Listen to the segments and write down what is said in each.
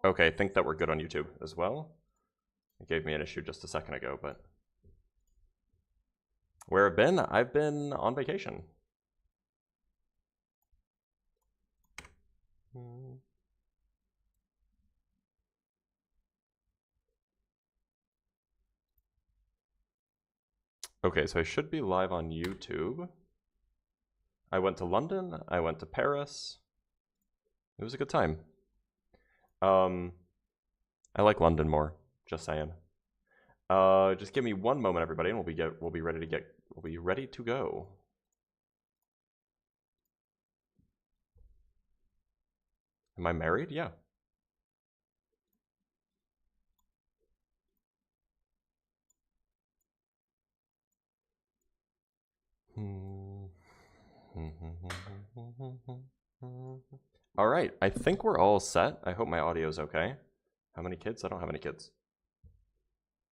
Okay, I think that we're good on YouTube as well. It gave me an issue just a second ago, but... Where I've been? I've been on vacation. Okay, so I should be live on YouTube. I went to London, I went to Paris. It was a good time. I like London more, just saying. Just give me one moment, everybody, and we'll be ready to go. Am I married? Yeah. All right, I think we're all set. I hope my audio is okay. How many kids? I don't have any kids.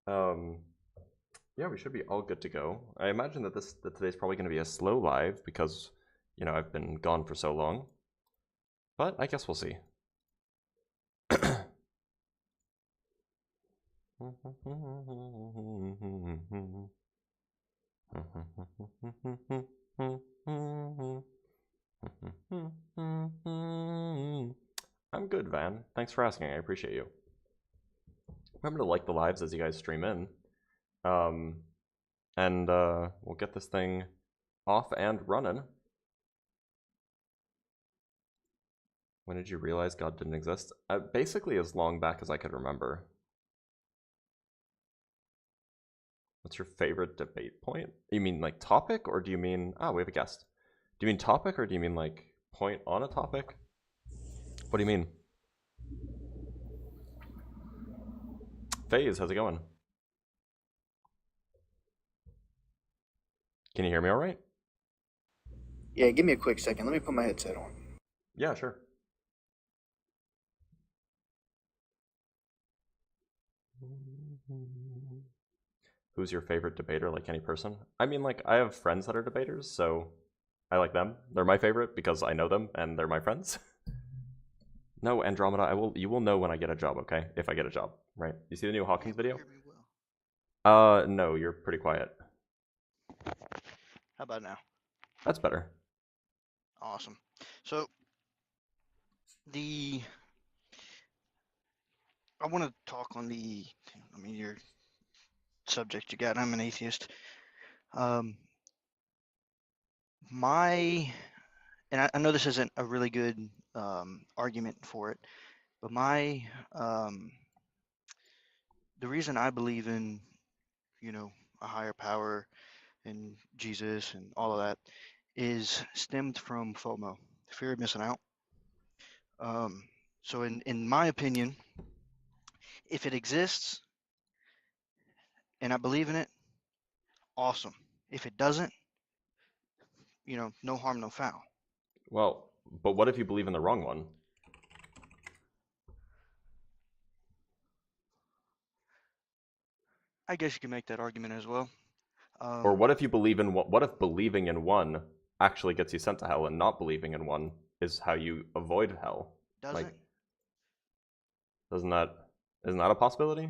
Yeah, we should be all good to go. I imagine that today's probably going to be a slow live because, you know, I've been gone for so long. But I guess we'll see. I'm good, Van. Thanks for asking. I appreciate you. Remember to like the lives as you guys stream in. And we'll get this thing off and running. When did you realize God didn't exist? Basically as long back as I could remember. What's your favorite debate point? You mean like topic, or do you mean... Ah, we have a guest. Do you mean topic, or do you mean like point on a topic? What do you mean? FaZe, how's it going? Can you hear me all right? Yeah, give me a quick second. Let me put my headset on. Yeah, sure. Who's your favorite debater, like any person? I mean, like, I have friends that are debaters, so I like them. They're my favorite because I know them and they're my friends. No, Andromeda, you will know when I get a job, okay? If I get a job, right? You see the new Hawkins video? Hear me well. No, you're pretty quiet. How about now? That's better. Awesome. So I want to talk on your subject you got. I'm an atheist. And I know this isn't a really good argument for it, but the reason I believe in, a higher power and Jesus and all of that is stemmed from FOMO, fear of missing out. So in my opinion, if it exists and I believe in it, awesome. If it doesn't, no harm, no foul. Well, but what if you believe in the wrong one? I guess you can make that argument as well. Or what if you believe in what if believing in one actually gets you sent to hell, and not believing in one is how you avoid hell? Doesn't? Isn't that a possibility?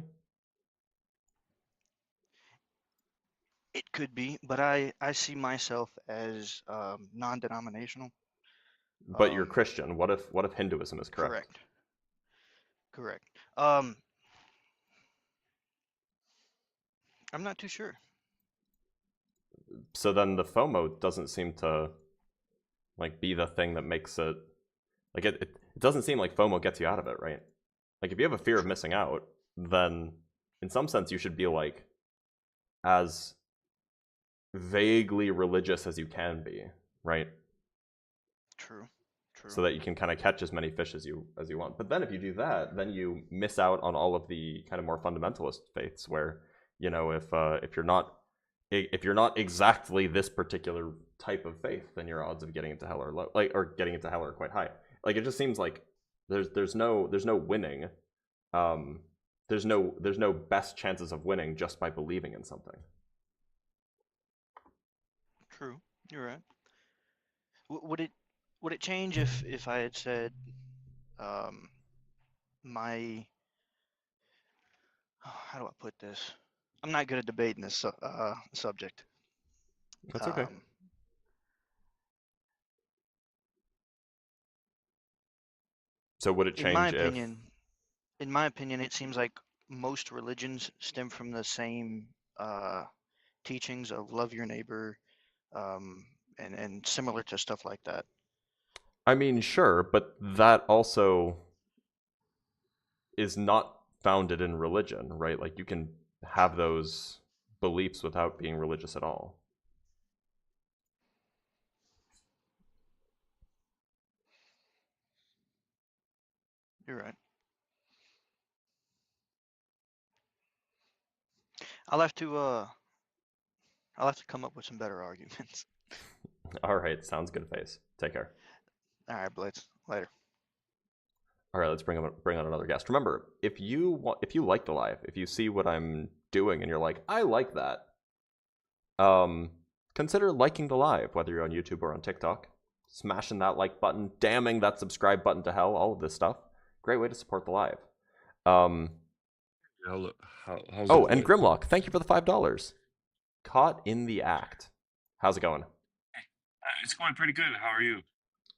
It could be, but I see myself as non-denominational. But you're Christian. What if Hinduism is correct? Correct. I'm not too sure. So then the FOMO doesn't seem to be the thing that makes it it doesn't seem like FOMO gets you out of it, right? Like if you have a fear of missing out, then in some sense you should be as vaguely religious as you can be, right? True. So that you can kind of catch as many fish as you want. But then if you do that, then you miss out on all of the kind of more fundamentalist faiths where, if you're not exactly this particular type of faith, then your odds of getting into hell are low, or getting into hell are quite high. It just seems like there's no winning. There's no best chances of winning just by believing in something. True. You're right. Would it change if I had said my how do I put this? I'm not good at debating this subject. That's okay. So would it In my change if? opinion, it seems like most religions stem from the same teachings of love your neighbor, and similar to stuff like that. I mean, sure, but that also is not founded in religion, right? Like you can have those beliefs without being religious at all. You're right. I'll have to uh, I'll have to come up with some better arguments. All right, sounds good, Face. Take care. All right, Blitz. Later. All right, let's bring on another guest. Remember, if you like the live, if you see what I'm doing and you're like, I like that, consider liking the live, whether you're on YouTube or on TikTok. Smashing that like button, damning that subscribe button to hell, all of this stuff. Great way to support the live. How's Oh, it and going? Grimlock, thank you for the $5. Caught in the act. How's it going? It's going pretty good. How are you?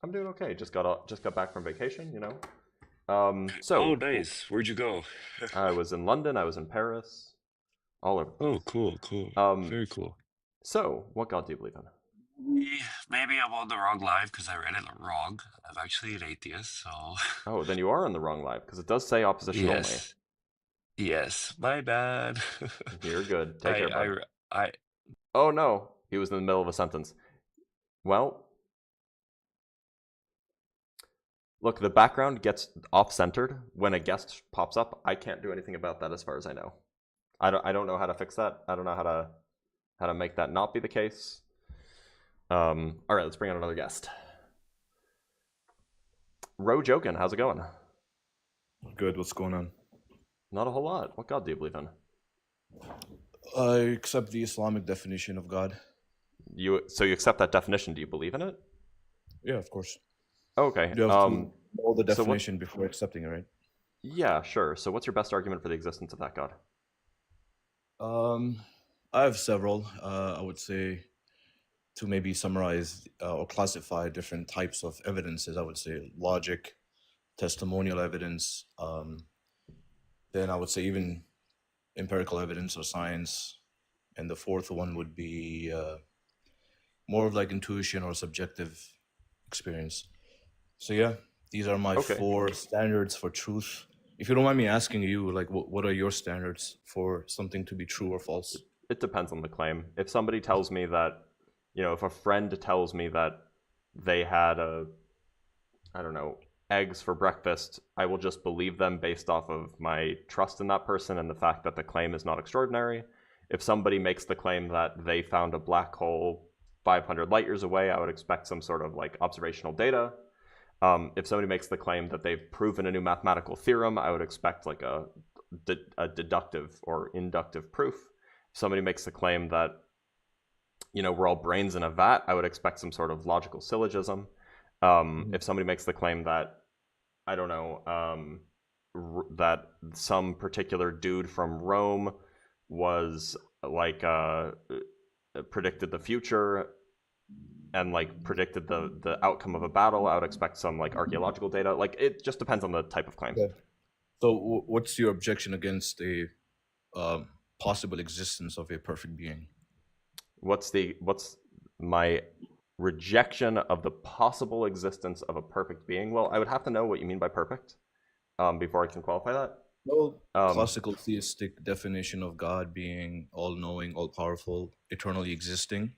I'm doing okay. Just got back from vacation, you know. Oh, So nice. Where'd you go? I was in London. I was in Paris. All over the Oh, place. cool. Um, Very cool. So what God do you believe in? Maybe I'm on the wrong live because I read it wrong. I'm actually an atheist, so Oh, then you are on the wrong live because it does say opposition only. yes, my bad. You're good. Take care, bud. I, Oh no, he was in the middle of a sentence. Well, look, the background gets off-centered when a guest pops up. I can't do anything about that as far as I know. I don't know how to fix that. I don't know how to make that not be the case. All right, let's bring on another guest. Ro Jokin, how's it going? Good. What's going on? Not a whole lot. What God do you believe in? I accept the Islamic definition of God. So you accept that definition? Do you believe in it? Yeah, of course. Okay. You have to know the so definition before accepting it, right? Yeah, sure. So what's your best argument for the existence of that God? I have several. I would say to maybe summarize or classify different types of evidences. I would say logic, testimonial evidence. Then I would say even empirical evidence or science, and the fourth one would be more of like intuition or subjective experience. So yeah, these are my Okay. 4 standards for truth. If you don't mind me asking you, like, what are your standards for something to be true or false? It depends on the claim. If somebody tells me that, if a friend tells me that they had eggs for breakfast, I will just believe them based off of my trust in that person and the fact that the claim is not extraordinary. If somebody makes the claim that they found a black hole 500 light years away, I would expect some sort of like observational data. If somebody makes the claim that they've proven a new mathematical theorem, I would expect like a deductive or inductive proof. If somebody makes the claim that, we're all brains in a vat, I would expect some sort of logical syllogism. If somebody makes the claim that, I don't know, that some particular dude from Rome was like predicted the future and like predicted the outcome of a battle, I would expect some like archaeological data. Like it just depends on the type of claim. Okay. So what's your objection against a possible existence of a perfect being? What's my rejection of the possible existence of a perfect being? Well, I would have to know what you mean by perfect before I can qualify that. Well, classical theistic definition of God being all-knowing, all-powerful, eternally existing.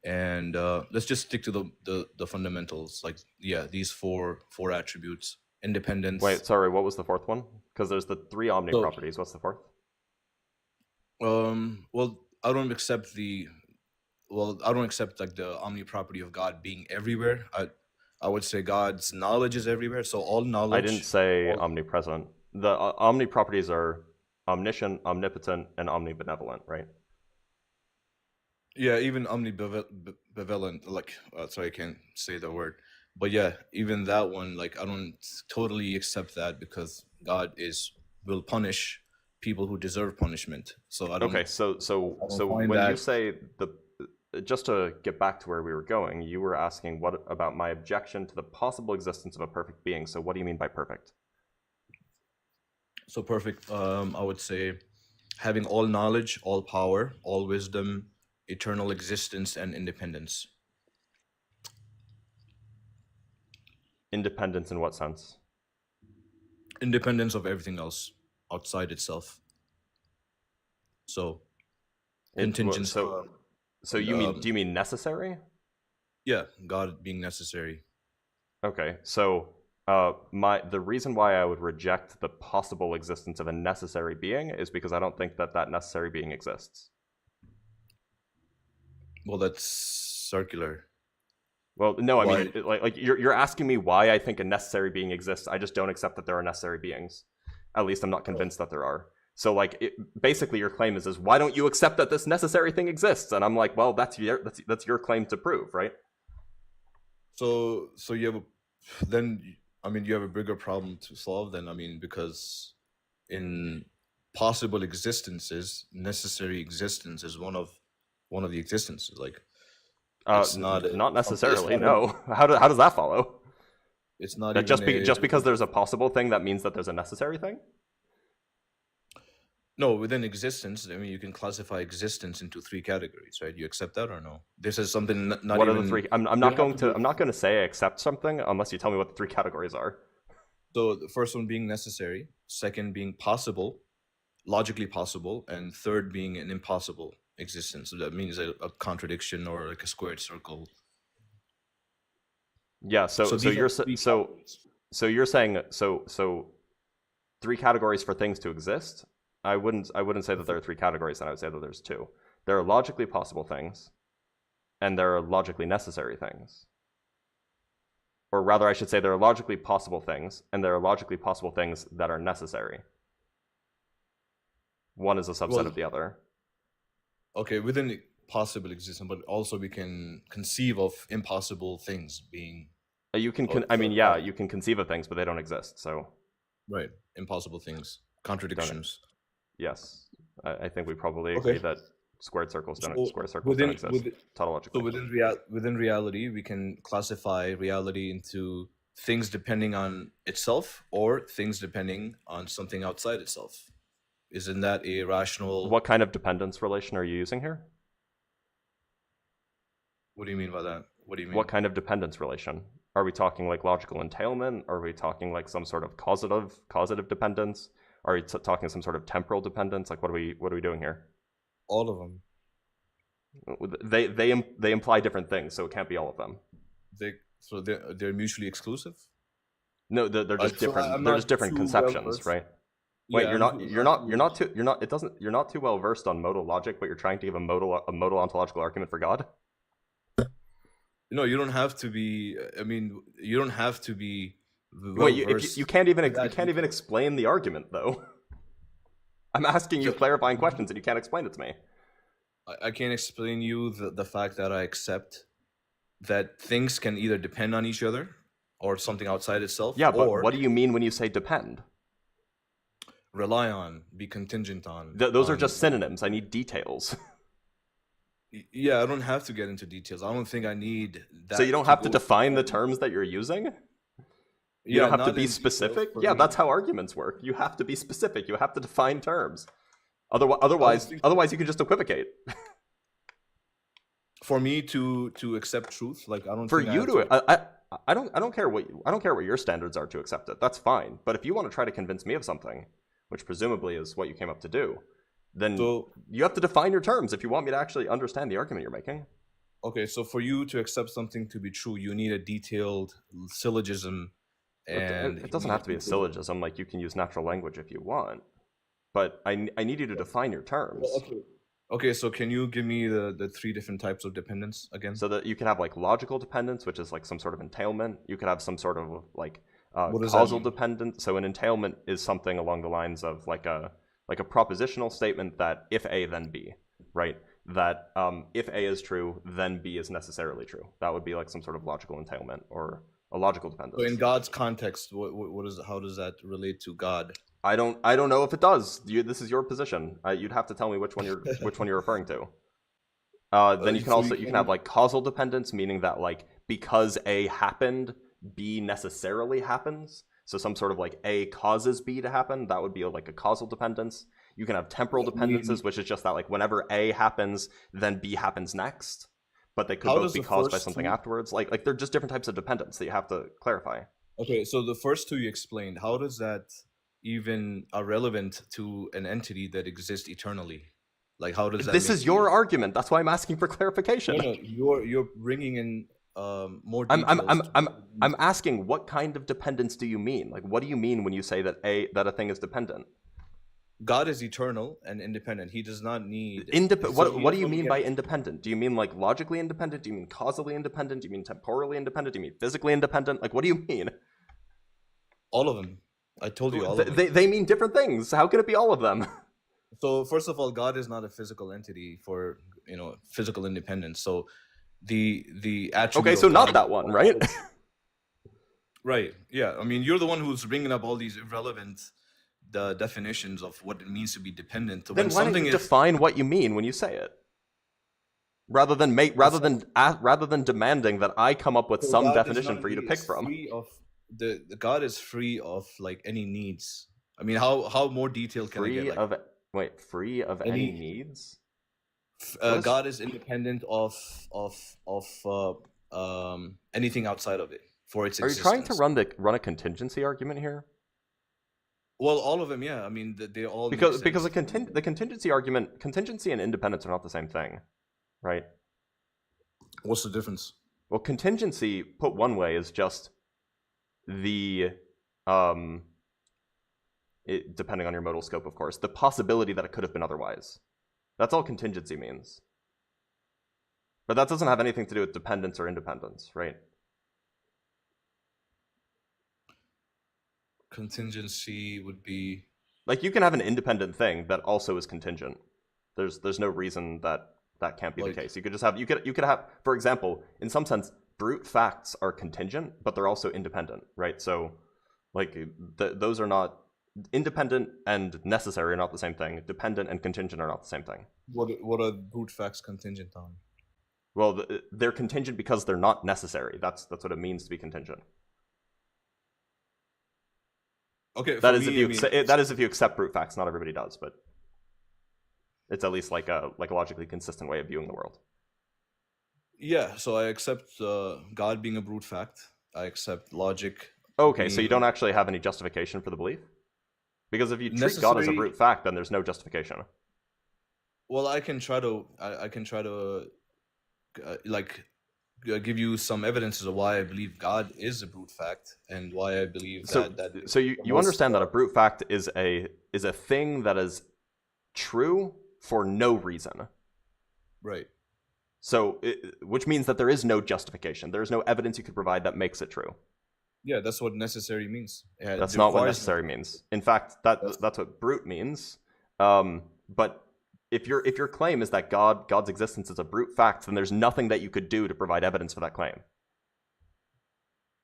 And let's just stick to the fundamentals. Like, yeah, these four attributes: independence. Wait, sorry, what was the fourth one? Because there's the 3 omni properties. What's the fourth? Well, I don't accept like the omni property of God being everywhere. I would say God's knowledge is everywhere. So all knowledge. I didn't say omnipresent. The omni properties are omniscient, omnipotent, and omnibenevolent, right? Yeah, even omnibenevolent. Like, sorry, I can't say the word. But yeah, even that one, like, I don't totally accept that because God will punish people who deserve punishment. So I don't. Okay, so find when you that- say just to get back to where we were going, you were asking what about my objection to the possible existence of a perfect being. So what do you mean by perfect? So perfect. I would say having all knowledge, all power, all wisdom, eternal existence, and independence. Independence in what sense? Independence of everything else outside itself. So contingent. So you mean, do you mean necessary? Yeah, God being necessary. Okay, so the reason why I would reject the possible existence of a necessary being is because I don't think that that necessary being exists. Well, that's circular. Well, no, I Why? mean, like you're asking me why I think a necessary being exists. I just don't accept that there are necessary beings. At least I'm not convinced that there are. So, like, basically, your claim is why don't you accept that this necessary thing exists? And I'm like, well, that's your claim to prove, right? So you have you have a bigger problem to solve then. I mean, because in possible existences, necessary existence is one of the existences. Like, it's not necessarily. No. How does that follow? It's not that even just because there's a possible thing, that means that there's a necessary thing? No, within existence, I mean, you can classify existence into 3 categories, right? You accept that or no? This is something not What even... are the 3? I'm not going to say I accept something unless you tell me what the 3 categories are. So the first one being necessary, second being possible, logically possible, and third being an impossible existence. So that means a contradiction or like a squared circle. Yeah. So you're saying 3 categories for things to exist. I wouldn't say that there are 3 categories, and I would say that there's 2. There are logically possible things, and there are logically necessary things. Or rather, I should say there are logically possible things, and there are logically possible things that are necessary. One is a subset of the other. Okay, within possible existence, but also we can conceive of impossible things being... You can conceive of things, but they don't exist, so... Right, impossible things. Contradictions. Yes, I think we probably agree that square circles don't exist. Tautologically. So within reality, we can classify reality into things depending on itself or things depending on something outside itself. Isn't that a rational... What kind of dependence relation are you using here? What do you mean by that? What do you mean? What kind of dependence relation? Are we talking like logical entailment? Are we talking like some sort of causative dependence? Are we talking some sort of temporal dependence? Like, what are we doing here? All of them. They imply different things, so it can't be all of them. They're mutually exclusive? No, they're just different. They're just different conceptions, right? Wait, Yeah, you're not too well versed on modal logic, but you're trying to give a modal ontological argument for God? No, you don't have to be. I mean, you don't have to be. Wait, you can't even explain the argument, though. I'm asking you clarifying questions and you can't explain it to me. I can't explain you the fact that I accept that things can either depend on each other or something outside itself. Yeah, but what do you mean when you say depend? Rely on, be contingent on. Those are just synonyms. I need details. Yeah, I don't have to get into details. I don't think I need that. So you don't have to define the terms that you're using? You don't have to be specific? Yeah, that's how arguments work. You have to be specific. You have to define terms. Otherwise you can just equivocate. For me to accept truth, like I don't. For you to, I don't care what your standards are to accept it. That's fine. But if you want to try to convince me of something, which presumably is what you came up to do, then you have to define your terms if you want me to actually understand the argument you're making. Okay, so for you to accept something to be true, you need a detailed syllogism. And it doesn't have to be a syllogism. Like, you can use natural language if you want, but I need you to define your terms. Okay, so can you give me the 3 different types of dependence again? So that you can have like logical dependence, which is like some sort of entailment. You could have some sort of like causal dependence. So an entailment is something along the lines of like a propositional statement that if A, then B, right? That if A is true, then B is necessarily true. That would be like some sort of logical entailment or a logical dependence. So in God's context, what is how does that relate to God? I don't know if it does. This is your position. You'd have to tell me which one you're referring to. Then you can have like causal dependence, meaning that like because A happened, B necessarily happens. So some sort of like A causes B to happen. That would be like a causal dependence. You can have temporal dependences, which is just that like whenever A happens, then B happens next. But they could both be caused by something afterwards. Like they're just different types of dependence that you have to clarify. Okay, so the first two you explained, how does that even are relevant to an entity that exists eternally? Like how does that? This is your argument. That's why I'm asking for clarification. No, you're bringing in more details. I'm asking what kind of dependence do you mean? Like what do you mean when you say that a thing is dependent? God is eternal and independent. He does not need... What do you mean by independent? Do you mean like logically independent? Do you mean causally independent? Do you mean temporally independent? Do you mean physically independent? Like what do you mean? All of them. I told you all of them. They mean different things. How can it be all of them? So first of all, God is not a physical entity for, physical independence. So the attribute... Okay, so not that one, right? Right. Yeah. I mean, you're the one who's bringing up all these irrelevant definitions of what it means to be dependent. Then why don't you define what you mean when you say it, rather than demanding that I come up with some definition for you to pick from? The God is free of like any needs. I mean, how more detailed can I get? Free of any needs? God is independent of anything outside of it for its existence. Are you trying to run a contingency argument here? Well, all of them, yeah. I mean, they all because the contingency argument, contingency and independence are not the same thing, right? What's the difference? Well, contingency, put one way, is just the depending on your modal scope, of course, the possibility that it could have been otherwise. That's all contingency means. But that doesn't have anything to do with dependence or independence, right? Contingency would be like you can have an independent thing that also is contingent. There's no reason that can't be the case. You could just have you could have, for example, in some sense, brute facts are contingent, but they're also independent, right? So like those are not independent and necessary are not the same thing. Dependent and contingent are not the same thing. What are brute facts contingent on? Well, they're contingent because they're not necessary. That's what it means to be contingent. Okay, that is if you accept brute facts. Not everybody does, but it's at least like a logically consistent way of viewing the world. Yeah, so I accept God being a brute fact. I accept logic. Okay, so you don't actually have any justification for the belief? Because if you treat God as a brute fact, then there's no justification. Well, I can try to give you some evidences of why I believe God is a brute fact and why I believe that. So you understand that a brute fact is a thing that is true for no reason. Right. So, which means that there is no justification. There is no evidence you could provide that makes it true. Yeah, that's what necessary means. That's not what necessary means. In fact, that's what brute means. But if your claim is that God's existence is a brute fact, then there's nothing that you could do to provide evidence for that claim.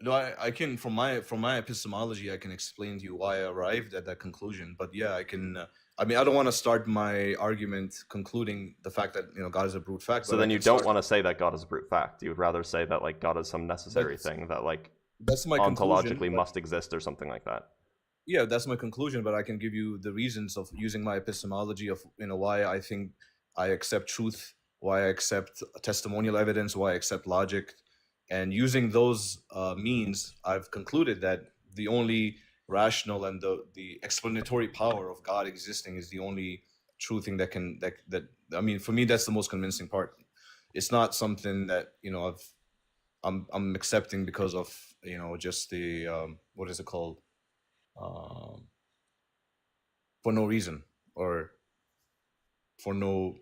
No, I can from my epistemology, I can explain to you why I arrived at that conclusion. But yeah, I can. I mean, I don't want to start my argument concluding the fact that God is a brute fact. So then you don't want to say that God is a brute fact. You would rather say that like God is some necessary thing that like that's my ontologically must exist or something like that. Yeah, that's my conclusion. But I can give you the reasons of using my epistemology of why I think I accept truth, why I accept testimonial evidence, why I accept logic. And using those means, I've concluded that the only rational and the explanatory power of God existing is the only true thing that I mean, for me, that's the most convincing part. It's not something that I'm accepting because of just the what is it called, for no reason or for no.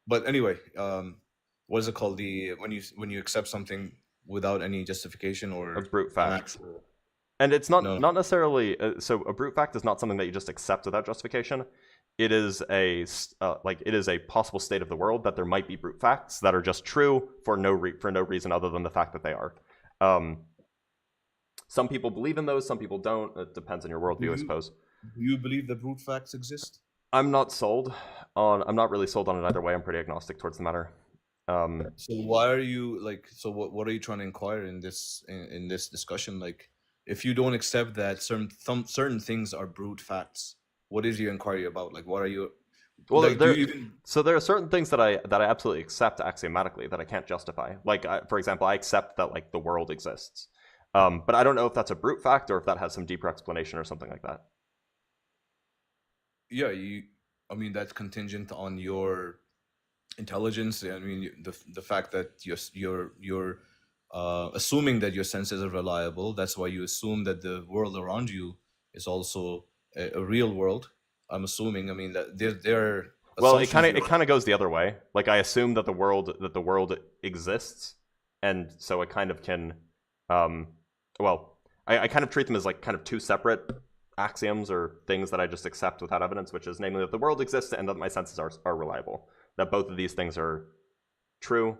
But anyway. What is it called? When you accept something without any justification or a brute fact, and it's not necessarily so. A brute fact is not something that you just accept without justification. It is a possible state of the world that there might be brute facts that are just true for no reason other than the fact that they are. Some people believe in those, some people don't. It depends on your worldview, I suppose. Do you believe that brute facts exist? I'm not really sold on it either way. I'm pretty agnostic towards the matter. So why are you like? So what are you trying to inquire in this discussion? Like, if you don't accept that certain things are brute facts, what is your inquiry about? Like, what are you? Well, like, so there are certain things that I absolutely accept axiomatically that I can't justify. Like, for example, I accept that like the world exists, but I don't know if that's a brute fact or if that has some deeper explanation or something like that. Yeah, I mean, that's contingent on your intelligence. I mean, the fact that you're assuming that your senses are reliable. That's why you assume that the world around you is also a real world. I'm assuming. I mean that there. Well, it kind of goes the other way. Like, I assume that the world exists, and so it kind of can. Well, I kind of treat them as like kind of two separate axioms or things that I just accept without evidence, which is namely that the world exists and that my senses are reliable. That both of these things are true,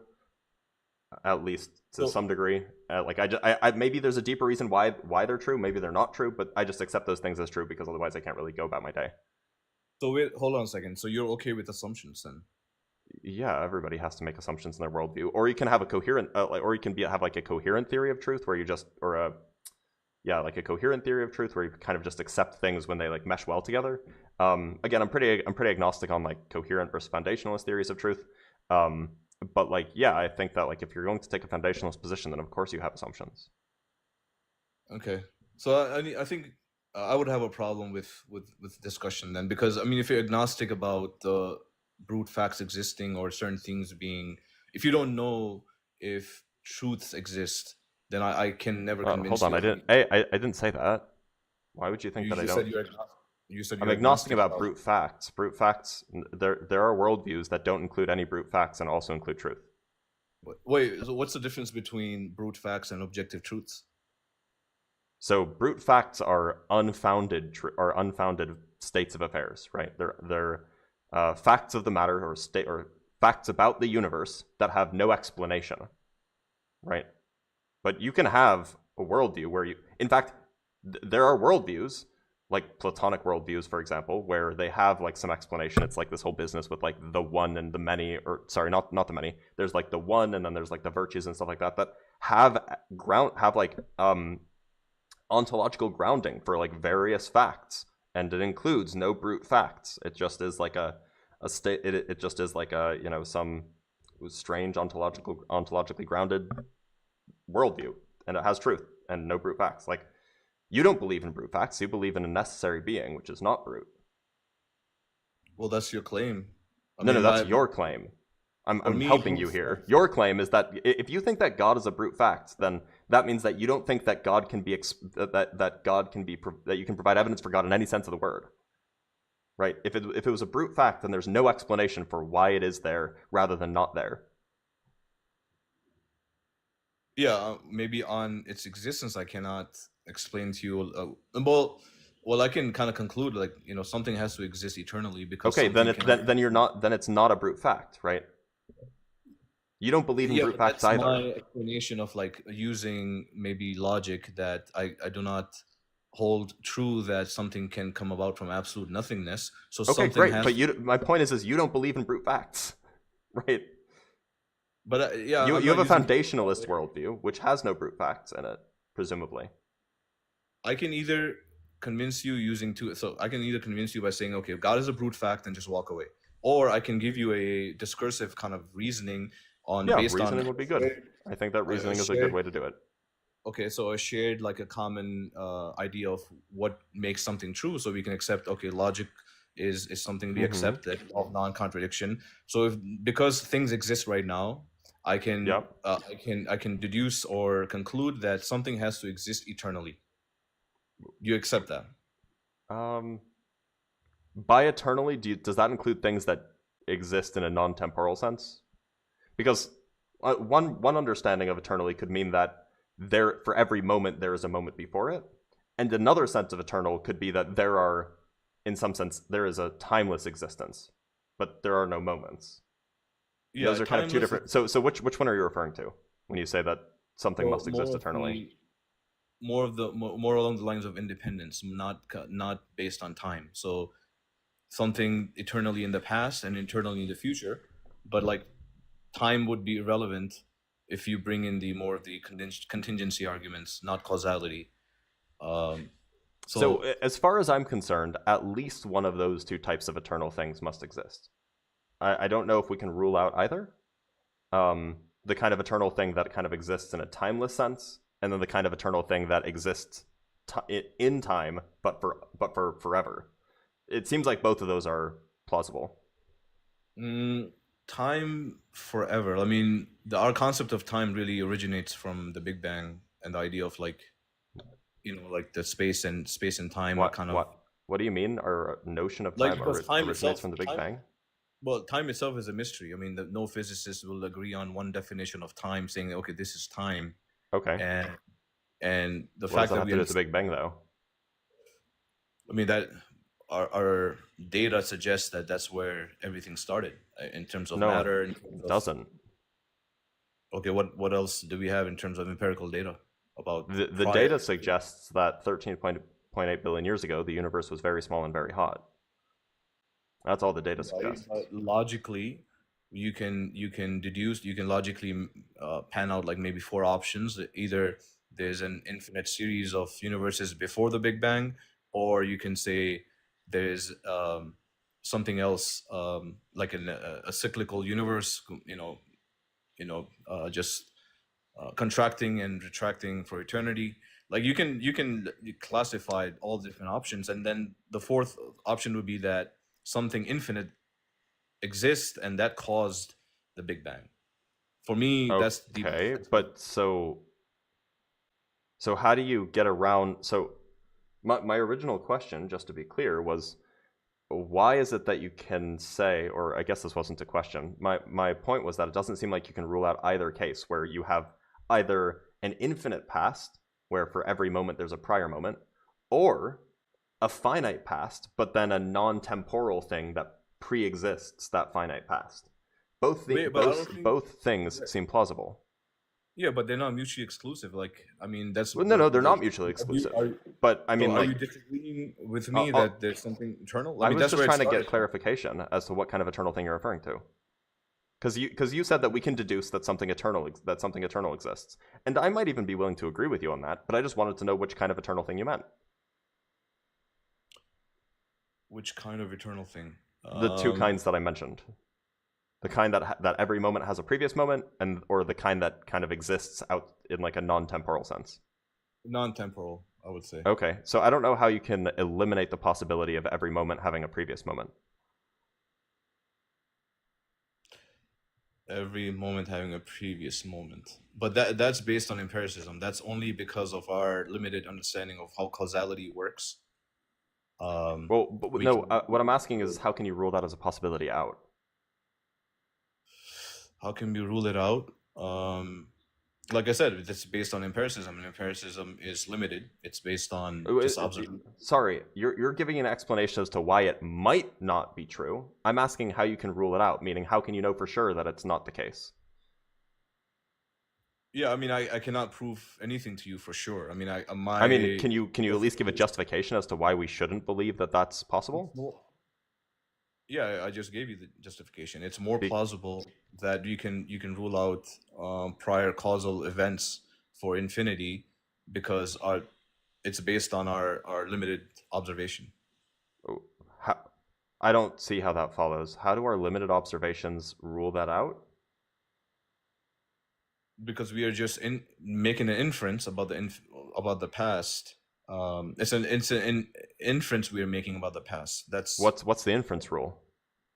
at least to some degree. Like, I maybe there's a deeper reason why they're true. Maybe they're not true, but I just accept those things as true because otherwise I can't really go about my day. So wait, hold on a second. So you're okay with assumptions then? Yeah, everybody has to make assumptions in their worldview, or you can have a coherent, or you can have like a coherent theory of truth where you just, like a coherent theory of truth where you kind of just accept things when they like mesh well together. Again, I'm pretty agnostic on like coherent versus foundationalist theories of truth. But like, yeah, I think that like if you're going to take a foundationalist position, then of course you have assumptions. Okay, so I think I would have a problem with discussion then, because I mean, if you're agnostic about the brute facts existing or certain things being, if you don't know if truths exist, then I can never convince you. Hold on, I didn't say that. Why would you think that I don't? You said I'm agnostic about brute facts. Brute facts, there are worldviews that don't include any brute facts and also include truth. Wait, so what's the difference between brute facts and objective truths? So brute facts are unfounded states of affairs, right? They're facts of the matter or facts about the universe that have no explanation, right? But you can have a worldview where in fact, there are worldviews, like Platonic worldviews, for example, where they have like some explanation. It's like this whole business with like the one and the many, or sorry, not the many. There's like the one, and then there's like the virtues and stuff like that have like ontological grounding for like various facts, and it includes no brute facts. It just is like a state. It just is like a some strange ontologically grounded worldview, and it has truth and no brute facts. Like, you don't believe in brute facts. You believe in a necessary being, which is not brute. Well, that's your claim. No, that's your claim. I'm helping you here. Your claim is that if you think that God is a brute fact, then that means that you don't think that God can be that you can provide evidence for God in any sense of the word. Right? If it was a brute fact, then there's no explanation for why it is there rather than not there. Yeah, maybe on its existence I cannot explain to you. Well, I can kind of conclude like something has to exist eternally because. Okay, then it's not a brute fact, right? You don't believe in brute facts either. That's my explanation of like using maybe logic that I do not hold true that something can come about from absolute nothingness. So okay, great. But my point is you don't believe in brute facts, right? But yeah, you have a foundationalist worldview which has no brute facts in it, presumably. I can either convince you I can either convince you by saying, okay, God is a brute fact and just walk away, or I can give you a discursive kind of reasoning on. Yeah, reasoning would be good. I think that reasoning is a good way to do it. Okay, so I shared like a common idea of what makes something true, so we can accept. Okay, logic is something we accept, that of non-contradiction. So because things exist right now, I can I can deduce or conclude that something has to exist eternally. You accept that? By eternally, does that include things that exist in a non-temporal sense? Because one understanding of eternally could mean that for every moment there is a moment before it, and another sense of eternal could be that in some sense, there is a timeless existence, but there are no moments. Yeah, those are kind of two different. So which one are you referring to when you say that something Well, must exist eternally. More along the lines of independence, not based on time. So something eternally in the past and eternally in the future, but like time would be irrelevant if you bring in the more of the contingency arguments, not causality. Um, So, so as far as I'm concerned, at least one of those two types of eternal things must exist. I don't know if we can rule out either. The kind of eternal thing that kind of exists in a timeless sense, and then the kind of eternal thing that exists in time, but for forever. It seems like both of those are plausible. time forever. I mean, our concept of time really originates from the Big Bang and the idea of like, like the space and time are kind of What do you mean? Our notion of like time because time originates itself from the Big Bang? Well, time itself is a mystery. I mean, no physicist will agree on one definition of time, saying, "Okay, this is time." Okay. And the What fact does that that have to do with the Big Bang, though? I mean, that our data suggests that that's where everything started in terms of matter. It doesn't. Okay, what else do we have in terms of empirical data about the data suggests that 13.8 billion years ago, the universe was very small and very hot. That's all the data suggests. Logically, you can logically pan out like maybe 4 options. Either there's an infinite series of universes before the Big Bang, or you can say there's something else, like a cyclical universe, just contracting and retracting for eternity. Like you can classify all different options, and then the 4th option would be that something infinite exists and that caused the Big Bang. For me, that's the okay. But so how do you get around? So my original question, just to be clear, was why is it that you can say, or I guess this wasn't a question. My point was that it doesn't seem like you can rule out either case where you have either an infinite past where for every moment there's a prior moment, or a finite past, but then a non-temporal thing that pre-exists that finite past. Both things seem plausible. Yeah, but they're not mutually exclusive. Like, I mean, that's well, no, they're not mutually exclusive. But I mean, are you disagreeing with me that there's something eternal? I mean, was just trying to get clarification as to what kind of eternal thing you're referring to. Because you said that we can deduce that something eternal exists, and I might even be willing to agree with you on that. But I just wanted to know which kind of eternal thing you meant. Which kind of eternal thing? The 2 kinds that I mentioned. The kind that every moment has a previous moment, or the kind that kind of exists out in like a non-temporal sense. Non-temporal, I would say. Okay, so I don't know how you can eliminate the possibility of every moment having a previous moment. Every moment having a previous moment. But that's based on empiricism. That's only because of our limited understanding of how causality works. What I'm asking is, how can you rule that as a possibility out? How can we rule it out? Like I said, it's based on empiricism, and empiricism is limited. It's based on just observation. Sorry, you're giving an explanation as to why it might not be true. I'm asking how you can rule it out, meaning how can you know for sure that it's not the case? Yeah, I mean, I cannot prove anything to you for sure. I mean, can you at least give a justification as to why we shouldn't believe that that's possible? Yeah, I just gave you the justification. It's more plausible that you can rule out prior causal events for infinity because it's based on our limited observation. I don't see how that follows. How do our limited observations rule that out? Because we are just making an inference about the past. It's an inference we are making about the past. That's what's the inference rule?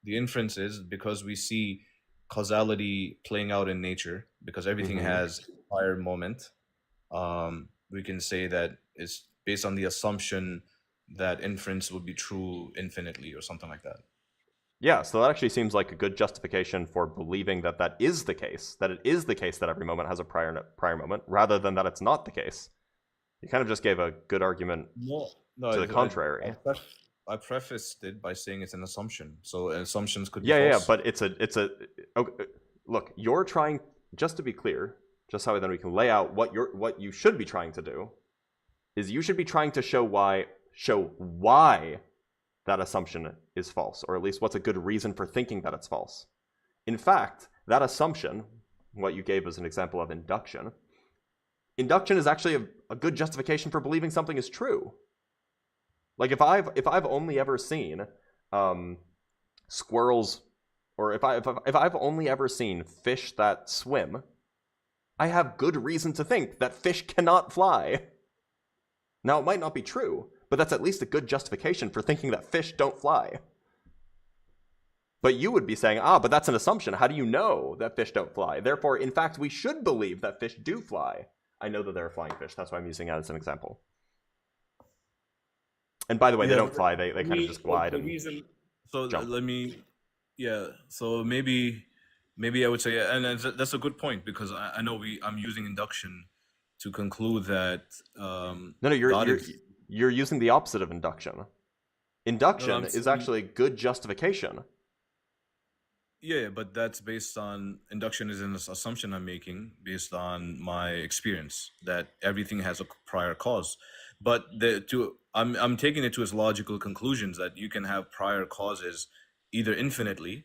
The inference is because we see causality playing out in nature, because everything has a prior moment. We can say that it's based on the assumption that inference would be true infinitely or something like that. Yeah, so that actually seems like a good justification for believing that is the case, that it is the case that every moment has a prior moment, rather than that it's not the case. You kind of just gave a good argument to the contrary. I prefaced it by saying it's an assumption, so assumptions could be false. Yeah, but it's a okay, look, you're trying, just to be clear, just so then we can lay out what you should be trying to do, is you should be trying to show why that assumption is false, or at least what's a good reason for thinking that it's false. In fact, that assumption, what you gave as an example of induction is actually a good justification for believing something is true. Like if I've only ever seen squirrels, or if I've only ever seen fish that swim, I have good reason to think that fish cannot fly. Now, it might not be true, but that's at least a good justification for thinking that fish don't fly. But you would be saying, but that's an assumption. How do you know that fish don't fly? Therefore, in fact, we should believe that fish do fly. I know that there are flying fish. That's why I'm using that as an example. And by the way, they don't fly. They kind of just glide and jump. So maybe I would say, and that's a good point, because I know I'm using induction to conclude that no, you're using the opposite of induction. Induction is actually good justification. Yeah, but that's based on, induction is an assumption I'm making based on my experience that everything has a prior cause. But I'm taking it to its logical conclusions that you can have prior causes either infinitely,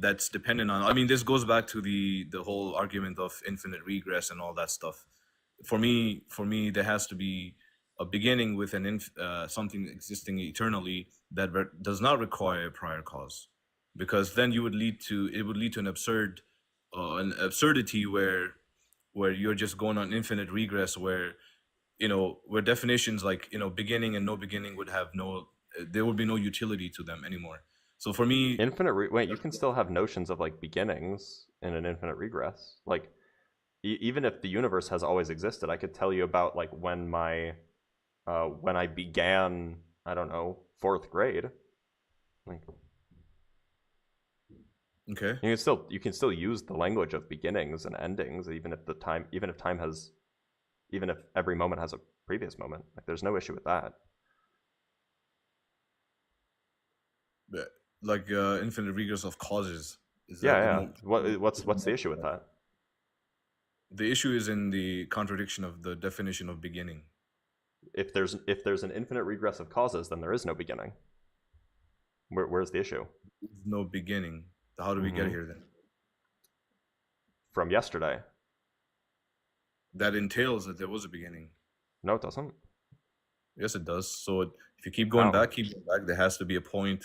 that's dependent on. I mean, this goes back to the whole argument of infinite regress and all that stuff. For me, there has to be a beginning with something existing eternally that does not require a prior cause, because then it would lead to an absurdity where you're just going on infinite regress, where definitions like beginning and no beginning there would be no utility to them anymore. So for me, wait, you can still have notions of like beginnings in an infinite regress. Like even if the universe has always existed, I could tell you about like when I began, I don't know, 4th grade. Like, okay, you can still use the language of beginnings and endings, even if every moment has a previous moment. Like, there's no issue with that. Like infinite regress of causes. What's the issue with that? The issue is in the contradiction of the definition of beginning. If there's an infinite regress of causes, then there is no beginning. Where's the issue? No beginning. How do we get here then? From yesterday. That entails that there was a beginning. No, it doesn't. Yes, it does. So if you keep going back, there has to be a point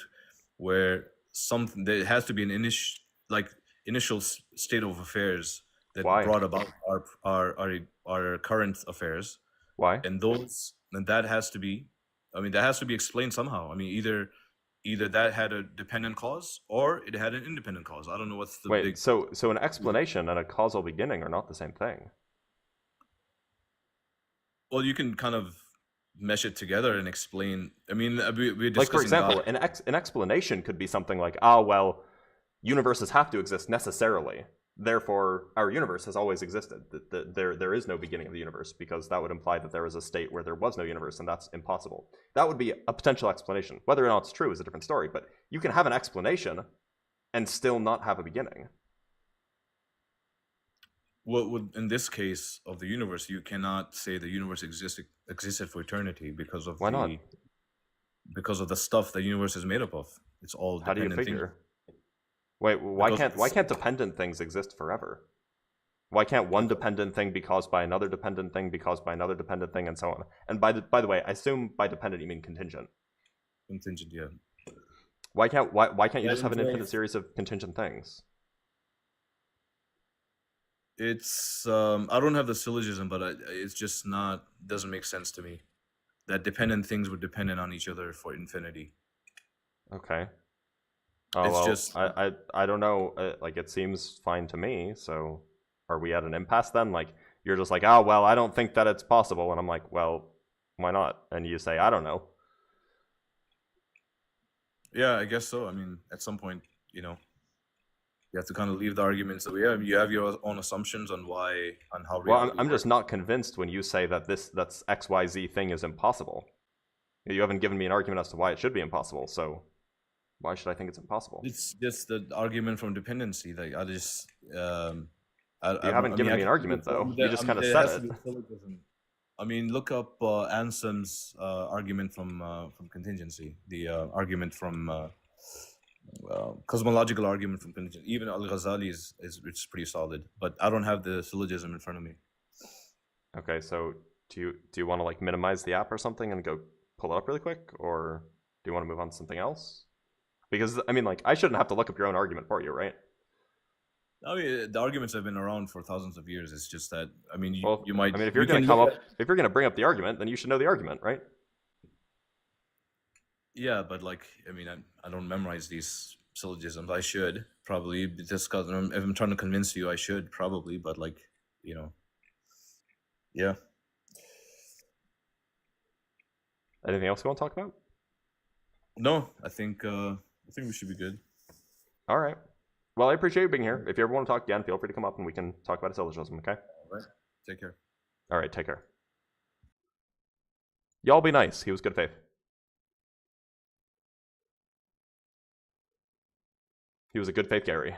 where there has to be an initial state of affairs that brought about our current affairs. Why? And that has to be explained somehow. I mean, either that had a dependent cause or it had an independent cause. I don't know what's the so an explanation and a causal beginning are not the same thing. Well, you can kind of mesh it together and explain. I mean, we're discussing, like, for example, an explanation could be something like, well, universes have to exist necessarily, therefore our universe has always existed. There is no beginning of the universe, because that would imply that there is a state where there was no universe, and that's impossible. That would be a potential explanation. Whether or not it's true is a different story, but you can have an explanation and still not have a beginning. Well, in this case of the universe, you cannot say the universe existed for eternity because of because of the stuff the universe is made up of. It's all dependent. How do you figure? Wait, why can't dependent things exist forever? Why can't one dependent thing be caused by another dependent thing, be caused by another dependent thing, and so on? And by the way, I assume by dependent you mean contingent. Contingent, yeah. Why can't you just have an infinite series of contingent things? It's I don't have the syllogism, but it's just doesn't make sense to me that dependent things were dependent on each other for infinity. Okay. I don't know. Like, it seems fine to me. So, are we at an impasse then? Like, you're just like, I don't think that it's possible, and I'm like, well, why not? And you say, I don't know. Yeah, I guess so. I mean, at some point, you have to kind of leave the argument. So yeah, you have your own assumptions on how. Well, I'm just not convinced when you say that that's XYZ thing is impossible. You haven't given me an argument as to why it should be impossible. So why should I think it's impossible? It's just the argument from dependency. Like, You haven't given me an argument, though. You just kind of there said has to it. be a syllogism. I mean, look up Anselm's argument from contingency, the argument from cosmological argument from contingency. Even Al-Ghazali is it's pretty solid, but I don't have the syllogism in front of me. Okay, so do you want to like minimize the app or something and go pull it up really quick, or do you want to move on to something else? Because I mean, like, I shouldn't have to look up your own argument for you, right? I mean, the arguments have been around for thousands of years. It's just that, I mean, you might. I mean, if you're going to if you're going to bring up the argument, then you should know the argument, right? Yeah, but like, I mean, I don't memorize these syllogisms. I should probably, just because if I'm trying to convince you, I should probably, but like, you know, yeah. Anything else you want to talk about? No, I think we should be good. All right. Well, I appreciate you being here. If you ever want to talk again, feel free to come up and we can talk about a syllogism, okay? All right. Take care. All right, take care. Y'all be nice. He was good faith. He was a good faith Gary.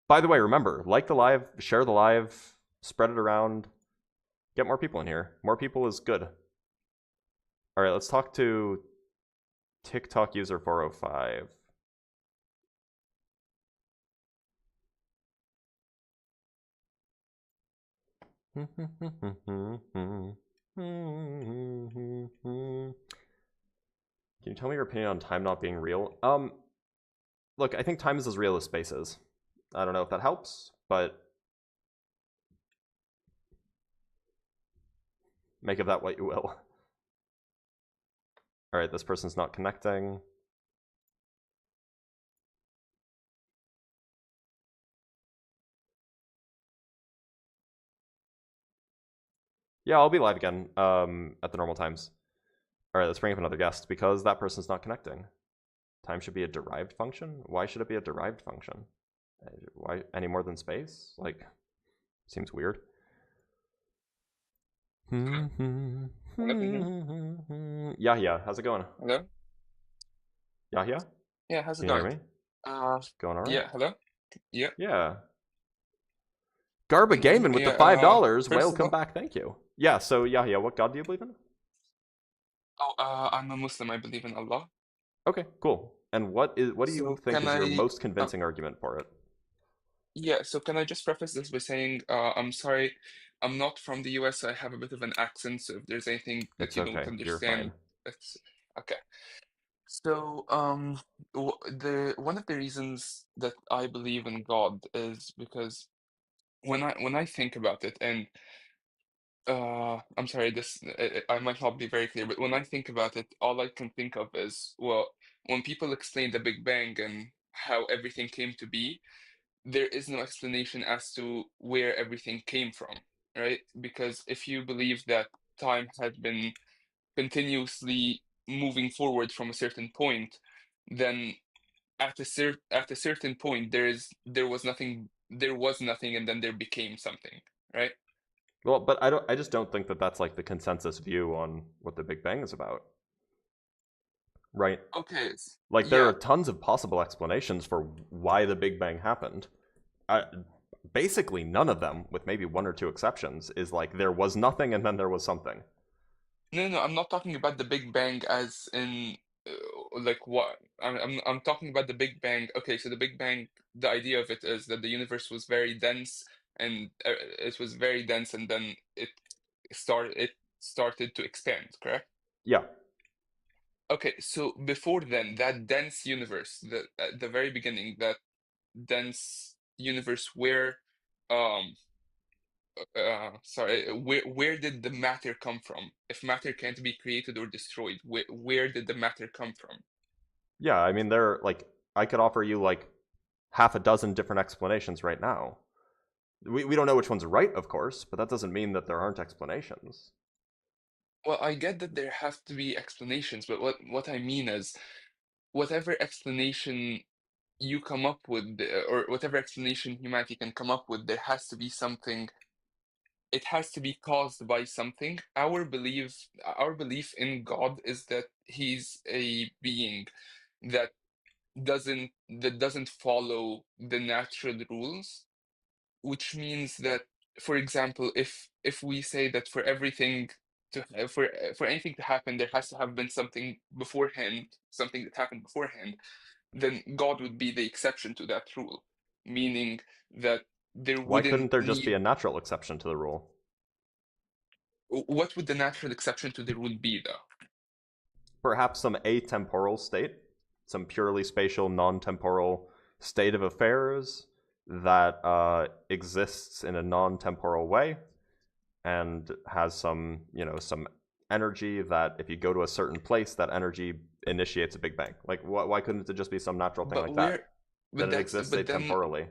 By the way, remember, like the live, share the live, spread it around, get more people in here. More people is good. All right, let's talk to TikTok user 405. Can you tell me your opinion on time not being real? Look, I think time is as real as space is. I don't know if that helps, but make of that what you will. All right, this person's not connecting. Yeah, I'll be live again at the normal times. All right, let's bring up another guest because that person's not connecting. Time should be a derived function? Why should it be a derived function? Why any more than space? Like, seems weird. Yahya, how's it going? Hello? Yahya? Yeah, how's it Can you hear going? me? Going all right? Yeah, hello? Yeah. Yeah. Garba Gaming with the Yeah, $5. first of Welcome all, back, thank you. Yeah, so Yahya, what god do you believe in? I'm a Muslim. I believe in Allah. Okay, cool. And what do you So think can is your I, most convincing argument for it? yeah, so can I just preface this by saying, I'm sorry, I'm not from the US, so I have a bit of an accent, so if there's anything that It's you don't okay, you're fine. understand, that's okay. So, one of the reasons that I believe in God is because when I think about it, and I'm sorry, this I might not be very clear, but when I think about it, all I can think of is, well, when people explain the Big Bang and how everything came to be, there is no explanation as to where everything came from, right? Because if you believe that time had been continuously moving forward from a certain point, then at a certain point there was nothing, and then there became something, right? Well, but I just don't think that that's like the consensus view on what the Big Bang is about. Right? Okay, Like, there yeah. are tons of possible explanations for why the Big Bang happened. Basically, none of them, with maybe one or two exceptions, is like there was nothing and then there was something. No, I'm not talking about the Big Bang as in like what I'm talking about the Big Bang. Okay, so the Big Bang, the idea of it is that the universe was very dense, and then it started to expand, correct? Yeah. Okay, so before then, that dense universe, at the very beginning, that dense universe, um where did the matter come from? If matter can't be created or destroyed, where did the matter come from? Yeah, I mean, I could offer you like half a dozen different explanations right now. We don't know which one's right, of course, but that doesn't mean that there aren't explanations. Well, I get that there have to be explanations, but what I mean is, whatever explanation you come up with, or whatever explanation humanity can come up with, there has to be something. It has to be caused by something. Our belief in God is that he's a being that doesn't follow the natural rules, which means that, for example, if we say that for everything for anything to happen, there has to have been something beforehand, something that happened beforehand, then God would be the exception to that rule, meaning that there Why wouldn't couldn't there just be need. a natural exception to the rule? What would the natural exception to the rule be, though? Perhaps some atemporal state, some purely spatial, non-temporal state of affairs that exists in a non-temporal way and has some, some energy that if you go to a certain place, that energy initiates a Big Bang. Like, why couldn't it just be some natural thing But like where, that? but That it that's, exists but then, atemporally.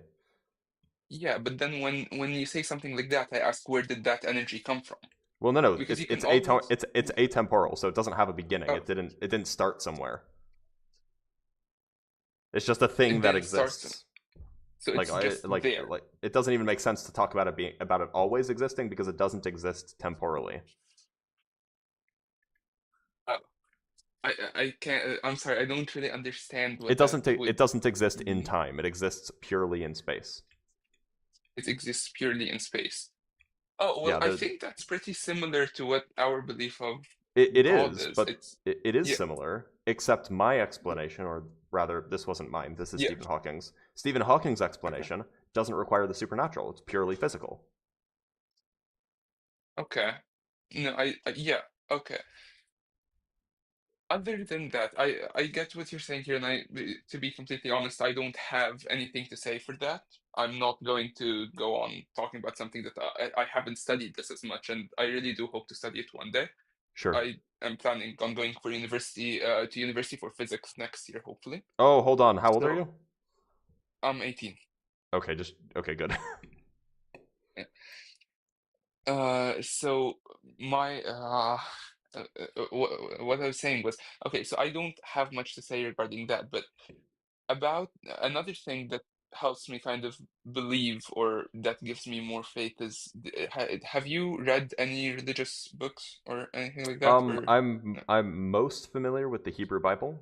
yeah, but then when you say something like that, I ask, where did that energy come from? Well, no, Because you can it's always. it's atemporal, so it doesn't have a beginning. Oh, It didn't start somewhere. It's just a thing it that didn't start some. exists. So Like, it's just there. like it doesn't even make sense to talk about it always existing because it doesn't exist temporally. Oh, I can't. I'm sorry. I don't really understand what It that doesn't would exist in mean. time. It exists purely in space. It exists purely in space. Oh, well, Yeah, I think that's pretty similar to what our belief of it God is, is. but it is Yeah, similar, except my explanation, or rather, this wasn't mine, this is yeah, Stephen Hawking's. Stephen Hawking's okay, explanation doesn't require the supernatural, it's purely physical. okay. No, yeah, okay. Other than that, I get what you're saying here, and to be completely honest, I don't have anything to say for that. I'm not going to go on talking about something that I haven't studied this as much, and I really do hope to study it one day. Sure. I am planning on going for university to university for physics next year, hopefully. Oh, hold on, how old are So you? I'm 18. Okay, good. Yeah. So my what I was saying was, okay, so I don't have much to say regarding that, but about another thing that helps me kind of believe, or that gives me more faith, is have you read any religious books or anything like that, or no? I'm most familiar with the Hebrew Bible.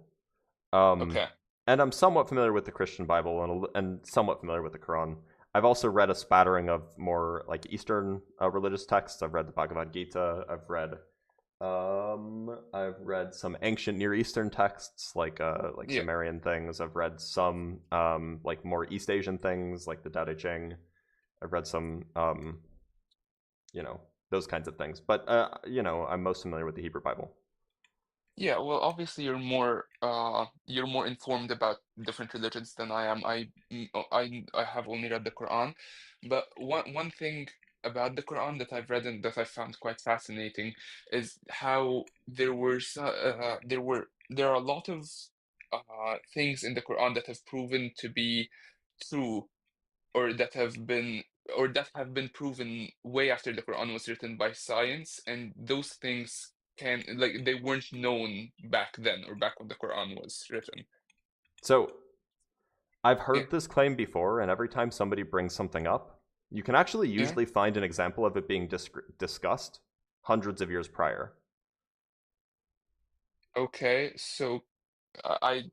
Um, Okay, and I'm somewhat familiar with the Christian Bible and somewhat familiar with the Quran. I've also read a spattering of more like Eastern religious texts. I've read the Bhagavad Gita. I've read some ancient Near Eastern texts like yeah, Sumerian things. I've read some like more East Asian things like the Tao Te Ching. I've read some those kinds of things. But I'm most familiar with the Hebrew Bible. yeah. Well, obviously you're more informed about different religions than I am. I have only read the Quran, but one thing about the Quran that I've read and that I found quite fascinating is how there are a lot of things in the Quran that have proven to be true, or that have been proven way after the Quran was written by science, and those things can like they weren't known back then or back when the Quran was written. So I've Yeah, heard this claim before, and every time somebody brings something up, you can actually yeah. usually find an example of it being discussed hundreds of years prior. Okay, so I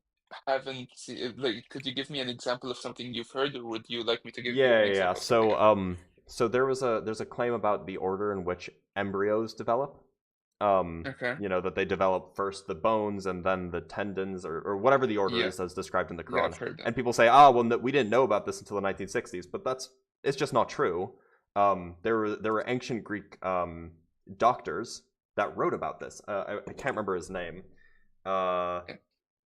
haven't seen like could you give me an example of something you've heard, or would you like me to give you Yeah, an yeah. Yeah. example of something So, I've heard? there's a claim about the order in which embryos develop. Okay. That they develop first the bones and then the tendons, or whatever the order Yeah, is as described in the yeah, Quran. I've heard that. And people say, "Ah, well, no, we didn't know about this until the 1960s," but it's just not true. There were ancient Greek doctors that wrote about this. I can't remember his name. Uh, Yeah.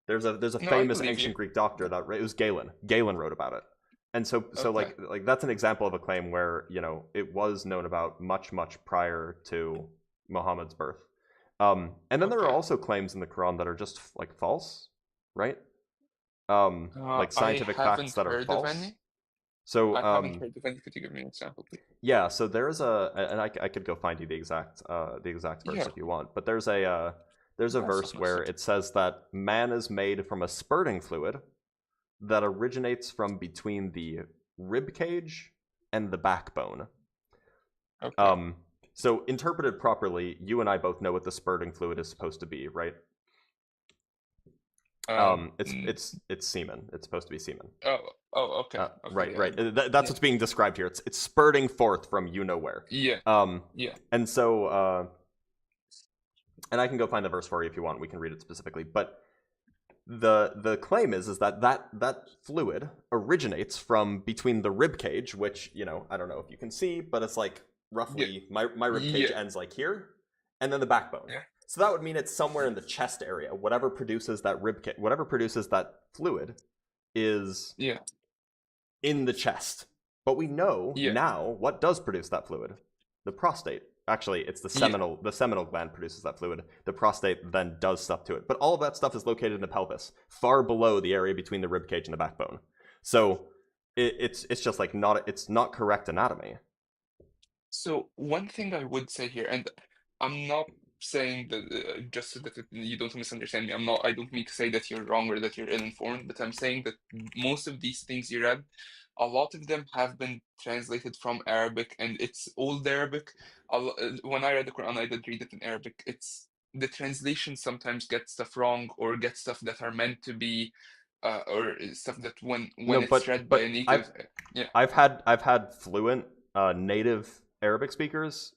there's a No, I famous believe you. ancient Greek doctor that it was Galen. Galen wrote about it, and so Okay. like that's an example of a claim where it was known about much prior to Muhammad's birth. And then there are Okay. also claims in the Quran that are just like false, right? Like I scientific facts haven't that are heard of false. any. So I haven't heard of any. Could you give me an example, please? yeah, so there's and I could go find you the exact verse Yeah, if you want, but there's a that's verse not where necessary. it says that man is made from a spurting fluid that originates from between the rib cage and the backbone. Okay. So interpreted properly, you and I both know what the spurting fluid is supposed to be, right? It's semen. It's supposed to be semen. Okay. Right, Yeah. right. That's Yeah. what's being described here. It's spurting forth from you know where. Yeah. Yeah. And so, and I can go find the verse for you if you want. We can read it specifically. But the claim is that fluid originates from between the rib cage, which, you know, I don't know if you can see, but it's like roughly my rib cage Yeah. ends like here, and then the backbone. Yeah. So that would mean it's somewhere in the chest area. Whatever produces that rib cage, whatever produces that fluid, is Yeah. in the chest. But we know Yeah. now what does produce that fluid: the prostate. Actually, it's the seminal. The seminal gland produces that fluid. The prostate then does stuff to it. But all of that stuff is located in the pelvis, far below the area between the rib cage and the backbone. So it's just like it's not correct anatomy. So one thing I would say here, and I'm not saying that just so that you don't misunderstand me. I don't mean to say that you're wrong or that you're ill-informed, but I'm saying that most of these things you read, a lot of them have been translated from Arabic, and it's old Arabic. When I read the Quran, I did read it in Arabic. It's the translation sometimes gets stuff wrong, or get stuff that are meant to be, or stuff that when No, it's read by a native, yeah. I've had fluent native Arabic speakers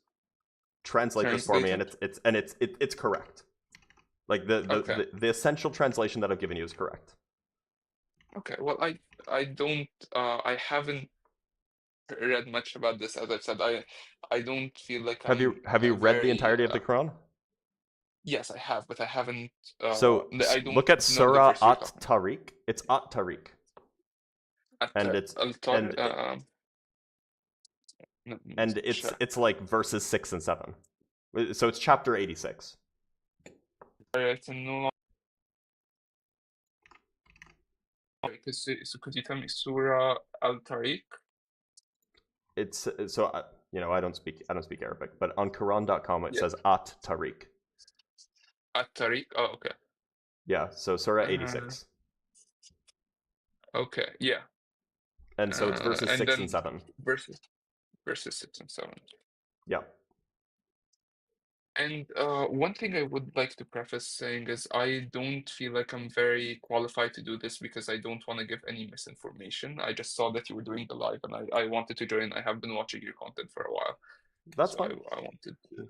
translate this for me, and it's correct. Like the essential translation that I've given you is correct. Okay, well, I don't I haven't read much about this. As I've said, I don't feel like Have you read the entirety of the Quran? Yes, I have, but I haven't. So I don't look at know the Surah verse you're At talking Tariq. It's At Tariq, and it's like verses 6 and 7. So it's chapter 86. So could you tell me Surah Al-Tariq? It's so you know, I don't speak Arabic, but on Quran.com it says At Tariq. At Tariq. Oh, okay. Yeah, so Surah 86. Okay, yeah. And so it's verses 6 and 7. Verses 6 and 7. Yeah. And one thing I would like to preface saying is I don't feel like I'm very qualified to do this because I don't want to give any misinformation. I just saw that you were doing the live and I wanted to join. I have been watching your content for a while. That's so fine. I wanted to.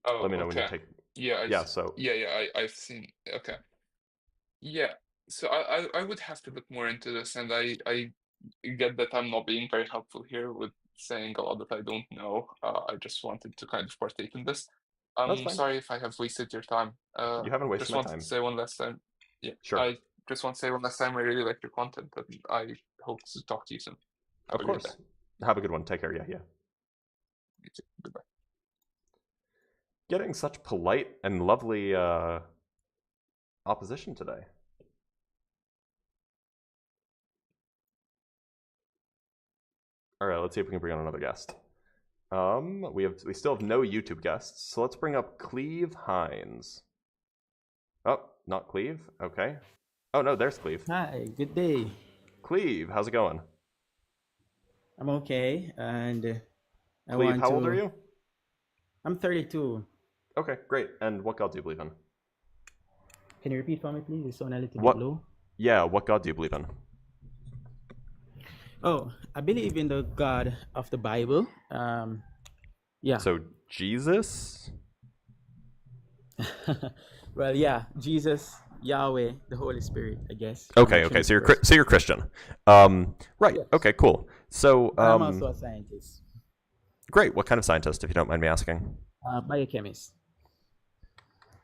Oh, let me know when you take. Yeah. So I've seen. Okay. Yeah. So I would have to look more into this, and I get that I'm not being very helpful here with saying a lot that I don't know. I just wanted to kind of partake in this. That's I'm fine. sorry if I have wasted your time. You haven't wasted just my wanted time. to say one last time. Yeah. Sure. I just want to say one last time I really like your content, and I hope to talk to you soon. Of course. Have a good one. Take care. Yeah. You too. Goodbye. Getting such polite and lovely opposition today. All right, let's see if we can bring on another guest. We still have no YouTube guests, so let's bring up Cleve Hines. Oh, not Cleve. Okay. Oh no, there's Cleve. Hi, good day. Cleve, how's it going? I'm okay, and Cleve, how old are you? I'm 32. Okay, great. And what God do you believe in? Can you repeat for me, please? You sound a little What? bit low. Yeah, what God do you believe in? Oh, I believe in the God of the Bible. Yeah. So Jesus? Well, yeah, Jesus, Yahweh, the Holy Spirit, I guess. Okay. So you're Christian. Right. Yes. Okay. Cool. So I'm also a scientist. Great. What kind of scientist, if you don't mind me asking? Biochemist.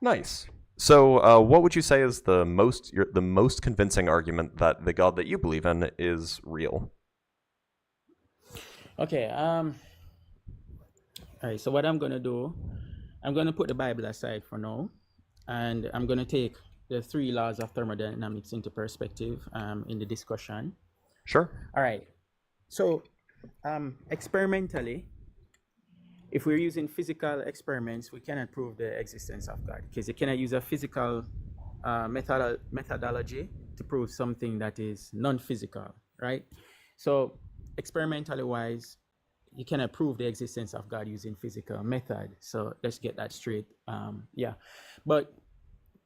Nice. So, what would you say is the most convincing argument that the God that you believe in is real? Okay. All right. So what I'm gonna do, I'm gonna put the Bible aside for now, and I'm gonna take the 3 laws of thermodynamics into perspective in the discussion. Sure. All right. So, experimentally, if we're using physical experiments, we cannot prove the existence of God because you cannot use a physical methodology to prove something that is non-physical, right? So experimentally wise, you cannot prove the existence of God using physical method. So let's get that straight. Yeah, but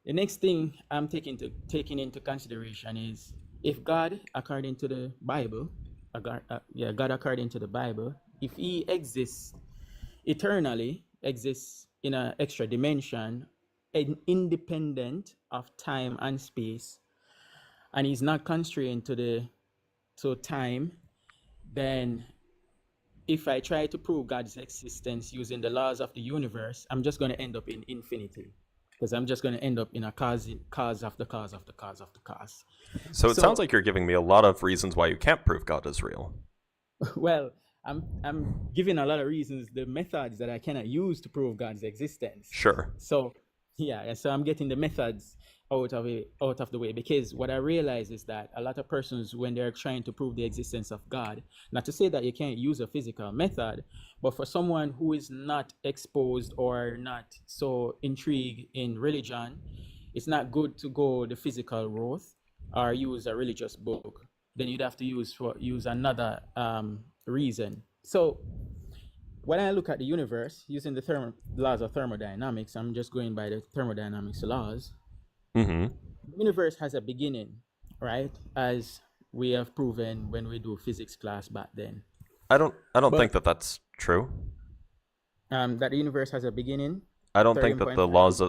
the next thing I'm taking into consideration is if God, according to the Bible, God according to the Bible, if He exists eternally, exists in an extra dimension, independent of time and space, and He's not constrained to time, then if I try to prove God's existence using the laws of the universe, I'm just going to end up in infinity, because I'm just going to end up in a cause of the cause of the cause of the cause. So it sounds like you're giving me a lot of reasons why you can't prove God is real. Well, I'm giving a lot of reasons, the methods that I cannot use to prove God's existence. Sure. So yeah, so I'm getting the methods out of the way, because what I realize is that a lot of persons, when they're trying to prove the existence of God, not to say that you can't use a physical method, but for someone who is not exposed or not so intrigued in religion, it's not good to go the physical route or use a religious book. Then you'd have to use another reason. So when I look at the universe using the laws of thermodynamics, I'm just going by the thermodynamics laws. Mm-hmm. The universe has a beginning, right? As we have proven when we do physics class back then. I don't think that that's true. That the universe has a beginning. I don't think that the laws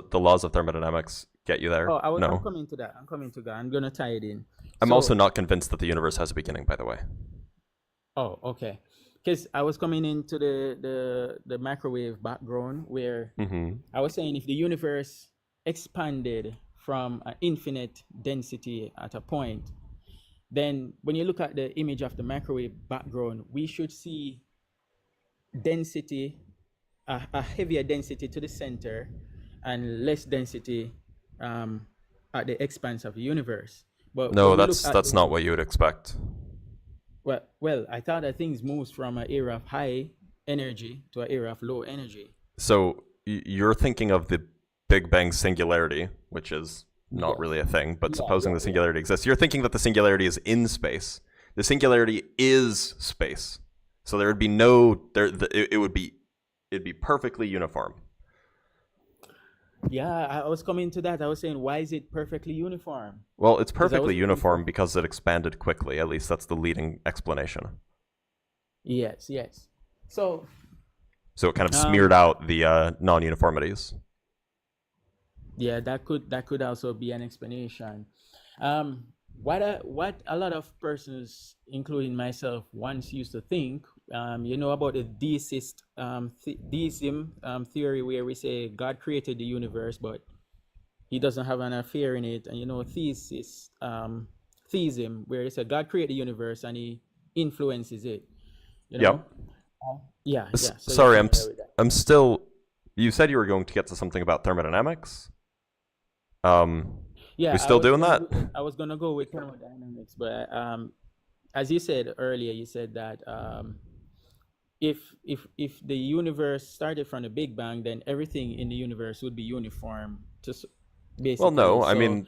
of thermodynamics get you there. Oh, no. I'm coming to that. I'm gonna tie it in. I'm also not convinced that the universe has a beginning, by the way. Oh, okay. Because I was coming into the microwave background where I was saying if the universe expanded from an infinite density at a point, then when you look at the image of the microwave background, we should see density, a heavier density to the center and less density at the expanse of the universe. But no, that's not what you would expect. Well, I thought that things moves from an era of high energy to an era of low energy. So you're thinking of the Big Bang singularity, which is not really a thing, but supposing the singularity exists, you're thinking that the singularity is in space. The singularity is space. So there would be it'd be perfectly uniform. Yeah, I was coming to that. I was saying, why is it perfectly uniform? Well, it's perfectly uniform because it expanded quickly. At least that's the leading explanation. Yes. So it kind of smeared out the non-uniformities. Yeah, that could also be an explanation. What a lot of persons, including myself, once used to think, about the deism theory, where we say God created the universe, but He doesn't have an affair in it, and theism, where they say God created the universe and He influences it. Yep. Yeah. So sorry, I'm still. You said you were going to get to something about thermodynamics. Yeah, we still doing that? I was gonna go with thermodynamics, but as you said earlier, you said that if the universe started from the Big Bang, then everything in the universe would be uniform. Just basically. Well, no, I mean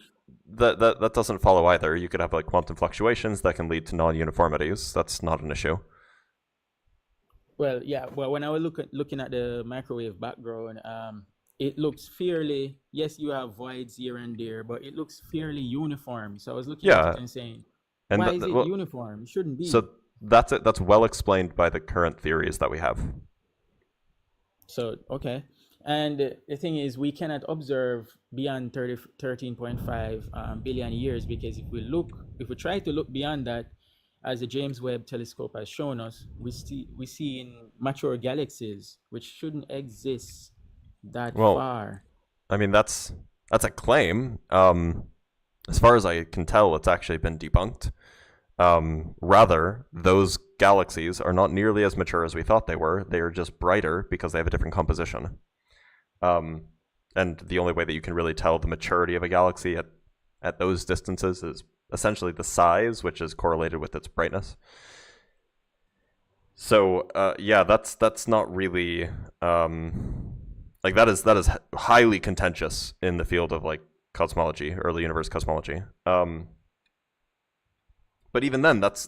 that doesn't follow either. You could have like quantum fluctuations that can lead to non-uniformities. That's not an issue. Well, yeah. Well, when I was looking at the microwave background, it looks fairly, yes, you have voids here and there, but it looks fairly uniform. So I was looking at it and saying, why is it uniform? It shouldn't be. So that's it. That's well explained by the current theories that we have. So, okay. And the thing is, we cannot observe beyond 13.5 billion years, because if we try to look beyond that, as the James Webb telescope has shown us, we see in mature galaxies which shouldn't exist that far. I mean, that's a claim. As far as I can tell, it's actually been debunked. Rather, those galaxies are not nearly as mature as we thought they were. They are just brighter because they have a different composition. And the only way that you can really tell the maturity of a galaxy at those distances is essentially the size, which is correlated with its brightness. So, yeah, that's not really like that is highly contentious in the field of like cosmology, early universe cosmology. But even then, that's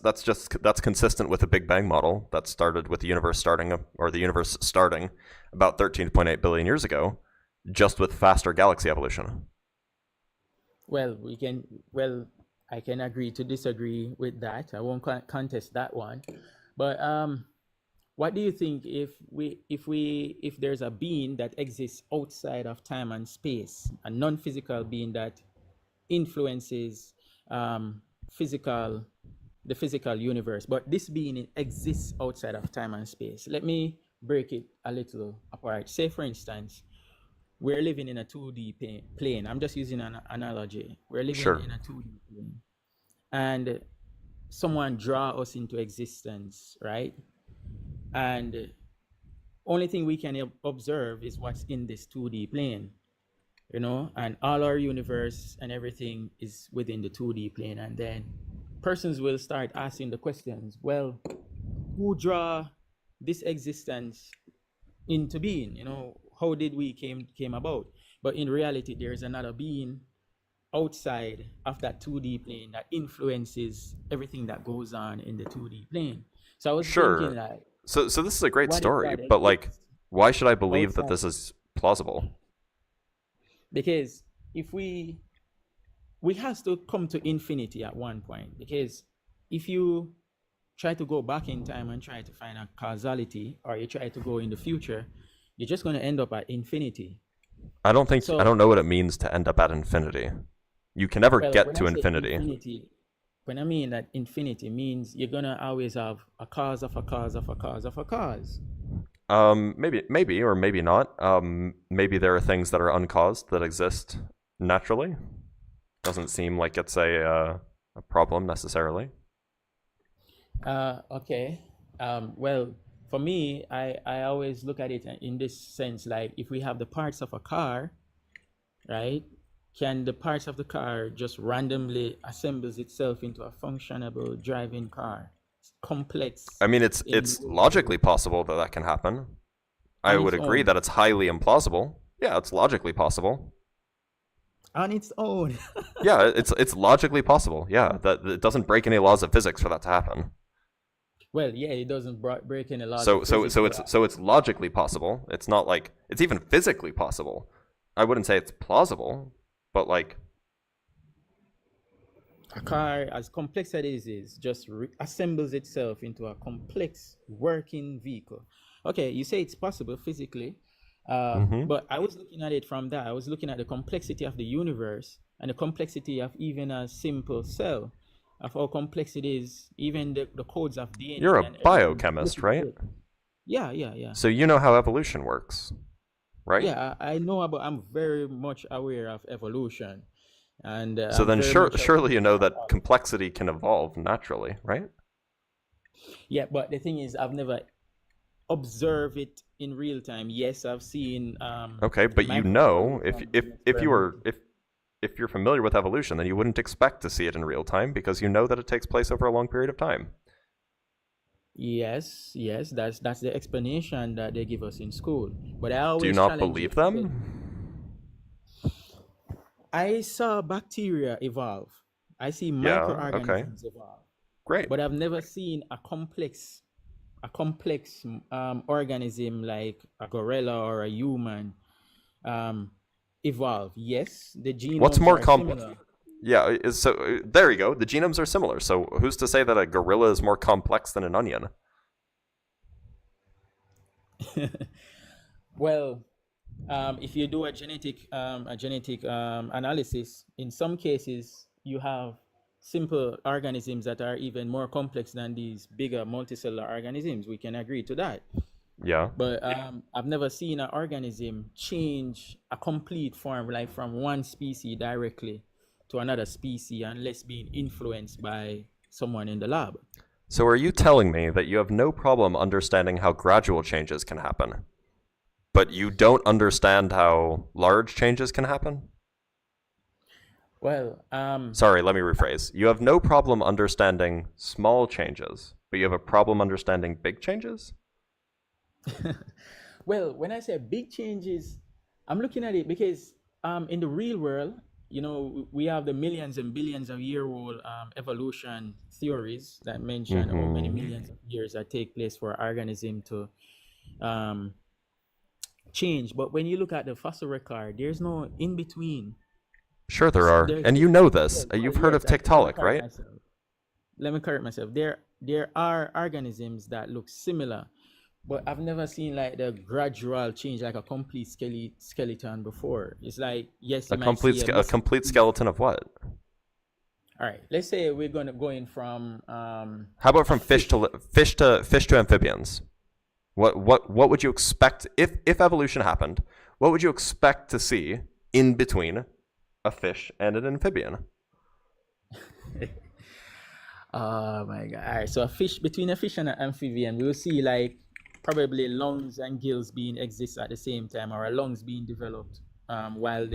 consistent with the Big Bang model that started with the universe starting about 13.8 billion years ago, just with faster galaxy evolution. Well, I can agree to disagree with that. I won't contest that one. But what do you think if there's a being that exists outside of time and space, a non-physical being that influences the physical universe, but this being exists outside of time and space? Let me break it a little apart. Say, for instance, we're living in a 2D plane. I'm just using an analogy. We're living in a 2D plane, and someone draw us into existence, right? And only thing we can observe is what's in this 2D plane, and all our universe and everything is within the 2D plane. And then persons will start asking the questions, well, who draw this existence into being? How did we came about? But in reality, there is another being outside of that 2D plane that influences everything that goes on in the 2D plane. So I was thinking, like, so this is a great story, but like, why should I believe that this is plausible? Because if we have to come to infinity at one point, because if you try to go back in time and try to find a causality, or you try to go in the future, you're just going to end up at infinity. I don't know what it means to end up at infinity. You can never get to infinity. When I mean that infinity means you're going to always have a cause of a cause of a cause of a cause. Maybe, or maybe not. Maybe there are things that are uncaused that exist naturally. Doesn't seem like it's a problem necessarily. Okay. Well, for me, I always look at it in this sense, like if we have the parts of a car, right? Can the parts of the car just randomly assembles itself into a functionable driving car? It's complex. I mean, it's logically possible that can happen. I would agree that it's highly implausible. Yeah, it's logically possible. On its own. Yeah, it's logically possible. Yeah, that it doesn't break any laws of physics for that to happen. Well, yeah, it doesn't break any laws. So it's logically possible. It's not like it's even physically possible. I wouldn't say it's plausible, but like a car, as complex as it is, just assembles itself into a complex working vehicle. Okay, you say it's possible physically, but I was looking at it from that. I was looking at the complexity of the universe and the complexity of even a simple cell, of how complex it is, even the codes of DNA. You're a biochemist, right? Yeah. So you know how evolution works, right? Yeah, I know, but I'm very much aware of evolution. And so then surely you know that complexity can evolve naturally, right? Yeah, but the thing is, I've never observed it in real time. Yes, I've seen. Okay, but if you're familiar with evolution, then you wouldn't expect to see it in real time because you know that it takes place over a long period of time. Yes, that's the explanation that they give us in school. But I always do you not believe them? I saw bacteria evolve. I see microorganisms evolve. Great. But I've never seen a complex organism like a gorilla or a human evolve. Yes, the genomes What's more are complex? similar. Yeah, so there you go. The genomes are similar. So who's to say that a gorilla is more complex than an onion? Well, if you do a genetic analysis, in some cases you have simple organisms that are even more complex than these bigger multicellular organisms. We can agree to that. Yeah. But I've never seen an organism change a complete form, like from one species directly to another species, unless being influenced by someone in the lab. So are you telling me that you have no problem understanding how gradual changes can happen, but you don't understand how large changes can happen? Well, sorry, let me rephrase. You have no problem understanding small changes, but you have a problem understanding big changes? Well, when I say big changes, I'm looking at it because in the real world, we have the millions and billions of year old evolution theories that mention how many millions of years that take place for an organism to change. But when you look at the fossil record, there's no in between. Sure, there are, and you know this. You've heard of tiktaalik, right? Let me correct myself. There are organisms that look similar, but I've never seen like the gradual change, like a complete skeleton before. It's like, yes, a complete skeleton of what? All right, let's say we're going from how about from fish to amphibians? What would you expect if evolution happened? What would you expect to see in between a fish and an amphibian? Oh my god! All right, so between a fish and an amphibian, we'll see like probably lungs and gills being exist at the same time, or lungs being developed while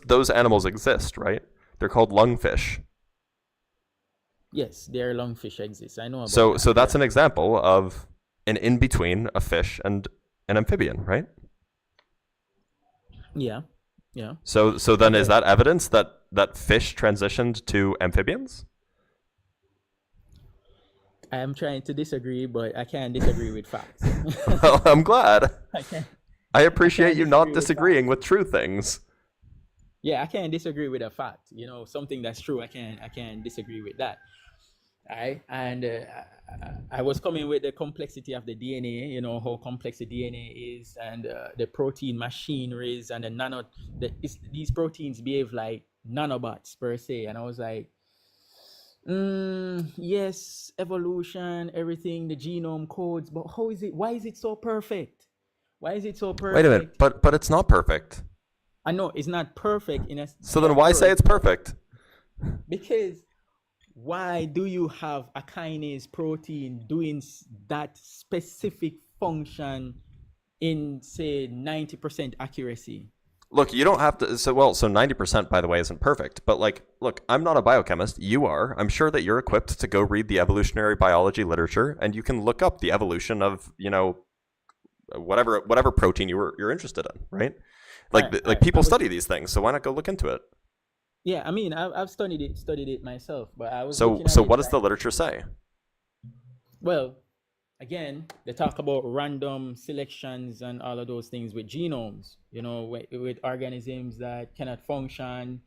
those animals exist, right? They're called lungfish. Yes, their lungfish exist. I know about so that. So that's an example of an in between a fish and an amphibian, right? Yeah. So then is that evidence that fish transitioned to amphibians? I am trying to disagree, but I can't disagree with facts. Well, I'm glad. I appreciate can't you not disagree with disagreeing with true things. Yeah, I can't disagree with a fact. Something that's true, I can't disagree with that. Right? And I was coming with the complexity of the DNA, how complex the DNA is, and the protein machineries and these proteins behave like nanobots per se. And I was like, yes, evolution, everything, the genome codes, but why is it so perfect? Why is it so perfect? Wait a minute, but it's not perfect. I know it's not perfect So then why say it's perfect? Because why do you have a kinase protein doing that specific function in, say, 90% accuracy? Look, you don't have to. So 90%, by the way, isn't perfect. But look, I'm not a biochemist. You are. I'm sure that you're equipped to go read the evolutionary biology literature, and you can look up the evolution of whatever protein you're interested in, right? People study these things, so why not go look into it? Yeah, I mean, I've studied it myself, but I was. So what does the literature say? Well, again, they talk about random selections and all of those things with genomes. With organisms that cannot function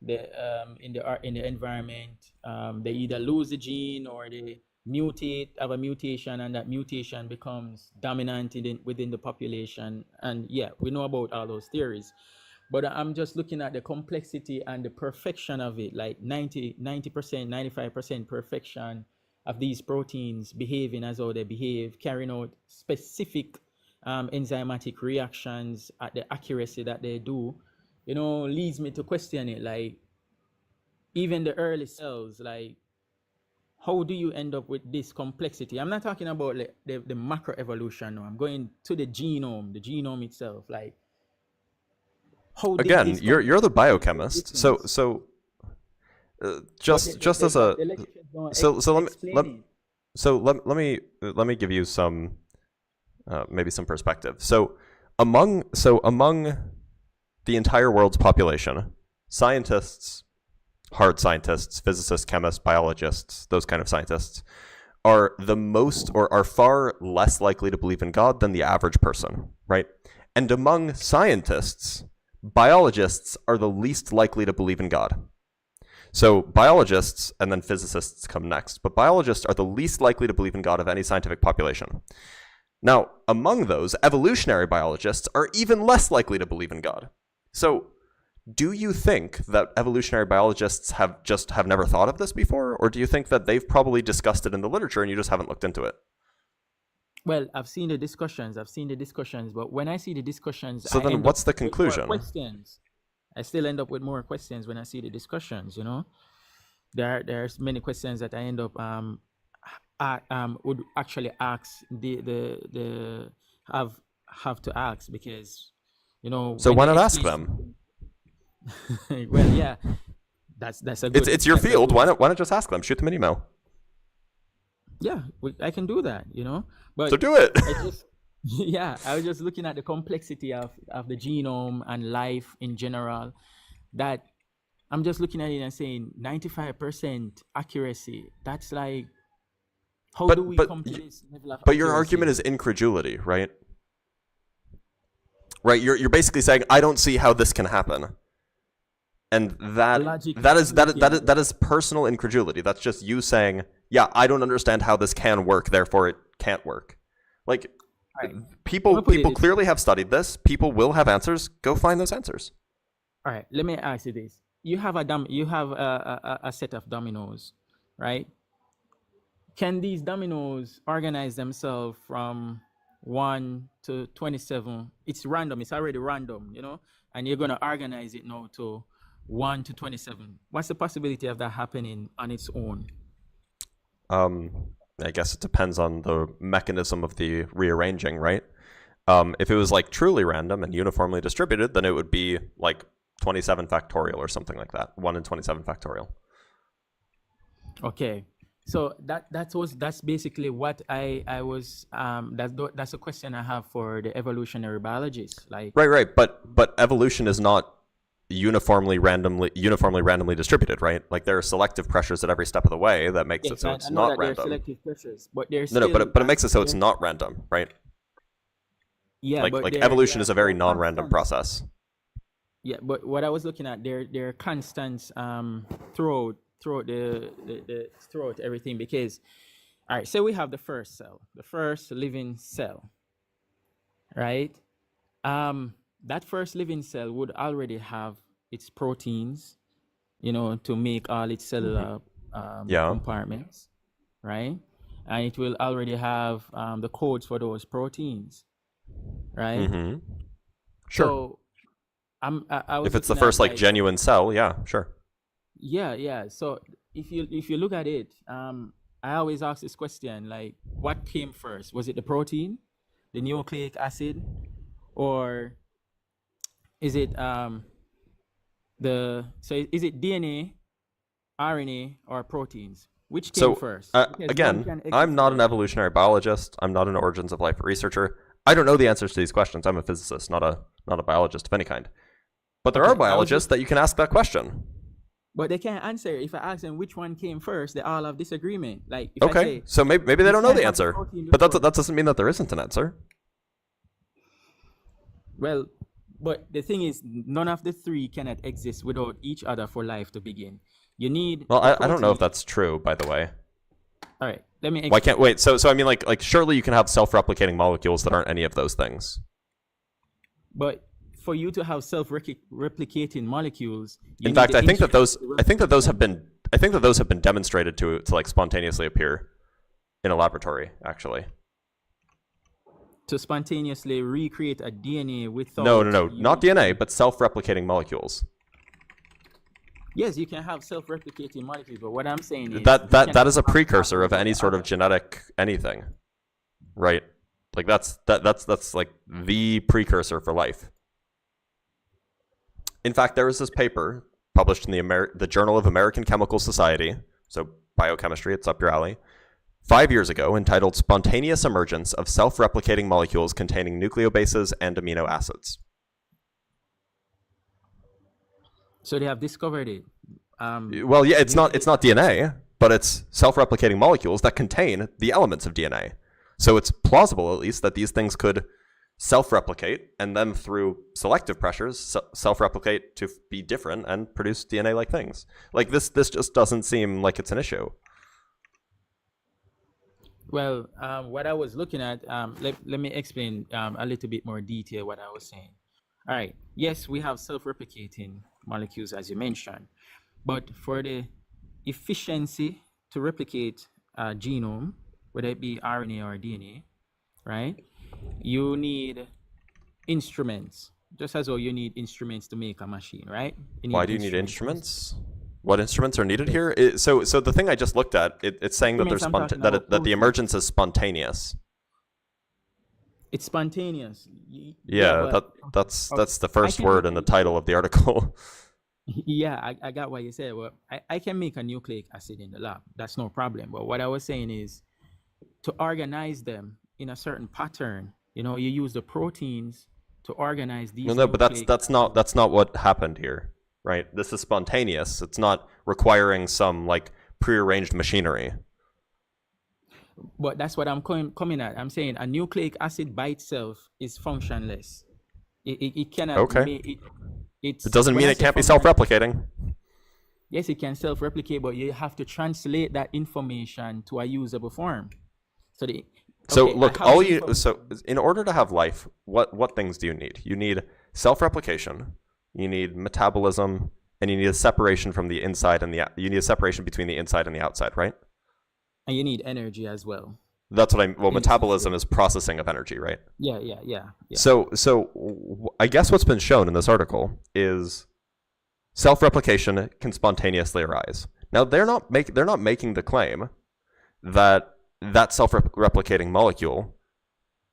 in the environment. They either lose the gene or they have a mutation, and that mutation becomes dominant within the population. And yeah, we know about all those theories. But I'm just looking at the complexity and the perfection of it, like 90%, 95% perfection of these proteins behaving as how they behave, carrying out specific enzymatic reactions at the accuracy that they do, leads me to question it. Like, even the early cells, like, how do you end up with this complexity? I'm not talking about the macroevolution. No, I'm going to the genome itself. Like, again, you're the biochemist, so let me give you some maybe some perspective. So among the entire world's population, scientists, hard scientists, physicists, chemists, biologists, those kind of scientists are are far less likely to believe in God than the average person, right? And among scientists, biologists are the least likely to believe in God. So biologists and then physicists come next, but biologists are the least likely to believe in God of any scientific population. Now, among those, evolutionary biologists are even less likely to believe in God. So do you think that evolutionary biologists have never thought of this before, or do you think that they've probably discussed it in the literature and you just haven't looked into it? Well, I've seen the discussions, but when I see the discussions, so then what's the conclusion? Questions. I still end up with more questions when I see the discussions. There's many questions that I end up would actually ask have to ask, because So why not ask them? Well, yeah, that's a good. It's your field. Why not just ask them? Shoot them an email. Yeah, I can do that. But so do it. Yeah, I was just looking at the complexity of the genome and life in general. That I'm just looking at it and saying 95% accuracy. That's like, how do But we but come to this level of but your argument accuracy? is incredulity, right? Right. You're basically saying I don't see how this can happen, and Logic that is personal incredulity. That's just you saying, yeah, I don't understand how this can work, therefore it can't work. Like All right. people Let me put it people this- clearly have studied this. People will have answers. Go find those answers. All right, let me ask you this: you have a set of dominoes, right? Can these dominoes organize themselves from 1 to 27? It's random. It's already random, and you're gonna organize it now to 1 to 27. What's the possibility of that happening on its own? I guess it depends on the mechanism of the rearranging, right? If it was like truly random and uniformly distributed, then it would be like 27 factorial or something like that. 1 in 27 factorial. Okay. So that's basically what I was that's a question I have for the evolutionary biologists. Like, Right. But evolution is not uniformly randomly distributed, right? Like there are selective pressures at every step of the way that makes it yes, so I it's know not that there are random. selective pressures, but there's No, but it makes it so it's not random, right? yeah, Like but like there evolution are is a very there are non-random constants. process. Yeah, but what I was looking at, there are constants throughout throughout everything, because all right, so we have the first cell, the first living cell, right? That first living cell would already have its proteins, to make all its cellular Yeah. compartments, right? And it will already have the codes for those proteins, right? Mm-hmm. Sure. So I was If it's the looking at first like like, genuine cell, yeah, sure. yeah. So if you look at it, I always ask this question, like, what came first? Was it the protein, the nucleic acid, or is it is it DNA, RNA, or proteins? Which came So first? Because one again, can I'm exist not an without- evolutionary biologist. I'm not an origins of life researcher. I don't know the answers to these questions. I'm a physicist, not a biologist of any kind. But there Okay, are I was biologists that you can ask that question. But they can't answer. If I ask them which one came first, they all have disagreement. Like if I Okay, say, so maybe they you don't know can't the have the answer, protein but that before. doesn't mean that there isn't an answer. Well, but the thing is, none of the three cannot exist without each other for life to begin. You need. Well, the I don't know if protein. that's true, by the way. All right, let me. Why can't wait? So I mean, like surely you can have self-replicating molecules that aren't any of those things. But for you to have self-replicating molecules, you In need fact, the I think that instruments to those have been demonstrated to like spontaneously appear in a laboratory, actually. to spontaneously recreate a DNA without. No, not you- DNA, but self-replicating molecules. Yes, you can have self-replicating molecules, but what I'm saying is That is a precursor of any sort of genetic anything, right? Like that's like the precursor for life. In fact, there was this paper published in the Journal of American Chemical Society, so biochemistry, it's up your alley, 5 years ago, entitled "Spontaneous Emergence of Self-Replicating Molecules Containing Nucleobases and Amino Acids." So they have discovered it. Well, yeah, it's not DNA, but it's self-replicating molecules that contain the elements of DNA. So it's plausible, at least, that these things could self-replicate and then through selective pressures self-replicate to be different and produce DNA-like things. Like this just doesn't seem like it's an issue. Well, what I was looking at, let me explain a little bit more detail what I was saying. All right. Yes, we have self-replicating molecules, as you mentioned, but for the efficiency to replicate a genome, whether it be RNA or DNA, right? You need instruments, just as well you need instruments to make a machine, right? Why do you need instruments? What instruments are needed here? So the thing I just looked at, it's saying that there's that the emergence is spontaneous. It's spontaneous. Yeah, that's the first word in the title of the article. Yeah, I got what you said. Well, I can make a nucleic acid in the lab. That's no problem. But what I was saying is to organize them in a certain pattern You know, you use the proteins to organize these. No, but that's not what happened here, right? This is spontaneous. It's not requiring some like prearranged machinery. But that's what I'm coming at. I'm saying a nucleic acid by itself is functionless. It cannot. Okay. It doesn't mean it can't be self-replicating. Yes, it can self-replicate, but you have to translate that information to a usable form. So look, so in order to have life, what things do you need? You need self-replication, you need metabolism, and you need a separation from the inside and you need a separation between the inside and the outside, right? And you need energy as well. That's what metabolism is processing of energy, right? Yeah. So I guess what's been shown in this article is self-replication can spontaneously arise. Now they're not making the claim that self-replicating molecule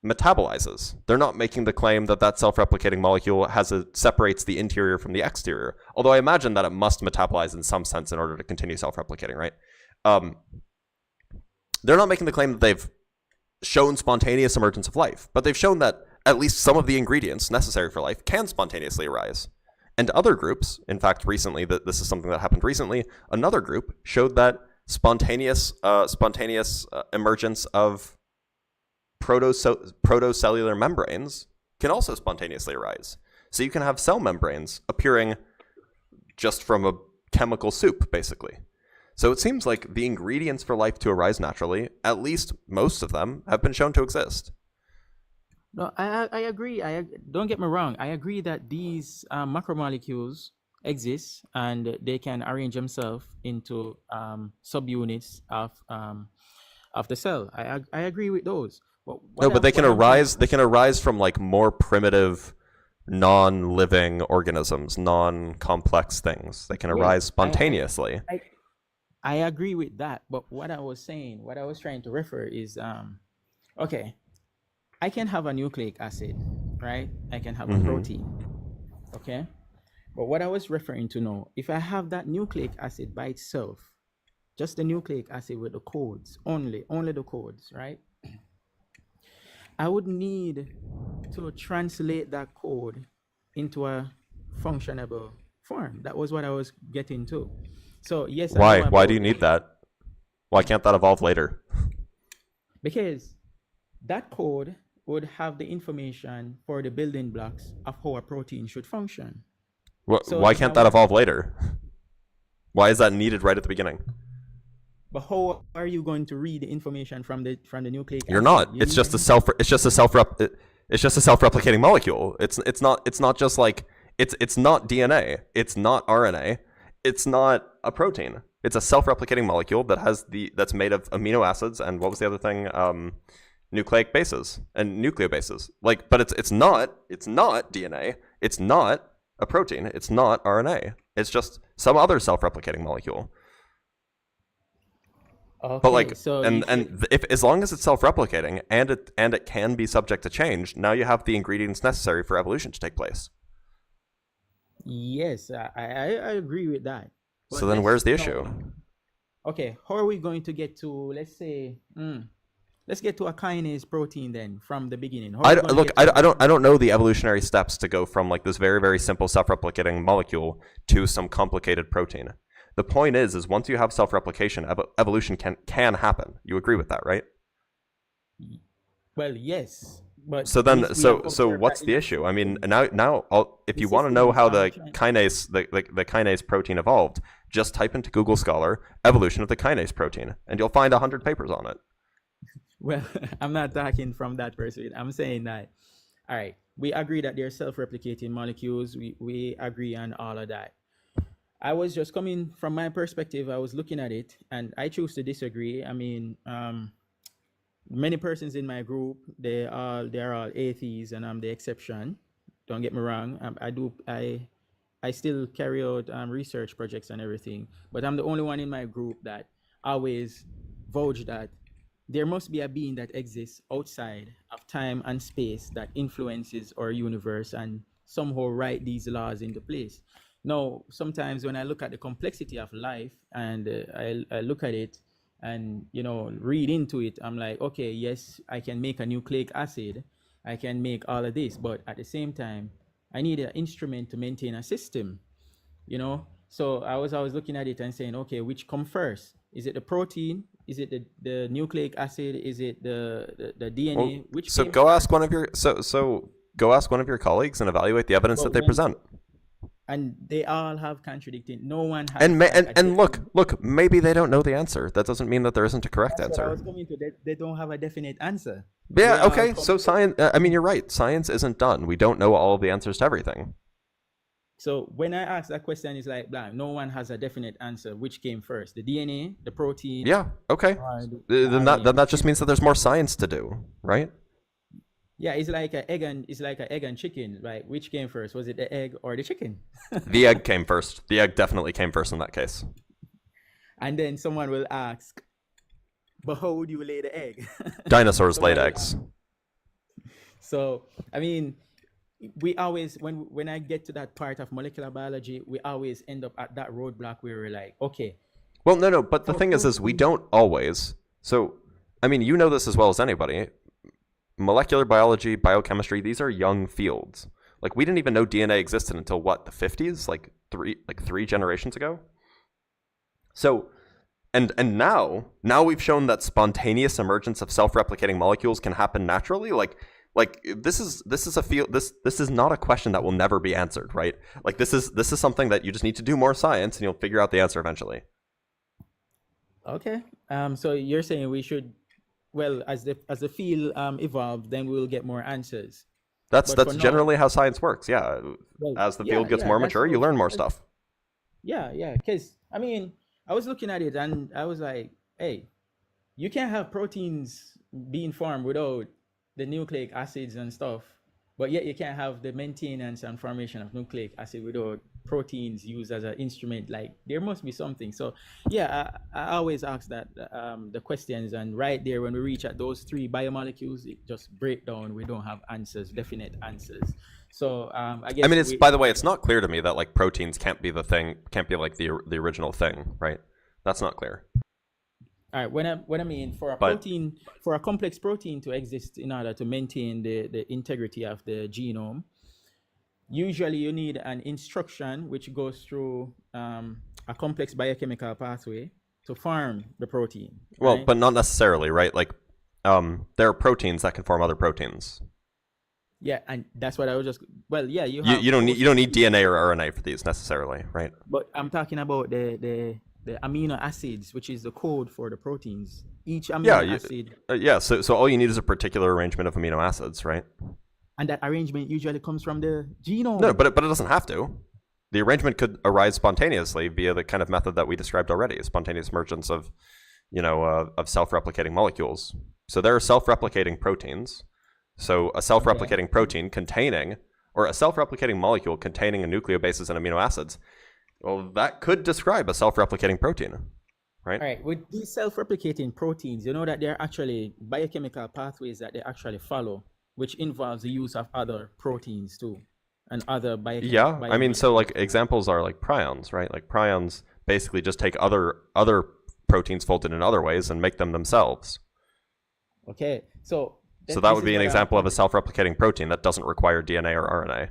metabolizes. They're not making the claim that self-replicating molecule separates the interior from the exterior. Although I imagine that it must metabolize in some sense in order to continue self-replicating, right? They're not making the claim that they've shown spontaneous emergence of life, but they've shown that at least some of the ingredients necessary for life can spontaneously arise. And other groups, in fact, recently, this is something that happened recently, another group showed that spontaneous emergence of protocellular membranes can also spontaneously arise. So you can have cell membranes appearing just from a chemical soup, basically. So it seems like the ingredients for life to arise naturally, at least most of them, have been shown to exist. No, I agree. Don't get me wrong. I agree that these macromolecules exist and they can arrange themselves into subunits of the cell. I agree with those. But they can arise. They can arise from like more primitive, non-living organisms, non-complex things. They can arise spontaneously. I agree with that, but what I was trying to refer is, okay, I can have a nucleic acid, right? I can have a protein, okay? But what I was referring to now, if I have that nucleic acid by itself, just the nucleic acid with the codes, only the codes, right? I would need to translate that code into a functionable form. That was what I was getting to. So yes. Why do you need that? Why can't that evolve later? Because that code would have the information for the building blocks of how a protein should function. Why can't that evolve later? Why is that needed right at the beginning? But how are you going to read the information from the nucleic acid? You're not. It's just a self-replicating molecule. It's not just like it's not DNA. It's not RNA. It's not a protein. It's a self-replicating molecule that's made of amino acids and what was the other thing? Nucleic bases and nucleobases. But it's not DNA. It's not a protein. It's not RNA. It's just some other self-replicating molecule. Okay, but if as long as it's self-replicating and it can be subject to change, now you have the ingredients necessary for evolution to take place. Yes, I agree with that. But so then where's the issue? Okay, how are we going to get to, let's say, let's get to a kinase protein then from the beginning. I don't know the evolutionary steps to go from like this very, very simple self-replicating molecule to some complicated protein. The point is once you have self-replication, evolution can happen. You agree with that, right? Well, yes. But so what's the issue? I mean, now if you want to know how the kinase protein evolved, just type into Google Scholar evolution of the kinase protein, and you'll find 100 papers on it. Well, I'm not talking from that perspective. I'm saying that, all right, we agree that they're self-replicating molecules. We agree on all of that. I was just coming from my perspective. I was looking at it, and I choose to disagree. I mean, many persons in my group, they're all atheists, and I'm the exception. Don't get me wrong. I still carry out research projects and everything, but I'm the only one in my group that always vouch that there must be a being that exists outside of time and space that influences our universe and somehow write these laws into place. Now, sometimes when I look at the complexity of life and I look at it and, read into it, I'm like, okay, yes, I can make a nucleic acid, I can make all of this, but at the same time, I need an instrument to maintain a system, you know? So I was always looking at it and saying, okay, which come first? Is it the protein? Is it the nucleic acid? Is it the DNA? Well, Which so came go first? ask one of your go ask one of your colleagues and evaluate the evidence But that they when, present. and they all have contradicting. No one has And a and definite. look, maybe they don't know the answer. That doesn't mean that there isn't a correct That's what I answer. was coming to. They don't have a definite answer. They Yeah, all okay. come. So science. I mean, you're right. Science isn't done. We don't know all of the answers to everything. So when I ask that question, it's like, blah, no one has a definite answer. Which came first, the DNA, the protein, Yeah. Okay. or the Then RNA? that just means that there's more science to do, right? Yeah, it's like an egg and chicken. Like, which came first? Was it the egg or the chicken? The egg came first. The egg definitely came first in that case. And then someone will ask, but how would you lay the egg? Dinosaurs laid Someone will eggs. So, I mean, we always, when I get to that part of molecular biology, we always end up at that roadblock where we're like, okay, Well, no. But the how thing is we protein, don't always. So, I mean, you know this as well as anybody. Molecular biology, biochemistry, these are young fields. Like, we didn't even know DNA existed until what, the 50s? Like three generations ago? So, and now we've shown that spontaneous emergence of self-replicating molecules can happen naturally. Like this is a field. This is not a question that will never be answered, right? Like, this is something that you just need to do more science, and you'll figure out the answer eventually. okay. So you're saying we should, well, as the field evolve, then we'll get more answers. That's But for now, generally how science works. Yeah, well, as the field gets yeah, more that's mature, you how, learn more stuff. yeah. Because I mean, I was looking at it and I was like, hey, you can't have proteins being formed without the nucleic acids and stuff, but yet you can't have the maintenance and formation of nucleic acid without proteins used as an instrument. Like, there must be something. So yeah, I always ask that the questions, and right there when we reach at those three biomolecules, it just break down. We don't have answers, definite answers. So I I guess mean, it's, by the way, it's not clear to me that like proteins can't be the thing, can't be like the original thing, right? That's not clear. all right, what I mean, for a But protein, for a complex protein to exist in order to maintain the integrity of the genome, usually you need an instruction which goes through a complex biochemical pathway to form the protein, well, right? but not necessarily, right? Like, there are proteins that can form other proteins. Yeah, and that's what I was just, well, yeah, you You have don't those, need DNA or RNA for these necessarily, right? but I'm talking about the amino acids, which is the code for the proteins. Each Yeah, amino acid, yeah. So all you need is a particular arrangement of amino acids, right? and that arrangement usually comes from the No, genome. but it doesn't have to. The arrangement could arise spontaneously via the kind of method that we described already, spontaneous emergence of, of self-replicating molecules. So there are self-replicating proteins. So a Okay. self-replicating protein containing, or a self-replicating molecule containing a nucleobases and amino acids, well, that could describe a self-replicating protein, right? All right, with these self-replicating proteins, you know that there are actually biochemical pathways that they actually follow, which involves the use of other proteins too, and other Yeah, I mean, so like biomolecules. examples are like prions, right? Like prions basically just take other proteins folded in other ways and make them themselves. Okay, so So that this would is be an what I'm example of a saying. self-replicating protein that doesn't require DNA or RNA.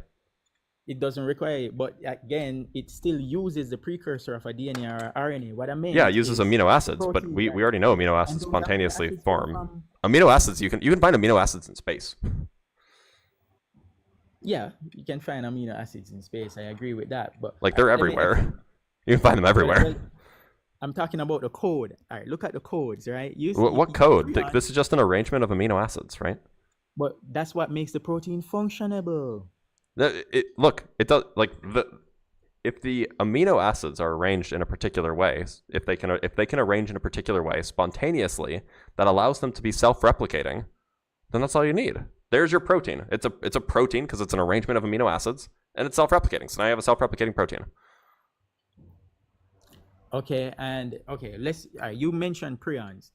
It doesn't require it, but again, it still uses the precursor of a DNA or RNA. What I Yeah, it meant uses is amino acids, but proteins we that, already know amino and acids those amino spontaneously acids come form. from, Amino acids, you can find amino acids in space. yeah, you can find amino acids in space. I agree with that, but Like, they're let me everywhere. You can find them well, everywhere. I'm talking about the code. All right, look at the codes, right? What code? Prion, This is just an arrangement of amino acids, right? but that's what makes the protein functionable. Look, it does if the amino acids are arranged in a particular way, if they can arrange in a particular way spontaneously that allows them to be self-replicating, then that's all you need. There's your protein. It's a protein because it's an arrangement of amino acids and it's self-replicating. So now you have a self-replicating protein. Okay, and okay, you mentioned prions.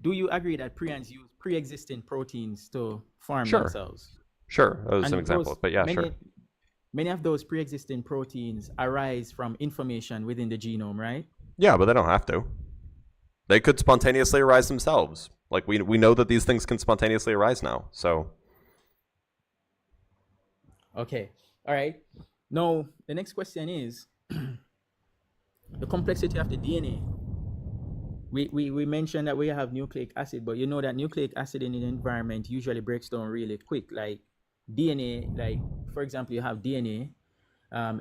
Do you agree that prions use pre-existing proteins to form Sure. themselves? Sure, that was an And example, those but yeah, sure. many of those pre-existing proteins arise from information within the genome, right? Yeah, but they don't have to. They could spontaneously arise themselves. Like we know that these things can spontaneously arise now. So Okay. All right. Now the next question is the complexity of the DNA. We mentioned that we have nucleic acid, but you know that nucleic acid in the environment usually breaks down really quick. Like DNA, like for example, you have DNA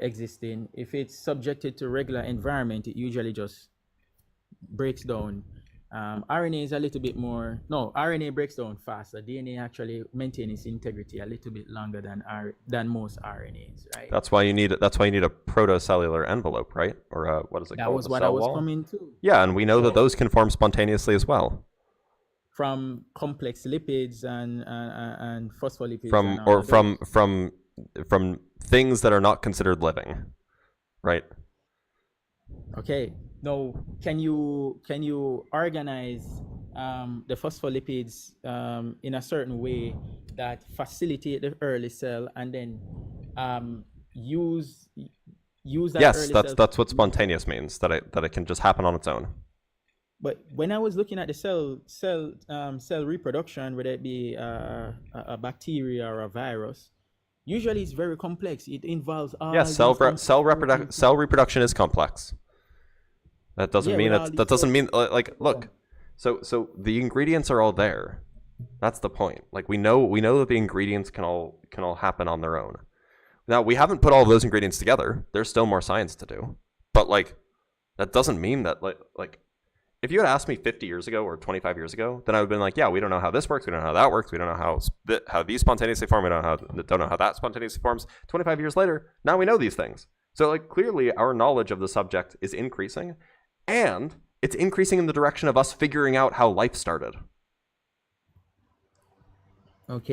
existing. If it's subjected to regular environment, it usually just breaks down. RNA is a little bit more. No, RNA breaks down faster. DNA actually maintains its integrity a little bit longer than most RNAs, right? That's why you need a protocellular envelope, right? Or what is it That called? was A what I cell was wall? coming to. Yeah, and we know that So those can form spontaneously as well. from complex lipids and phospholipids From and all or of those. from things that are not considered living, right? Okay. Now, can you organize the phospholipids in a certain way that facilitate the early cell, and then use that Yes, early that's cell to that's what produce? spontaneous means. That it can just happen on its own. But when I was looking at the cell reproduction, whether it be a bacteria or a virus, usually it's very complex. It involves Yes, all these important cell proteins. reproduction is complex. That doesn't Yeah, mean with all these that doesn't mean proteins. like look. So the ingredients are all there. That's the point. Like we know that the ingredients can all happen on their own. Now we haven't put all of those ingredients together. There's still more science to do. But like that doesn't mean that like if you had asked me 50 years ago or 25 years ago, then I would have been like, yeah, we don't know how this works. We don't know how that works. We don't know how these spontaneously form. We don't know how that spontaneously forms. 25 years later, now we know these things. So like clearly our knowledge of the subject is increasing, and it's increasing in the direction of us figuring out how life started.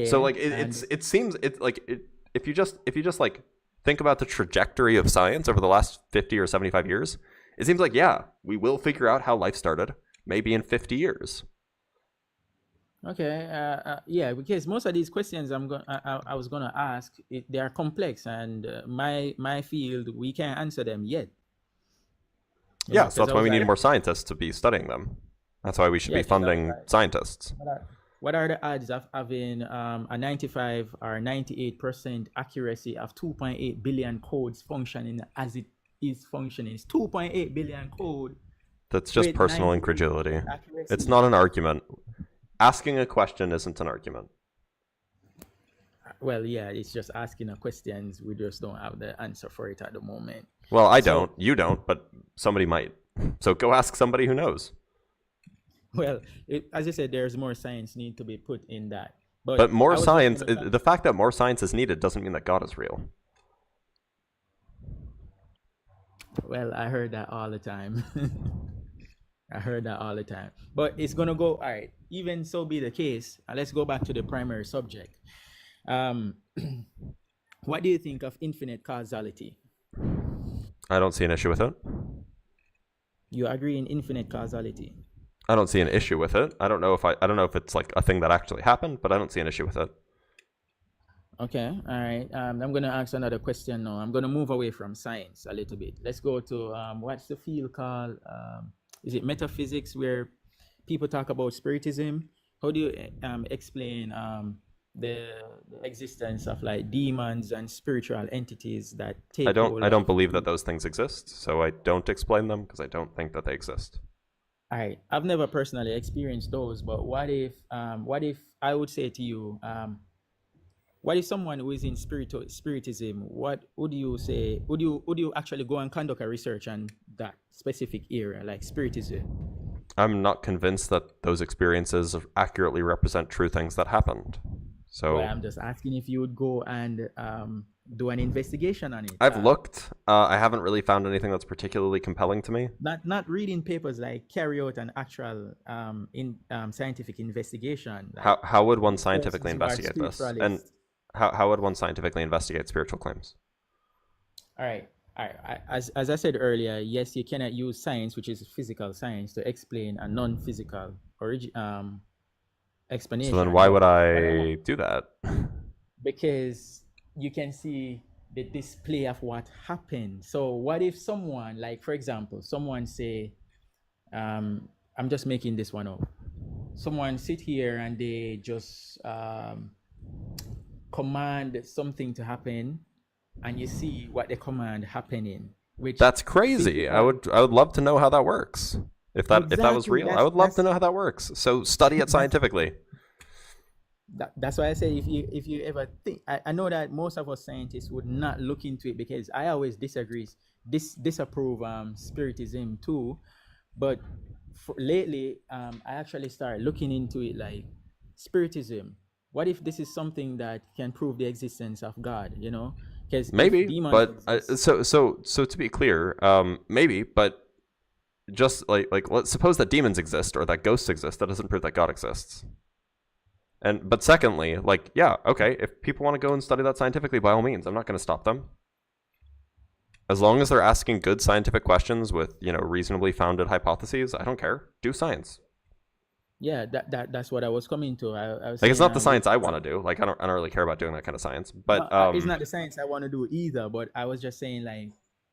So Okay, like it seems if you just like think about the trajectory of science over the last 50 or 75 years, it seems like yeah, we will figure out how life started maybe in 50 years. okay, yeah, because most of these questions I was gonna ask, they are complex, and my field we can't answer them yet. Yeah, so Because that's I why was we need like, more scientists to be studying them. That's why we should yeah, be because I was funding like, scientists. what are the odds of having a 95 or 98% accuracy of 2.8 billion codes functioning as it is functioning? It's 2.8 billion code That's just with personal 98% incredulity. It's accuracy. not an argument. Asking a question isn't an argument. Well, yeah, it's just asking a questions. We just don't have the answer for it at the moment. Well, I So, don't, you don't, but somebody might. So go ask somebody who knows. well, as I said, there's more science need to be put in that. But But more I was just science, gonna, the fact that more science is needed doesn't mean that God is real. well, I heard that all the time. I heard that all the time. But it's gonna go, all right. Even so be the case, let's go back to the primary subject. Um, what do you think of infinite causality? I don't see an issue with it. You agree in infinite causality? I don't see an issue with it. I don't know if it's like a thing that actually happened, but I don't see an issue with it. Okay, all right. I'm gonna ask another question now. I'm gonna move away from science a little bit. Let's go to what's the field called? Is it metaphysics, where people talk about spiritism? How do you explain the existence of like demons and spiritual entities that take hold I of don't believe that people? those things exist, so I don't explain them because I don't think that they exist. All right, I've never personally experienced those, but what if I would say to you, what if someone who is in spiritism, what would you say? Would you actually go and conduct a research on that specific area, like spiritism? I'm not convinced that those experiences accurately represent true things that happened. Well, So I'm just asking if you would go and do an investigation on it. I've looked. I haven't really found anything that's particularly compelling to me. Not reading papers, like carry out an actual scientific investigation. Like How would one scientifically persons who are investigate this? And spiritualists. how would one scientifically investigate spiritual claims? All right. All right. As I said earlier, yes, you cannot use science, which is physical science, to explain a non-physical So then explanation. why But would what I I do that? because you can see the display of what happened. So what if someone, like for example, someone say, I'm just making this one up. Someone sit here and they just command something to happen, and you see what they command happening. Which That's crazy. I would love to know how that works. If that was Exactly. real, I would love to know how that works. So study it That's scientifically. that's why I say if you ever think, I know that most of us scientists would not look into it, because I always disapprove spiritism too, but lately I actually started looking into it, like spiritism. What if this is something that can prove the existence of God? Because Maybe, demons but exist, so to be clear, maybe, but just like let's suppose that demons exist or that ghosts exist. That doesn't prove that God exists. But secondly, like, yeah, okay, if people want to go and study that scientifically, by all means, I'm not going to stop them. As long as they're asking good scientific questions with, reasonably founded hypotheses, I don't care. Do science. yeah, that's what I was coming to. I was Like, it's saying, not the science I want to do. Like, I don't really care about doing that kind of science. But it's not the science I want to do either. But I was just saying, like,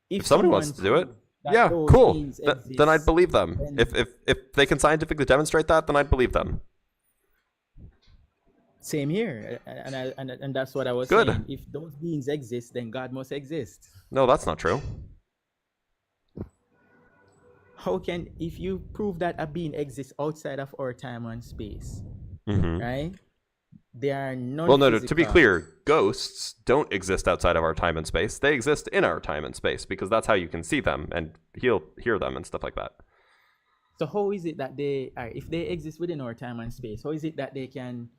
if if somebody wants someone to do it, proved that yeah, those cool. beings Then I'd exist, believe them. then If they can scientifically demonstrate that, then I'd believe them. same here, and that's what I was Good. saying. If those beings exist, then God must exist. No, that's not true. How can, if you prove that a being exists outside of our time and space, Mm-hmm. right? They are non. Well, no, to be clear, ghosts don't exist outside of our time and space. They exist in our time and space because that's how you can see them and hear them and stuff like that. So how is it that they are, if they exist within our time and space, how is it that they can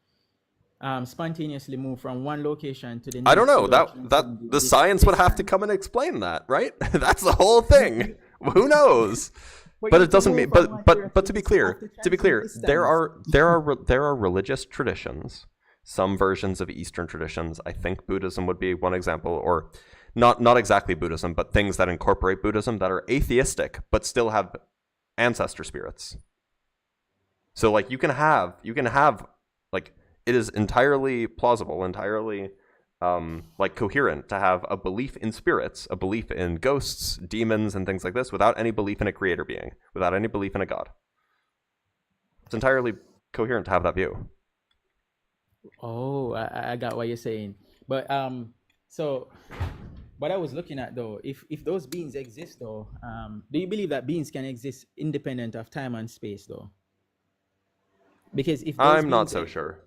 spontaneously move from one location to the next? I don't know. without That transcending the science would have to distance? come and explain that, right? That's the whole thing. Who knows? But you it doesn't can mean. move from one area But to be the next, clear, have to transcend there are religious traditions. Some versions of Eastern traditions. I think Buddhism would be one example, or not exactly Buddhism, but things that incorporate Buddhism that are atheistic but still have ancestor spirits. So like you can have like, it is entirely plausible, entirely like coherent to have a belief in spirits, a belief in ghosts, demons, and things like this without any belief in a creator being, without any belief in a God. It's entirely coherent to have that view. Oh, I got what you're saying. But so what I was looking at though, if those beings exist though, do you believe that beings can exist independent of time and space though? Because if those I'm not beings so sure.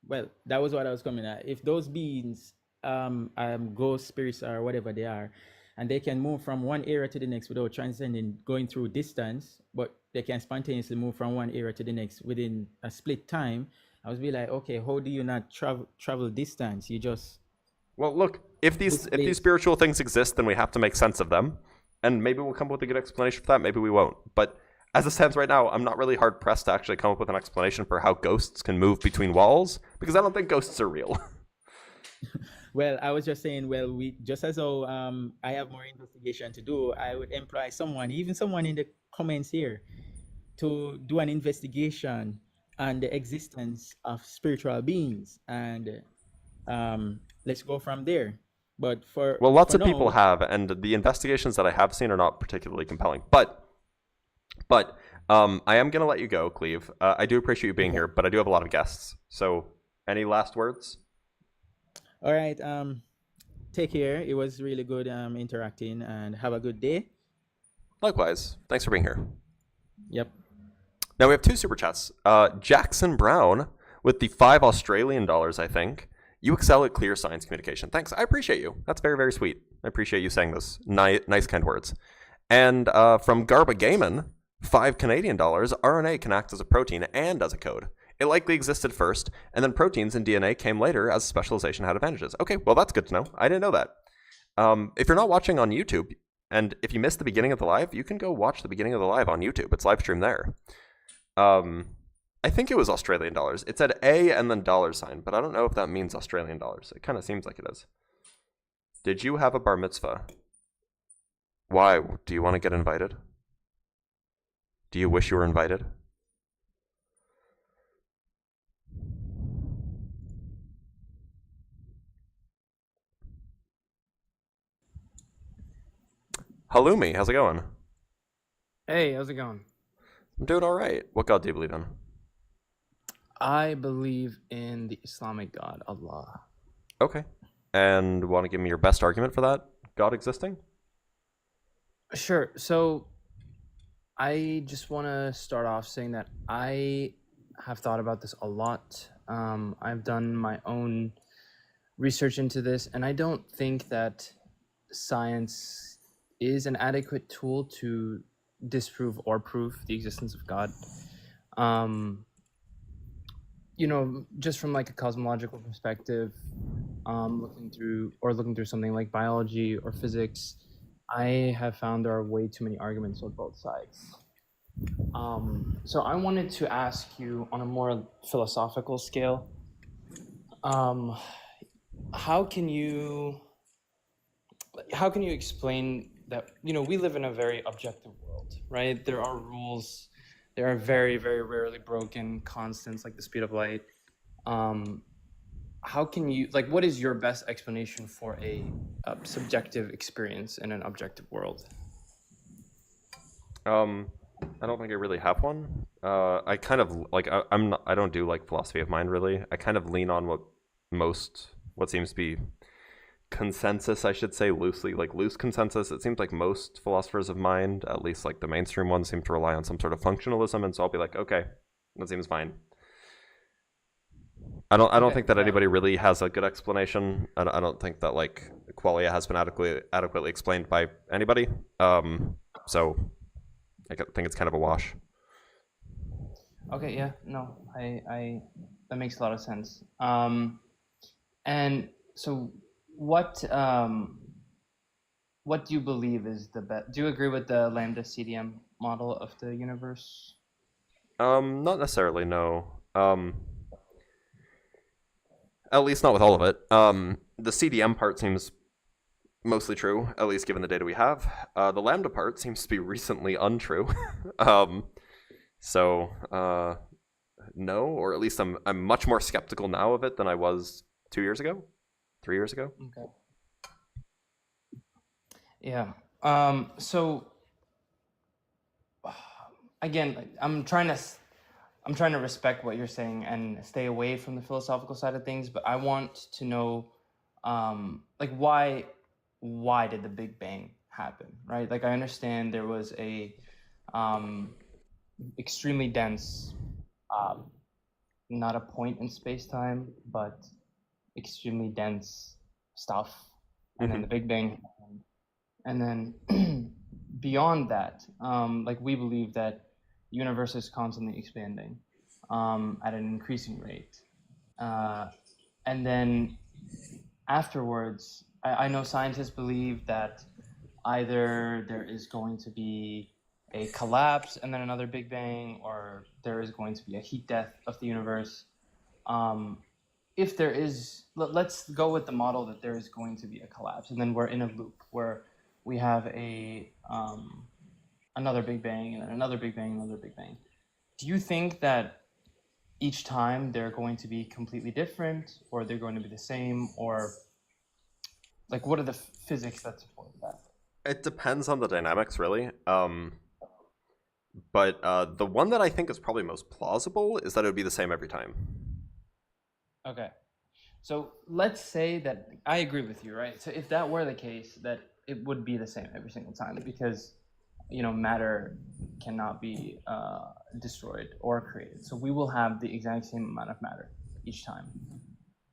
Well, that was what I was coming at. If those beings, ghost spirits or whatever they are, and they can move from one area to the next without transcending, going through distance, but they can spontaneously move from one area to the next within a split time, I was be like, okay, how do you not travel distance? You just Well, look, if these displace. spiritual things exist, then we have to make sense of them, and maybe we'll come up with a good explanation for that. Maybe we won't. But as it stands right now, I'm not really hard pressed to actually come up with an explanation for how ghosts can move between walls, because I don't think ghosts are real. Well, I was just saying, well, we just as though I have more investigation to do, I would employ someone, even someone in the comments here, to do an investigation on the existence of spiritual beings, and let's go from there. But Well, lots for of people now, have, and the investigations that I have seen are not particularly compelling. But I am going to let you go, Cleve. I do appreciate you being okay. here, but I do have a lot of guests. So, any last words? All right. Take care. It was really good interacting, and have a good day. Likewise. Thanks for being here. Yep. Now we have 2 super chats. Jackson Brown with the $5 Australian, I think. You excel at clear science communication. Thanks. I appreciate you. That's very, very sweet. I appreciate you saying those nice, kind words. And from Garba Gaiman, $5 Canadian, RNA can act as a protein and as a code. It likely existed first, and then proteins and DNA came later as specialization had advantages. Okay, well, that's good to know. I didn't know that. If you're not watching on YouTube, and if you missed the beginning of the live, you can go watch the beginning of the live on YouTube. It's live streamed there. I think it was Australian dollars. It said A and then $, but I don't know if that means Australian dollars. It kind of seems like it is. Did you have a bar mitzvah? Why? Do you want to get invited? Do you wish you were invited? Halloumi, how's it going? Hey, how's it going? I'm doing all right. What God do you believe in? I believe in the Islamic God, Allah. Okay. And want to give me your best argument for that God existing? Sure. So I just want to start off saying that I have thought about this a lot. I've done my own research into this, and I don't think that science is an adequate tool to disprove or prove the existence of God. Just from like a cosmological perspective, looking through something like biology or physics, I have found there are way too many arguments on both sides. So I wanted to ask you on a more philosophical scale, how can you explain that, we live in a very objective world, right? There are rules, there are very, very rarely broken constants like the speed of light. How can you, what is your best explanation for a subjective experience in an objective world? I don't think I really have one. I kind of I don't do like philosophy of mind really. I kind of lean on what seems to be consensus, I should say, loose consensus. It seems like most philosophers of mind, at least like the mainstream ones, seem to rely on some sort of functionalism, and so I'll be like, okay, that seems fine. I don't think that anybody really has a good explanation. I don't think that like qualia has been adequately explained by anybody. So I think it's kind of a wash. Okay, yeah, no, I that makes a lot of sense. And so what do you believe is the best? Do you agree with the lambda CDM model of the universe? Not necessarily, no. At least not with all of it. The CDM part seems mostly true, at least given the data we have. The lambda part seems to be recently untrue. No, or at least I'm much more skeptical now of it than I was 2 years ago, 3 years ago. Okay. Yeah. So again, I'm trying to respect what you're saying and stay away from the philosophical side of things, but I want to know, why did the Big Bang happen, right? Like, I understand there was a extremely dense, not a point in space-time, but extremely dense stuff, and then the Big Bang happened. And then beyond that, we believe that the universe is constantly expanding at an increasing rate. And then afterwards, I know scientists believe that either there is going to be a collapse and then another Big Bang, or there is going to be a heat death of the universe. If there is, let's go with the model that there is going to be a collapse, and then we're in a loop where we have another Big Bang, and then another Big Bang, another Big Bang. Do you think that each time they're going to be completely different, or they're going to be the same, or what are the physics that support that? It depends on the dynamics, really. But the one that I think is probably most plausible is that it would be the same every time. Okay. So let's say that I agree with you, right? So if that were the case, that it would be the same every single time, because matter cannot be destroyed or created. So we will have the exact same amount of matter each time.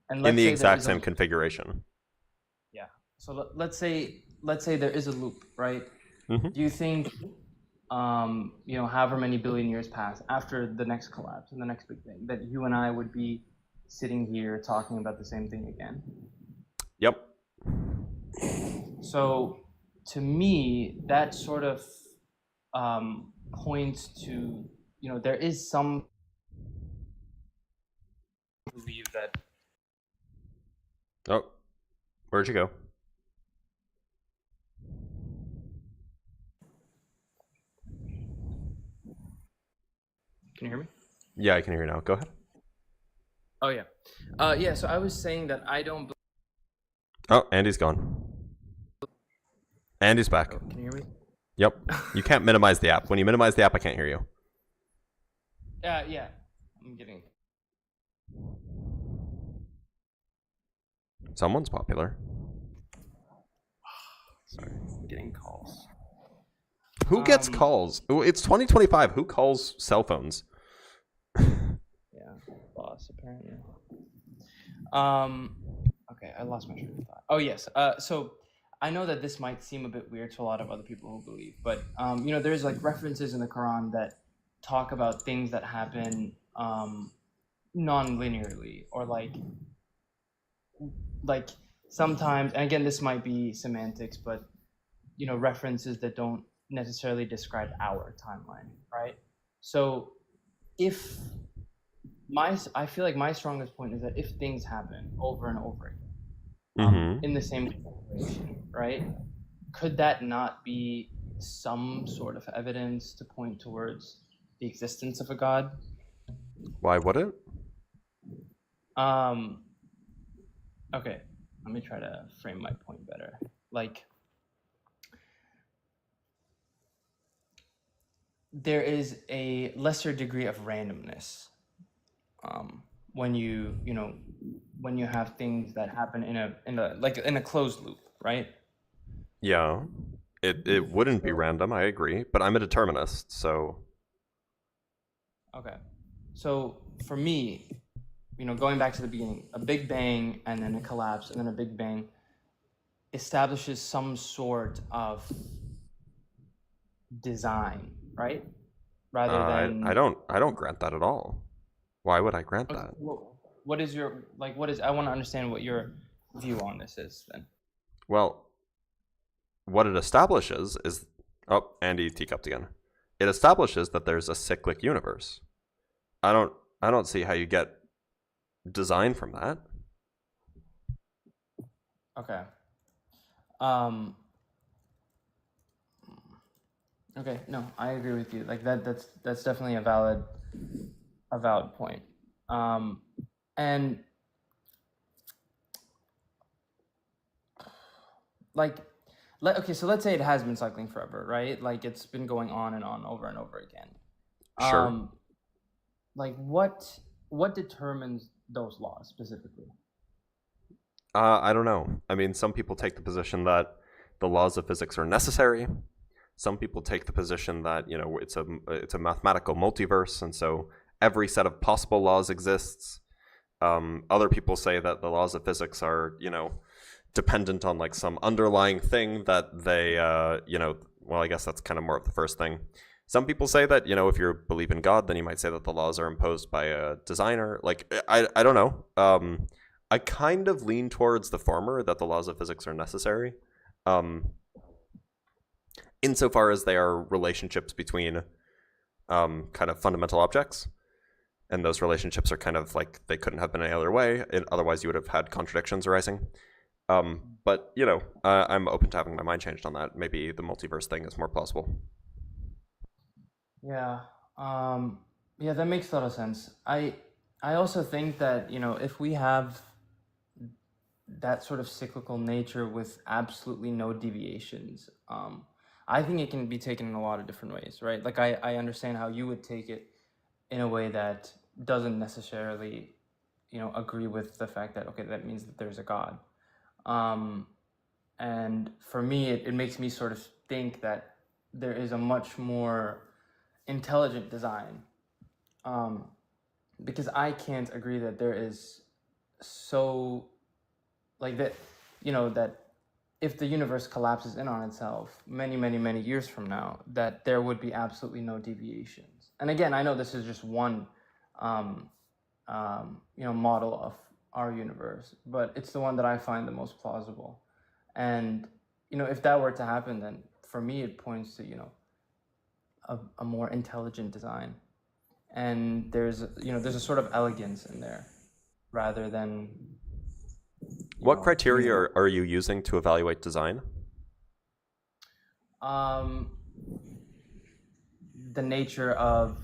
And in the exact same configuration. Yeah. So let's say there is a loop, right? Mm-hmm. Do you think, however many billion years pass after the next collapse and the next Big Bang, that you and I would be sitting here talking about the same thing again? Yep. So to me, that sort of points to, there is some believe that. Oh, where'd you go? Can you hear me? Yeah, I can hear you now. Go ahead. Oh, yeah. Yeah, so I was saying that I don't... Oh, Andy's gone. Andy's back. Oh, can you hear me? Yep. You can't minimize the app. When you minimize the app, I can't hear you. Yeah. I'm getting... Someone's popular. Sorry, I'm getting calls. Who gets calls? Oh, it's 2025. Who calls cell phones? Yeah, boss apparently. Okay, I lost my train of thought. Oh yes. So I know that this might seem a bit weird to a lot of other people who believe, but you know, there's like references in the Quran that talk about things that happen non-linearly, or like sometimes, and again, this might be semantics, but you know, references that don't necessarily describe our timeline, right? So if I feel like my strongest point is that if things happen over and over again in the same situation, right, could that not be some sort of evidence to point towards the existence of a god? Why would it? Okay, let me try to frame my point better. Like, there is a lesser degree of randomness when you have things that happen in a closed loop, right? Yeah, it wouldn't be random. I agree, but I'm a determinist, so. Okay, so for me, you know, going back to the beginning, a big bang and then a collapse and then a big bang establishes some sort of design, right? Rather than I don't grant that at all. Why would I grant that? Well, what is your I want to understand what your view on this is then. Well, what it establishes is Andy teacupped again. It establishes that there's a cyclic universe. I don't see how you get design from that. Okay. Okay, no, I agree with you. Like that's definitely a valid point. And like so let's say it has been cycling forever, right? Like it's been going on and on over and over again. Sure. Like what determines those laws specifically? I don't know. I mean, some people take the position that the laws of physics are necessary. Some people take the position that, you know, it's a mathematical multiverse, and so every set of possible laws exists. Other people say that the laws of physics are, you know, dependent on like some underlying thing that they, you know, well, I guess that's kind of more of the first thing. Some people say that, you know, if you believe in God, then you might say that the laws are imposed by a designer. Like, I don't know. I kind of lean towards the former, that the laws of physics are necessary. Insofar as they are relationships between kind of fundamental objects. And those relationships are kind of like, they couldn't have been any other way. Otherwise, you would have had contradictions arising. But, you know, I'm open to having my mind changed on that. Maybe the multiverse thing is more plausible. Yeah. Yeah, that makes a lot of sense. I also think that, you know, if we have that sort of cyclical nature with absolutely no deviations, I think it can be taken in a lot of different ways, right? Like I understand how you would take it in a way that doesn't necessarily, you know, agree with the fact that, okay, that means that there's a God. And for me, it makes me sort of think that there is a much more intelligent design, because I can't agree that there is so, like that, you know, that if the universe collapses in on itself many, many, many years from now, that there would be absolutely no deviations. And again, I know this is just one, you know, model of our universe, but it's the one that I find the most plausible. And, you know, if that were to happen, then for me, it points to, you know, a more intelligent design. And there's a sort of elegance in there rather than... What criteria are you using to evaluate design? The nature of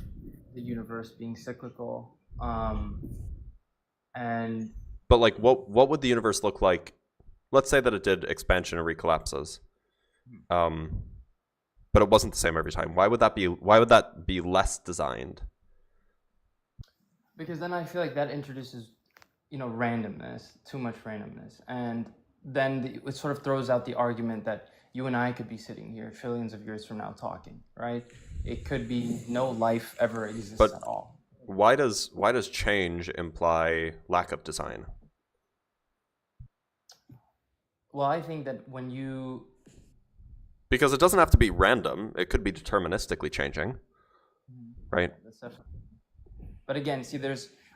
the universe being cyclical, and... But like, what would the universe look like? Let's say that it did expansion and recollapses, but it wasn't the same every time. Why would that be? Why would that be less designed? Because then I feel like that introduces randomness, too much randomness, and then it sort of throws out the argument that you and I could be sitting here trillions of years from now talking, right? It could be no life ever exists But at all. why does change imply lack of design? Well, I think that when you... Because it doesn't have to be random. It could be deterministically changing, right? That's definitely... But again, see,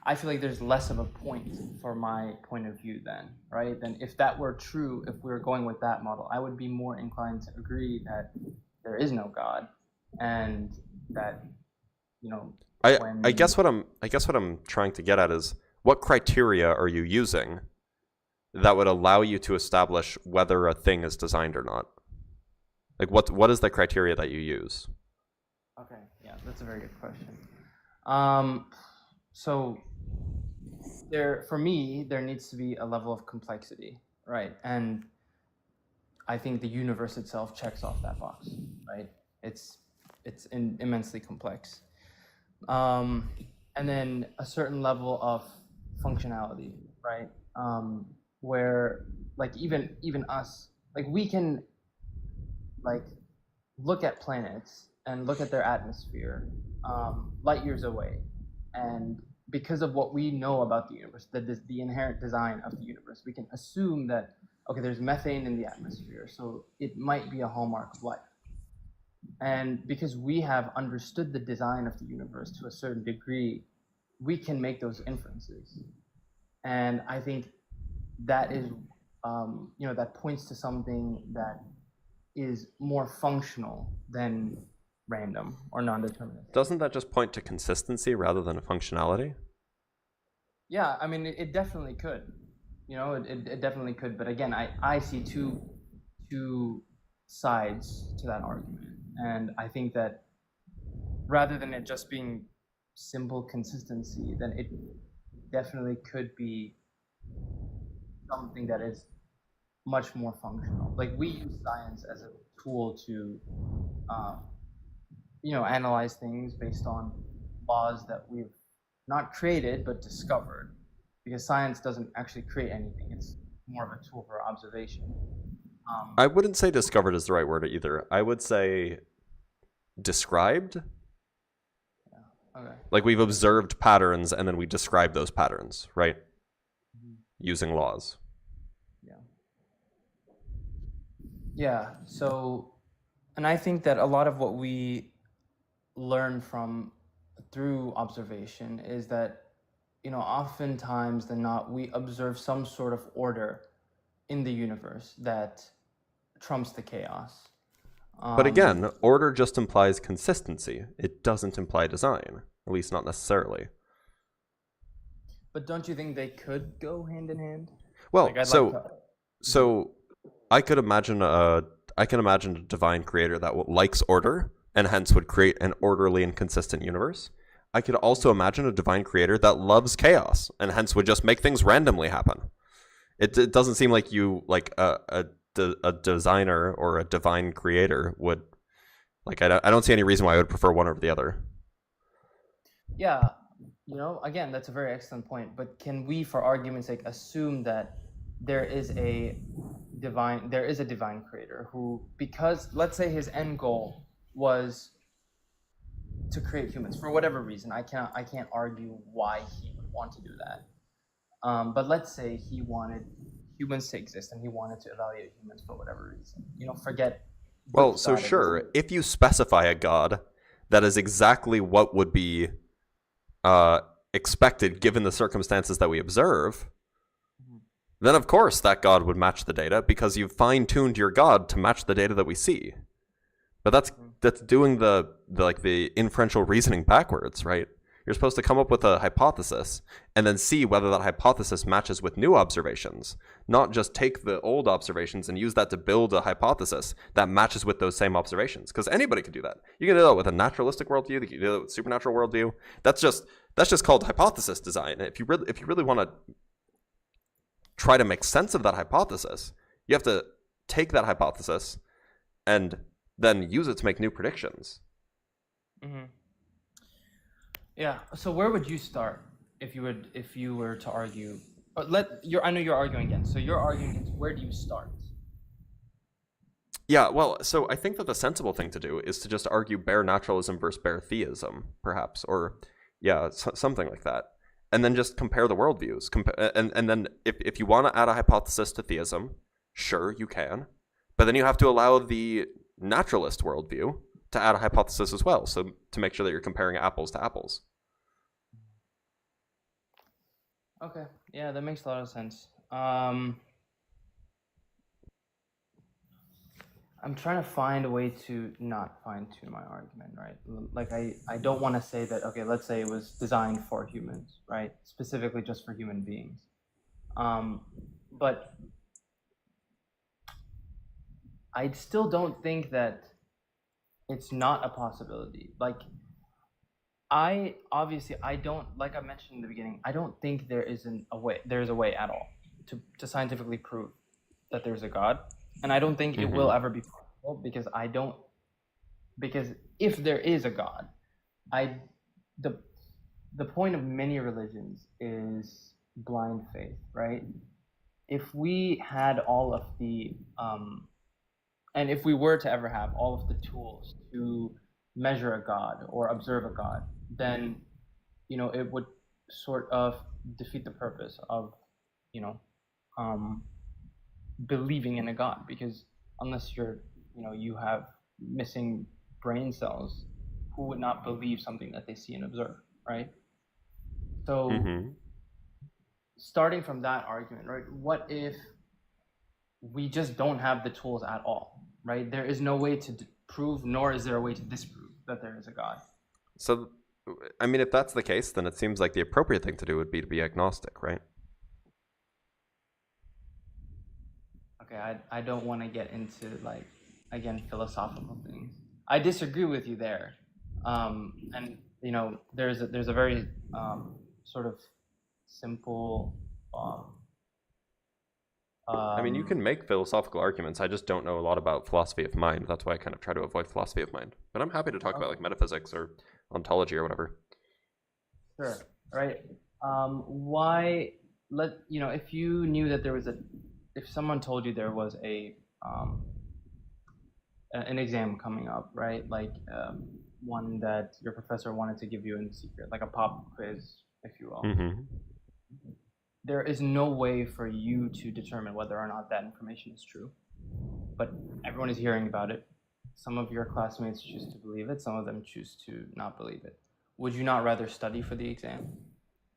I feel like there's less of a point for my point of view then, right? Then if that were true, if we were going with that model, I would be more inclined to agree that there is no God, and that, I guess what I'm trying to get at is, what criteria are you using that would allow you to establish whether a thing is designed or not? Like, what is the criteria that you use? Okay, yeah, that's a very good question. So for me, there needs to be a level of complexity, right? And I think the universe itself checks off that box, right? It's immensely complex. And then a certain level of functionality, right? Where, like, even us, like, we can, like, look at planets and look at their atmosphere light years away, and because of what we know about the universe, the inherent design of the universe, we can assume that, okay, there's methane in the atmosphere, so it might be a hallmark of life. And because we have understood the design of the universe to a certain degree, we can make those inferences. And I think that is, that points to something that is more functional than random or non-deterministic. Doesn't that just point to consistency rather than functionality? Yeah, I mean, it definitely could. It definitely could. But again, I see two sides to that argument. And I think that rather than it just being simple consistency, then it definitely could be something that is much more functional. Like, we use science as a tool to, analyze things based on laws that we've not created but discovered. Because science doesn't actually create anything; it's more of a tool for observation. I wouldn't say discovered is the right word either. I would say described. Yeah. Okay. Like, we've observed patterns and then we describe those patterns, right? Using laws. Yeah, so, and I think that a lot of what we learn through observation is that, oftentimes than not, we observe some sort of order in the universe that trumps the chaos. But again, order just implies consistency. It doesn't imply design, at least not necessarily. But don't you think they could go hand in hand? Well, so I could imagine a divine creator that likes order and hence would create an orderly and consistent universe. I could also imagine a divine creator that loves chaos and hence would just make things randomly happen. It doesn't seem like a designer or a divine creator would, like, I don't see any reason why I would prefer one over the other. Yeah, again, that's a very excellent point. But can we, for argument's sake, assume that there is a divine creator who, because let's say his end goal was to create humans for whatever reason, I can't argue why he would want to do that. But let's say he wanted humans to exist and he wanted to evaluate humans for whatever reason. Forget. Well, so sure, if you specify a god that is exactly what would be expected given the circumstances that we observe, then of course that god would match the data because you've fine-tuned your god to match the data that we see. But that's doing the inferential reasoning backwards, right? You're supposed to come up with a hypothesis and then see whether that hypothesis matches with new observations, not just take the old observations and use that to build a hypothesis that matches with those same observations. Because anybody can do that. You can do that with a naturalistic worldview. You can do that with supernatural worldview. That's just called hypothesis design. If you really want to try to make sense of that hypothesis, you have to take that hypothesis and then use it to make new predictions. Mm-hmm. Yeah. So where would you start if you were to argue I know you're arguing against. So you're arguing against. Where do you start? Yeah, well, so I think that the sensible thing to do is to just argue bare naturalism versus bare theism, perhaps, or yeah, something like that, and then just compare the worldviews. And then if you want to add a hypothesis to theism, sure you can, but then you have to allow the naturalist worldview to add a hypothesis as well, so to make sure that you're comparing apples to apples. Okay, yeah, that makes a lot of sense. I'm trying to find a way to not fine-tune my argument, right? Like, I don't want to say that, okay, let's say it was designed for humans, right? Specifically just for human beings. But I still don't think that it's not a possibility. Like, I don't, like I mentioned in the beginning, I don't think there's a way at all to scientifically prove that there's a God. And I don't think it will ever be possible because if there is a God, the point of many religions is blind faith, right? If we had all of the and if we were to ever have all of the tools to measure a God or observe a God, then it would sort of defeat the purpose of believing in a God, because unless you have missing brain cells, who would not believe something that they see and observe, right? So starting from that argument, right, what if we just don't have the tools at all, right? There is no way to prove, nor is there a way to disprove that there is a God. So, I mean, if that's the case, then it seems like the appropriate thing to do would be to be agnostic, right? Okay, I don't want to get into, like, again, philosophical things. I disagree with you there. And there's a very sort of simple I mean, you can make philosophical arguments. I just don't know a lot about philosophy of mind. That's why I kind of try to avoid philosophy of mind. But I'm happy to talk about like metaphysics or ontology or whatever. Sure. Right. If you knew that there was if someone told you there was an exam coming up, right? Like one that your professor wanted to give you in secret, like a pop quiz, if you will. There is no way for you to determine whether or not that information is true. But everyone is hearing about it. Some of your classmates choose to believe it. Some of them choose to not believe it. Would you not rather study for the exam?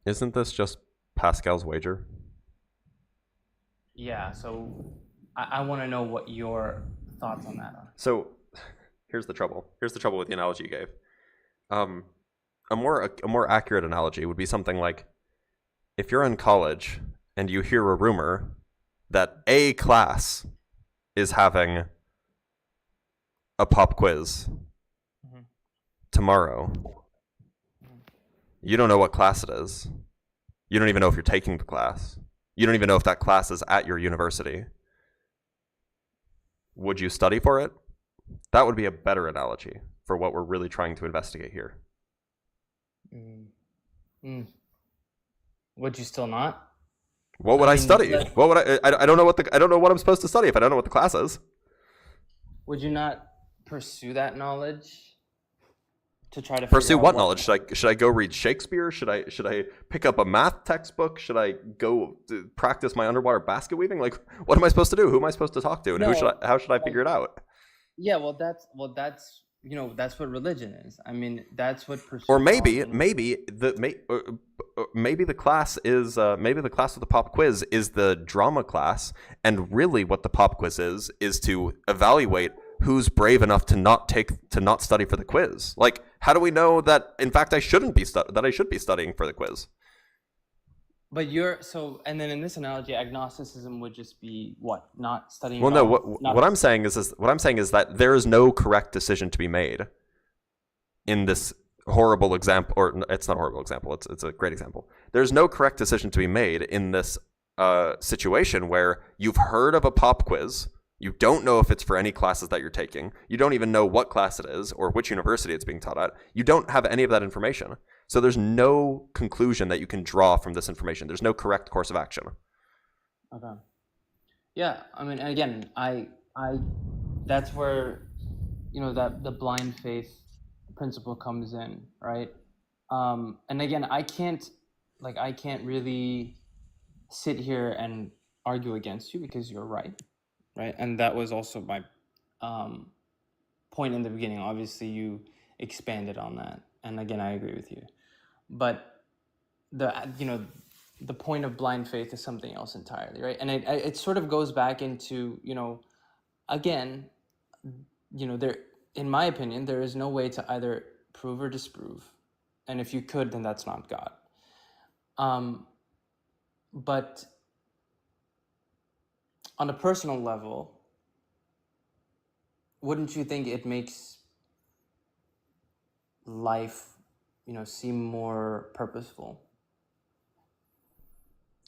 Isn't this just Pascal's wager? Yeah, so I want to know what your thoughts on that are. So here's the trouble. Here's the trouble with the analogy you gave. A more accurate analogy would be something like, if you're in college and you hear a rumor that a class is having a pop quiz tomorrow, you don't know what class it is. You don't even know if you're taking the class. You don't even know if that class is at your university. Would you study for it? That would be a better analogy for what we're really trying to investigate here. Would you still not? What would I study? What would I don't know what I'm supposed to study if I don't know what the class is. Would you not pursue that knowledge to try to pursue what knowledge? Should I go read Shakespeare? Should I pick up a math textbook? Should I go practice my underwater basket weaving? Like, what am I supposed to do? Who am I supposed to talk to? And how should I figure it out? Yeah, that's that's what religion is. I mean, that's what. Or maybe the class is maybe the class with the pop quiz is the drama class, and really what the pop quiz is to evaluate who's brave enough to not study for the quiz. Like, how do we know that in fact I should be studying for the quiz? But and then in this analogy, agnosticism would just be what? Not studying. Well, no. What I'm saying is that there is no correct decision to be made in this horrible example, or it's not a horrible example. It's a great example. There's no correct decision to be made in this situation where you've heard of a pop quiz. You don't know if it's for any classes that you're taking. You don't even know what class it is or which university it's being taught at. You don't have any of that information. So there's no conclusion that you can draw from this information. There's no correct course of action. Okay. Yeah, I mean, again, I that's where, that the blind faith principle comes in, right? And again, I can't really sit here and argue against you because you're right? And that was also my point in the beginning. Obviously, you expanded on that, and again, I agree with you. But the point of blind faith is something else entirely, right? And it sort of goes back into, again, there, in my opinion, there is no way to either prove or disprove, and if you could, then that's not God. But on a personal level, wouldn't you think it makes life, seem more purposeful?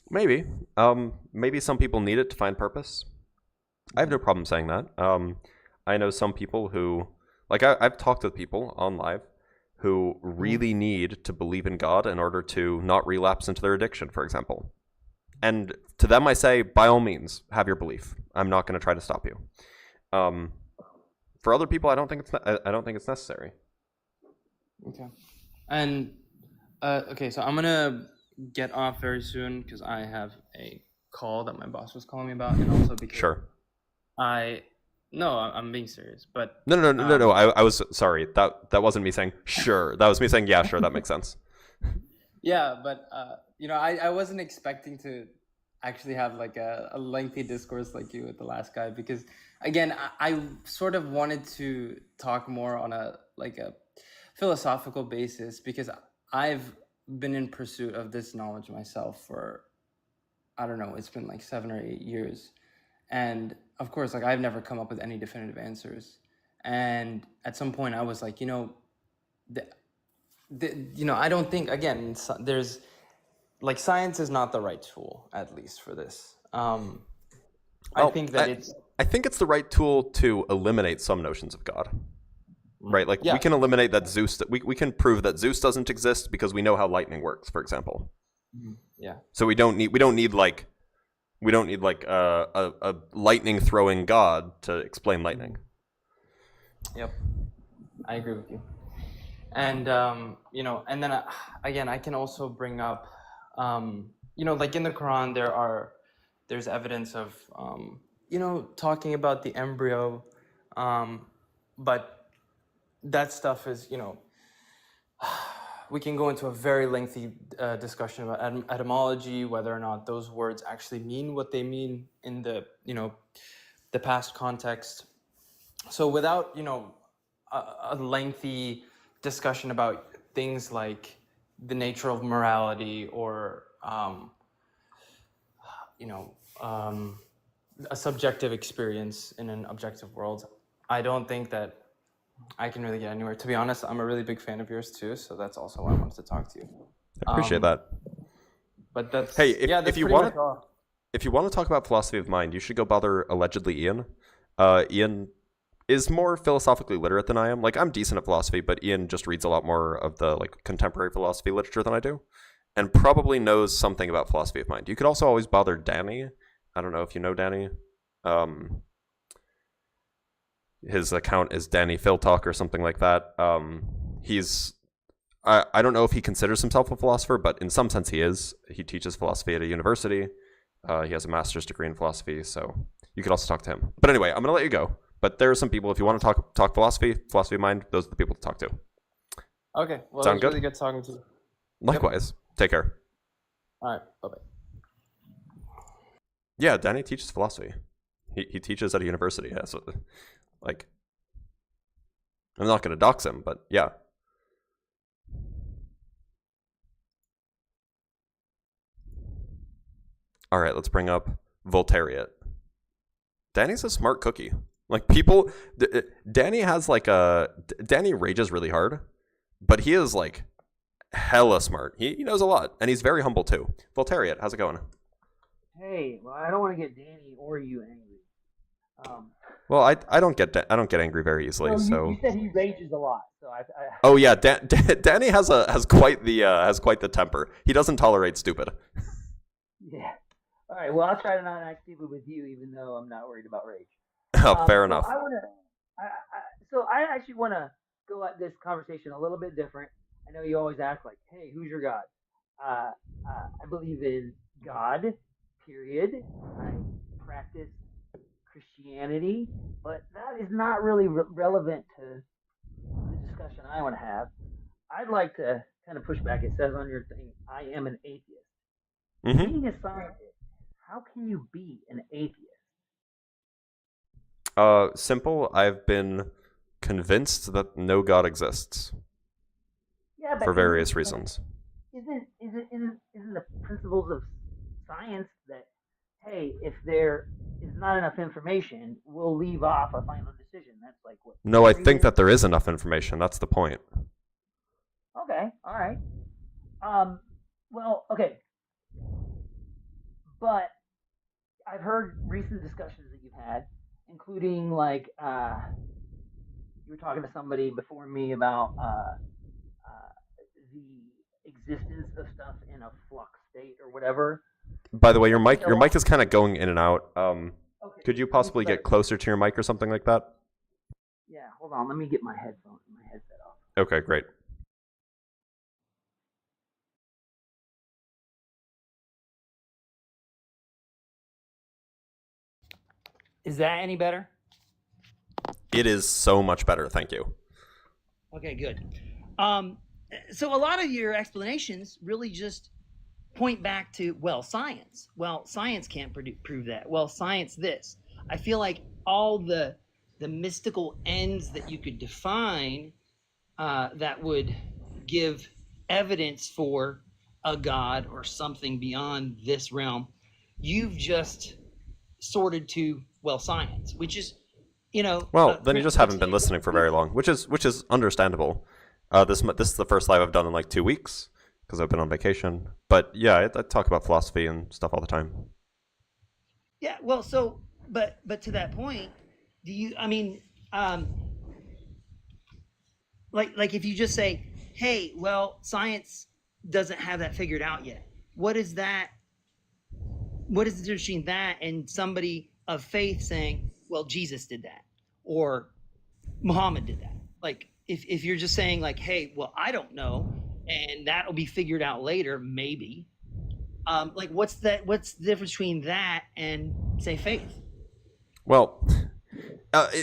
Maybe. Maybe some people need it to find purpose. I have no problem saying that. I know some people who, like, I've talked with people on live who really need to believe in God in order to not relapse into their addiction, for example. And to them, I say, by all means, have your belief. I'm not going to try to stop you. For other people, I don't think it's necessary. Okay. And okay, so I'm gonna get off very soon because I have a call that my boss was calling me about, and also because Sure. I'm being serious, but No. I was sorry. That wasn't me saying sure. That was me saying yeah, sure. That makes sense. yeah, but I wasn't expecting to actually have like a lengthy discourse like you with the last guy, because again, I sort of wanted to talk more on a philosophical basis, because I've been in pursuit of this knowledge myself for, I don't know, it's been like 7 or 8 years. And of course, I've never come up with any definitive answers. And at some point I was like, I don't think, again, there's like, science is not the right tool, at least for this. I think it's the right tool to eliminate some notions of God. Right, like we can eliminate that Zeus. We can prove that Zeus doesn't exist because we know how lightning works, for example. Yeah. So we don't need like a lightning throwing god to explain lightning. Yep, I agree with you. And and then again, I can also bring up, like in the Quran, there's evidence of talking about the embryo, but that stuff is, we can go into a very lengthy discussion about etymology, whether or not those words actually mean what they mean in the, the past context. So without, a lengthy discussion about things like the nature of morality or, a subjective experience in an objective world, I don't think that I can really get anywhere. To be honest, I'm a really big fan of yours too, so that's also why I wanted to talk to you. I appreciate that. But that's if you want to talk about philosophy of mind, you should go bother allegedly Ian. Ian is more philosophically literate than I am. Like, I'm decent at philosophy, but Ian just reads a lot more of the contemporary philosophy literature than I do, and probably knows something about philosophy of mind. You could also always bother Danny. I don't know if you know Danny. His account is Danny Phil Talk or something like that. I don't know if he considers himself a philosopher, but in some sense he is. He teaches philosophy at a university. He has a master's degree in philosophy, so you could also talk to him. But anyway, I'm going to let you go. But there are some people, if you want to talk philosophy of mind, those are the people to talk to. Okay. Well, Sound it was good? really good talking to you. Likewise. Yep. Take care. All right. Bye-bye. Yeah, Danny teaches philosophy. He teaches at a university. Yeah, so, I'm not going to dox him, but yeah. All right, let's bring up Voltariat. Danny's a smart cookie. Danny has Danny rages really hard, but he is hella smart. He knows a lot, and he's very humble too. Voltariat, how's it going? Hey, well, I don't want to get Danny or you angry. Well, I don't get angry very easily. No, So you said he rages a lot. So I oh yeah, Danny has quite the temper. He doesn't tolerate stupid. yeah. All right. Well, I'll try to not act stupid with you, even though I'm not worried about rage. Oh, fair So enough. I actually want to go at this conversation a little bit different. I know you always ask like, "Hey, who's your God?" I believe in God. Period. I practice Christianity, but that is not really relevant to the discussion I want to have. I'd like to kind of push back. It says on your thing, "I am an atheist." Mm-hmm. Being a scientist, how can you be an atheist? Simple. I've been convinced that no God exists Yeah, but for various reasons. Isn't the principles of science that, hey, if there is not enough information, we'll leave off a final decision? That's like what? No, I think that there is enough information. That's the point. Okay, all right. Well, okay, but I've heard recent discussions that you've had, including like you were talking to somebody before me about the existence of stuff in a flux state or whatever. By the way, your mic is kind of going in and out. Okay, Could you possibly get closer to your mic or something like that? Yeah, hold on. Let me get my headset off. Okay, great. Is that any better? It is so much better, thank you. Okay, good. So a lot of your explanations really just point back to, well, science. Well, science can't prove that. Well, science this. I feel like all the mystical ends that you could define that would give evidence for a god or something beyond this realm, you've just sorted to, well, science, which is, Well, then you just haven't been listening for very long, which is understandable. This is the first live I've done in like 2 weeks because I've been on vacation. But yeah, I talk about philosophy and stuff all the time. Yeah, well, so, but to that point, do you? I mean, like if you just say, hey, well, science doesn't have that figured out yet. What is that? What is the difference between that and somebody of faith saying, well, Jesus did that, or Muhammad did that? Like, if you're just saying like, hey, well, I don't know, and that'll be figured out later, maybe. Like, what's the difference between that and, say, faith? Well,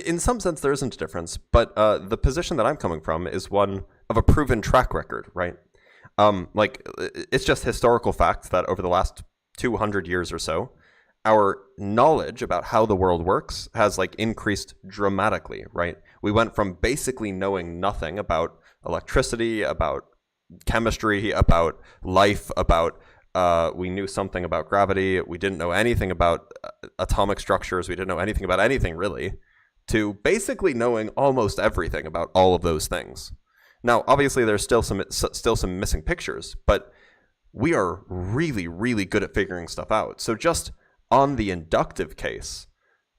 in some sense, there isn't a difference, but the position that I'm coming from is one of a proven track record, right? Like, it's just historical fact that over the last 200 years or so, our knowledge about how the world works has like increased dramatically, right? We went from basically knowing nothing about electricity, about chemistry, about life, about we knew something about gravity. We didn't know anything about atomic structures. We didn't know anything about anything really, to basically knowing almost everything about all of those things. Now, obviously, there's still some missing pictures, but we are really, really good at figuring stuff out. So just on the inductive case,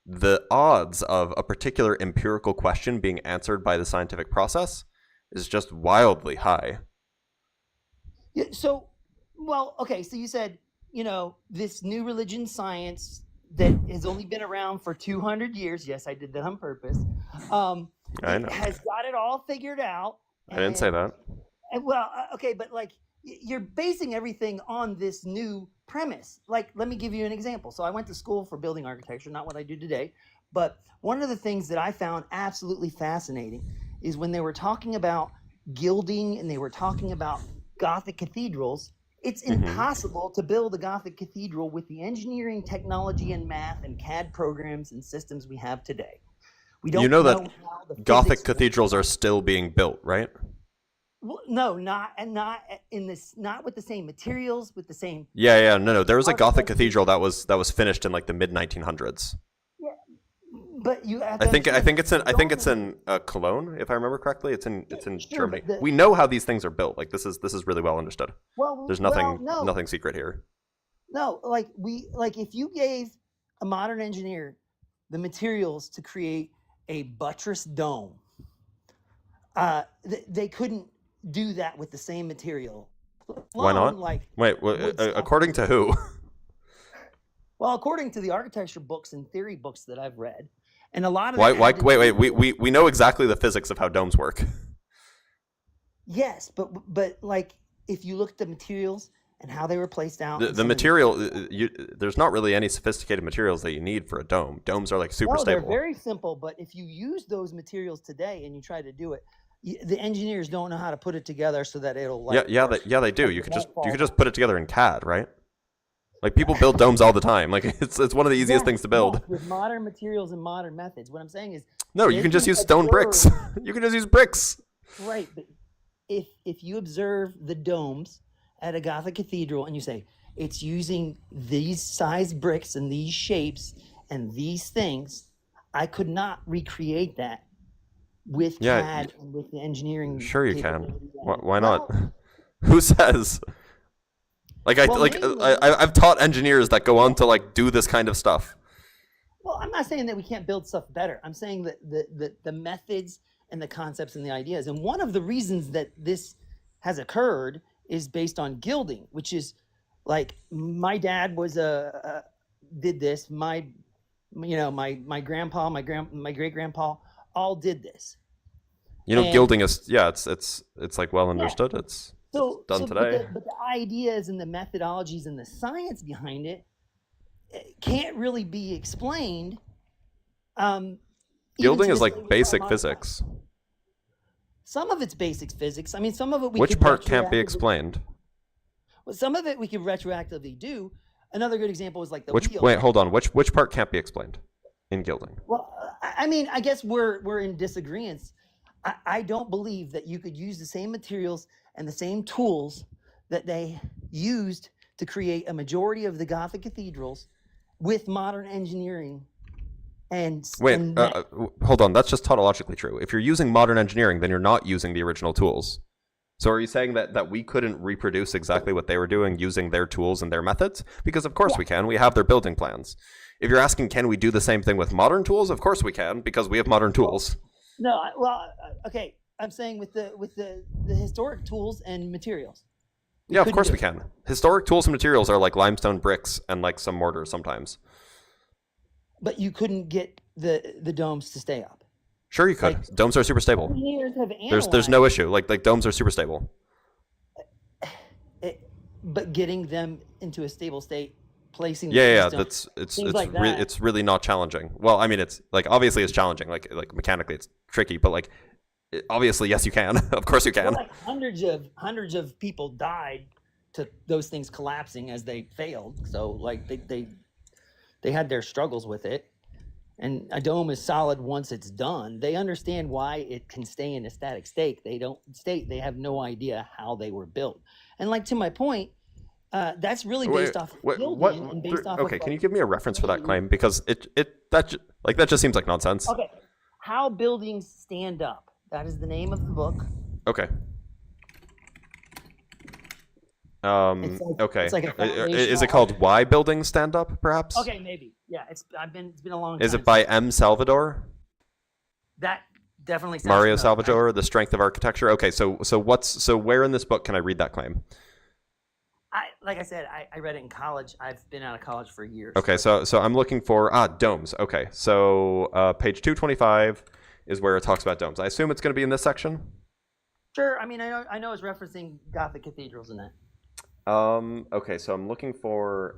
the odds of a particular empirical question being answered by the scientific process is just wildly high. Yeah, so, well, okay, so you said, this new religion science that has only been around for 200 years. Yes, I did that on purpose. I know. Has got it all figured out. I didn't say that. Well, okay, but like you're basing everything on this new premise. Like, let me give you an example. So I went to school for building architecture, not what I do today. But one of the things that I found absolutely fascinating is when they were talking about gilding and they were talking about Gothic cathedrals, it's impossible to build a Gothic cathedral with the engineering, technology, and math and CAD programs and systems we have today. We don't know that how the Gothic cathedrals are still being built, right? Well, no, not with the same materials, with the same. Yeah, no. There was a Gothic cathedral that was finished in like the mid 1900s. Yeah, but you. I think it's in Cologne, if I remember correctly. It's in Sure, Germany. We know how these things are built. Like this is really well understood. Well, there's nothing secret here. No, like if you gave a modern engineer the materials to create a buttress dome. They couldn't do that with the same material. Why not? Like, Wait, according to who? Well, according to the architecture books and theory books that I've read, and a lot of wait, we know exactly the physics of how domes work. Yes, but like if you look at the materials and how they were placed out, The material, there's not really any sophisticated materials that you need for a dome. Domes are like super stable. They're very simple, but if you use those materials today and you try to do it, the engineers don't know how to put it together so that it'll like. They do. You could just put it together in CAD, right? Like people build domes all the time. Like it's one of the easiest things to build. With modern materials and modern methods. What I'm saying is, no, you can just use stone bricks. You can just use bricks. Right, but if you observe the domes at a Gothic cathedral and you say it's using these size bricks and these shapes and these things, I could not recreate that with CAD and with the engineering. Sure, you can. Why not? Who says? I've taught engineers that go on to like do this kind of stuff. Well, I'm not saying that we can't build stuff better. I'm saying that the methods and the concepts and the ideas. And one of the reasons that this has occurred is based on gilding, which is like my dad was did this. My grandpa, my great grandpa all did this. Gilding is it's like well understood. It's done today. But the ideas and the methodologies and the science behind it can't really be explained. Gilding is like basic physics. Some of it's basic physics. I mean, some of it Which part can't be explained? Well, some of it we could retroactively do. Another good example is like the wheel. Wait, hold on. Which part can't be explained in gilding? Well, I mean, I guess we're in disagreement. I don't believe that you could use the same materials and the same tools that they used to create a majority of the Gothic cathedrals with modern engineering. Hold on. That's just tautologically true. If you're using modern engineering, then you're not using the original tools. So are you saying that we couldn't reproduce exactly what they were doing using their tools and their methods? Because of course we can. We have their building plans. If you're asking, can we do the same thing with modern tools? Of course we can, because we have modern tools. No, okay. I'm saying with the historic tools and materials. Yeah, of course we can. Historic tools and materials are like limestone bricks and like some mortar sometimes. But you couldn't get the domes to stay up. Sure, you could. Like, domes are super stable. Engineers have analyzed, there's no issue. Like domes are super stable. But getting them into a stable state, placing it's really not challenging. Well, I mean, it's like obviously it's challenging. Like mechanically, it's tricky. But like obviously, yes, you can. Of course, you can. Well, like hundreds of people died to those things collapsing as they failed. So like they had their struggles with it. And a dome is solid once it's done. They understand why it can stay in a static state. They have no idea how they were built. And like to my point, that's really based off of building and based off. Okay, can you give me a reference for that claim? Because that just seems like nonsense. Okay, How Buildings Stand Up. That is the name of the book. Okay. Okay. It's like is it called Why Buildings Stand Up, perhaps? Okay, maybe. Yeah, it's been a long time. Is it by M. Salvador? That definitely sounds Mario familiar. Salvador, The Strength of Architecture. Okay, so where in this book can I read that claim? Like I said, I read it in college. I've been out of college for years. Okay, so I'm looking for domes. Okay, so page 225 is where it talks about domes. I assume it's going to be in this section. Sure. I mean, I know it's referencing Gothic cathedrals in that. Okay, so I'm looking for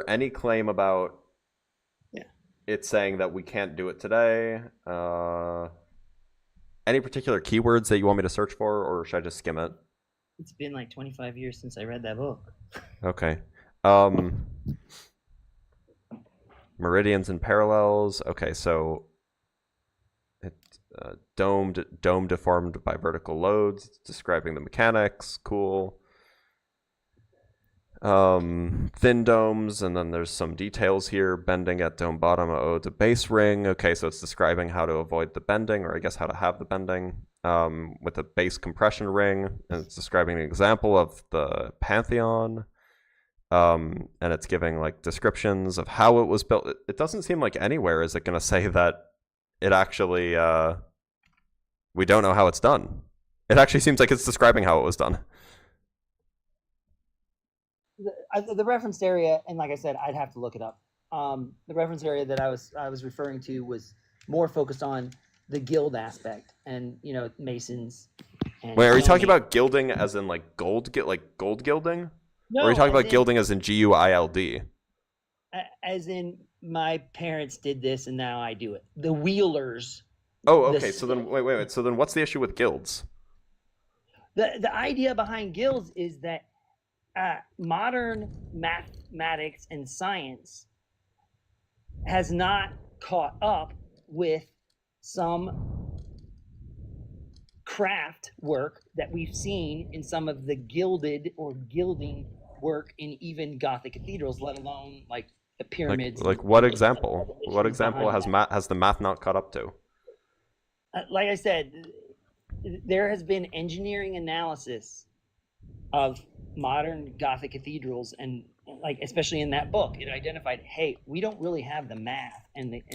any claim about it saying that we can't do it today. Any particular keywords that you want me to search for, or should I just skim it? It's been like 25 years since I read that book. Okay. Meridians and parallels. Okay, so it's dome deformed by vertical loads. It's describing the mechanics. Cool. Thin domes, and then there's some details here. Bending at dome bottom owed to base ring. Okay, so it's describing how to avoid the bending, or I guess how to have the bending with a base compression ring. And it's describing an example of the Pantheon. and it's giving like descriptions of how it was built. It doesn't seem like anywhere is it going to say that it actually we don't know how it's done. It actually seems like it's describing how it was done. The reference area, and like I said, I'd have to look it up. The reference area that I was referring to was more focused on the guild aspect, and Masons. And Wait, are you talking about gilding as in like gold gilding? No, or are you talking as about gilding as in GUILD? As in, my parents did this, and now I do it. The wheelers. Oh, okay. So then, wait. So then, what's the issue with guilds? The idea behind guilds is that modern mathematics and science has not caught up with some craft work that we've seen in some of the gilded or gilding work in even Gothic cathedrals, let alone like the pyramids. Like what example? What example has the math not caught up to? Like I said, there has been engineering analysis of modern Gothic cathedrals, and like especially in that book, it identified, hey, we don't really have the math.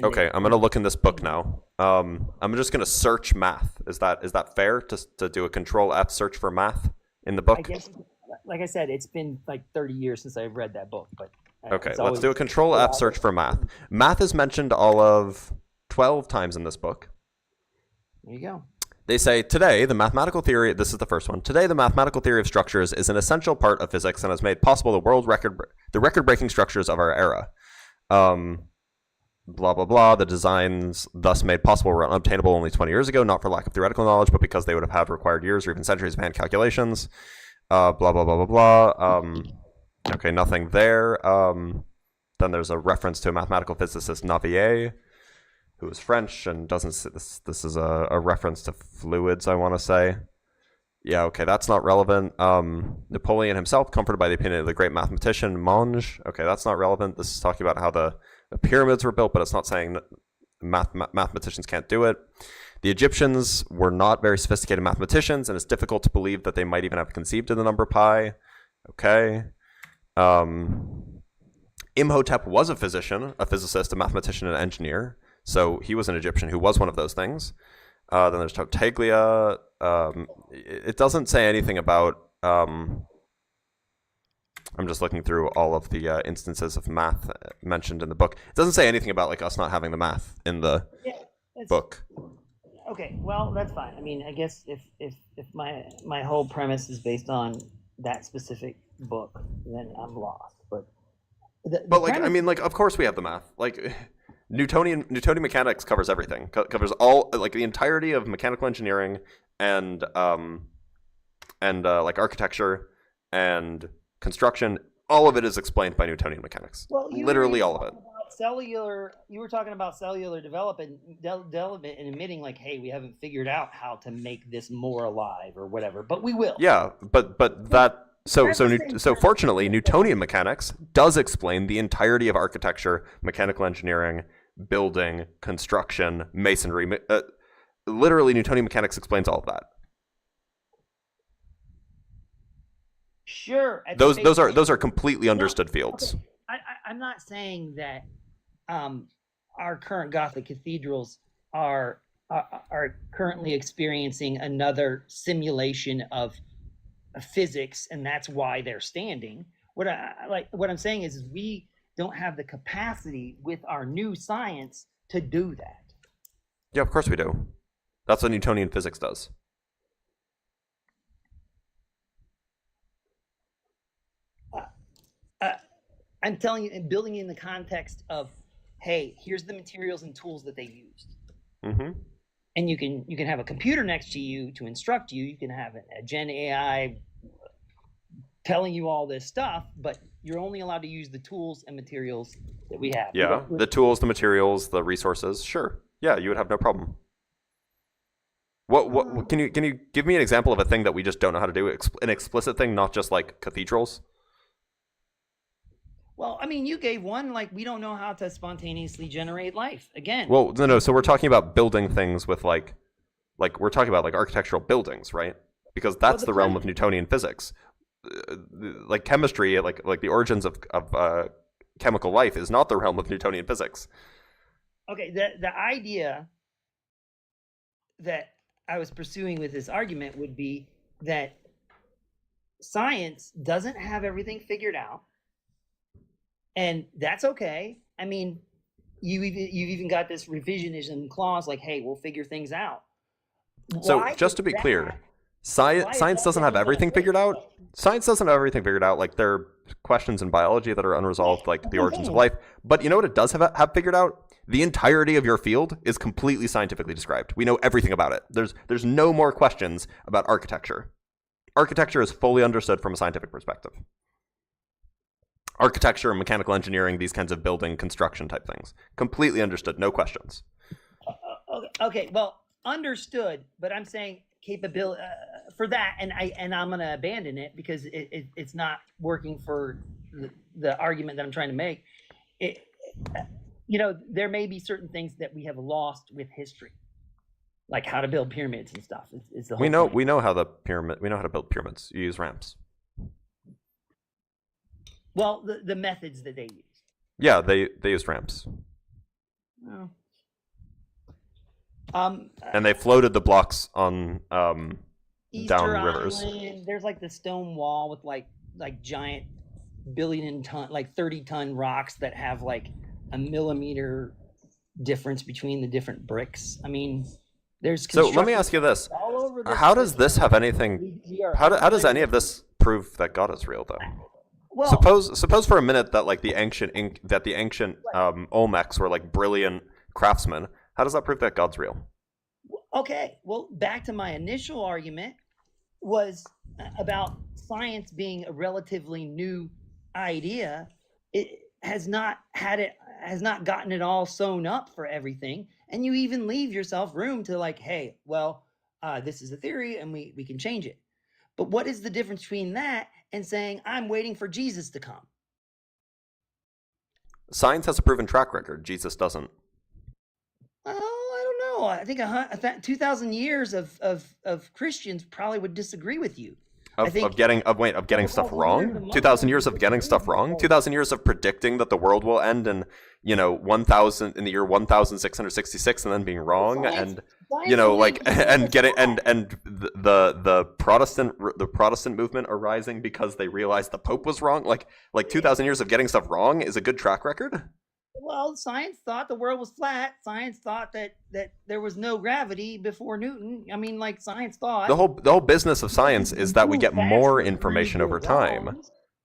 Okay, I'm gonna look in this book now. I'm just gonna search math. Is that fair to do a Control F search for math in the book? I guess, like I said, it's been like 30 years since I've read that book, but okay, let's do a Control F search for math. Math is mentioned all of 12 times in this book. There you go. They say, today, the mathematical theory, this is the first one, today the mathematical theory of structures is an essential part of physics and has made possible the record-breaking structures of our era. Blah, blah, blah. The designs thus made possible were unobtainable only 20 years ago, not for lack of theoretical knowledge, but because they would have had required years or even centuries of hand calculations. Blah, blah, blah, blah, blah. Okay, nothing there. Then there's a reference to a mathematical physicist, Navier, who is French and doesn't. This is a reference to fluids, I want to say. Yeah, okay, that's not relevant. Napoleon himself, comforted by the opinion of the great mathematician Monge. Okay, that's not relevant. This is talking about how the pyramids were built, but it's not saying that mathematicians can't do it. The Egyptians were not very sophisticated mathematicians, and it's difficult to believe that they might even have conceived of the number pi. Okay. Imhotep was a physician, a physicist, a mathematician, and an engineer. So he was an Egyptian who was one of those things. Then there's Tartaglia. It doesn't say anything about... I'm just looking through all of the instances of math mentioned in the book. It doesn't say anything about like us not having the math in the book. Okay, well, that's fine. I mean, I guess if my whole premise is based on that specific book, then I'm lost. But I mean, like, of course we have the math. Like... Newtonian mechanics covers everything. Covers all, like, the entirety of mechanical engineering and like architecture and construction. All of it is explained by Newtonian mechanics. Well, literally all of it. You were talking about cellular development and admitting like, hey, we haven't figured out how to make this more alive or whatever, but we will. Yeah, but that. So fortunately, Newtonian mechanics does explain the entirety of architecture, mechanical engineering, building, construction, masonry. Literally, Newtonian mechanics explains all of that. Sure. Those are completely understood fields. Okay. I'm not saying that our current Gothic cathedrals are currently experiencing another simulation of physics, and that's why they're standing. What I'm saying is we don't have the capacity with our new science to do that. Yeah, of course we do. That's what Newtonian physics does. I'm telling you, and building in the context of, hey, here's the materials and tools that they used. Mm-hmm. And you can have a computer next to you to instruct you. You can have a Gen AI telling you all this stuff, but you're only allowed to use the tools and materials that we have. Yeah, the tools, the materials, the resources. Sure. Yeah, you would have no problem. What can you give me an example of a thing that we just don't know how to do? An explicit thing, not just like cathedrals. Well, I mean, you gave one, like, we don't know how to spontaneously generate life. Again. Well, no. So we're talking about building things with like we're talking about like architectural buildings, right? Because that's the realm of Newtonian physics. like chemistry, like the origins of chemical life is not the realm of Newtonian physics. Okay, the idea that I was pursuing with this argument would be that science doesn't have everything figured out, and that's okay. I mean, you've even got this revisionism clause, like, hey, we'll figure things out. So just to be clear, science doesn't have everything figured out. Science doesn't have everything figured out. Like, there are questions in biology that are unresolved, like the origins of life. But you know what it does have figured out? The entirety of your field is completely scientifically described. We know everything about it. There's no more questions about architecture. Architecture is fully understood from a scientific perspective. Architecture and mechanical engineering, these kinds of building construction type things, completely understood, no questions. Okay, well, understood, but I'm saying capability for that, and I'm going to abandon it because it's not working for the argument that I'm trying to make. There may be certain things that we have lost with history, like how to build pyramids and stuff. It's the whole point. We know how to build pyramids. You use ramps. Well, the methods that they use. Yeah, they used ramps. Oh. And they floated the blocks on Easter down rivers. Island, there's like the stone wall with like giant 30-ton rocks that have like a millimeter difference between the different bricks. I mean, there's so let me ask you this: how does this have anything? How does any of this prove that God is real, though? Well, suppose for a minute that like the ancient Olmecs were like brilliant craftsmen. How does that prove that God's real? Okay, well, back to my initial argument was about science being a relatively new idea. It has not gotten it all sewn up for everything, and you even leave yourself room to like, hey, well, this is a theory, and we can change it. But what is the difference between that and saying I'm waiting for Jesus to come? Science has a proven track record. Jesus doesn't. Oh, I don't know. I think 2,000 years of Christians probably would disagree with you. Of getting stuff wrong? 2,000 years of getting stuff wrong? 2,000 years of predicting that the world will end in, in the year 1666 and then being wrong, and the Protestant movement arising because they realized the Pope was wrong. Like 2,000 years of getting stuff wrong is a good track record? Well, science thought the world was flat. Science thought that there was no gravity before Newton. I mean, like, science thought the whole business of science is that we get more information over time.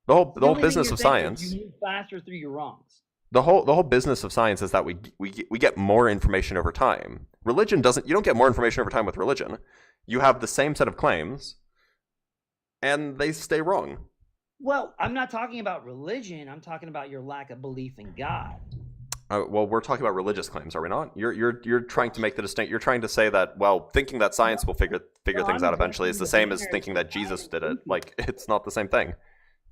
The whole business of science. You move faster through your wrongs. The whole business of science is that we get more information over time. Religion doesn't. You don't get more information over time with religion. You have the same set of claims, and they stay wrong. Well, I'm not talking about religion. I'm talking about your lack of belief in God. Well, we're talking about religious claims, are we not? You're trying to make the distinction. You're trying to say that, well, thinking that science will figure things out eventually is the same as thinking that Jesus did it. Like, it's not the same thing.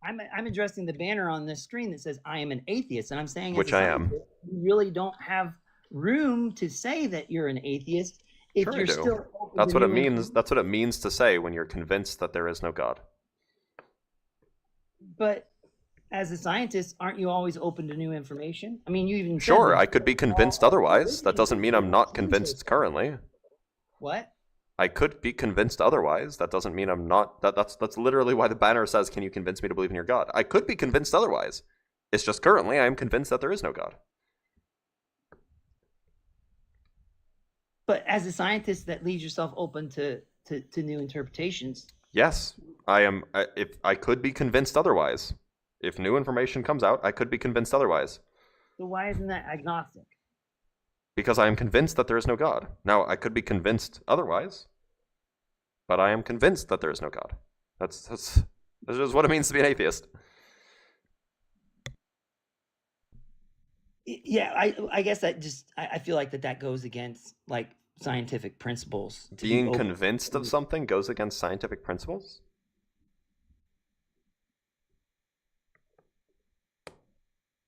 I'm addressing the banner on this screen that says I am an atheist, and I'm saying, which I am. You really don't have room to say that you're an atheist if sure you're still. That's what it means. That's what it means to say when you're convinced that there is no God. But as a scientist, aren't you always open to new information? I mean, you even sure. I could be convinced otherwise. That doesn't mean I'm not convinced currently. What? I could be convinced otherwise. That doesn't mean I'm not. That's literally why the banner says, "Can you convince me to believe in your God?" I could be convinced otherwise. It's just currently I am convinced that there is no God. But as a scientist, that leaves yourself open to new interpretations. Yes, I am. If I could be convinced otherwise, if new information comes out, I could be convinced otherwise. So why isn't that agnostic? Because I am convinced that there is no God. Now, I could be convinced otherwise, but I am convinced that there is no God. That's just what it means to be an atheist. Yeah, I guess that just I feel like that goes against like scientific principles. Being convinced of something goes against scientific principles?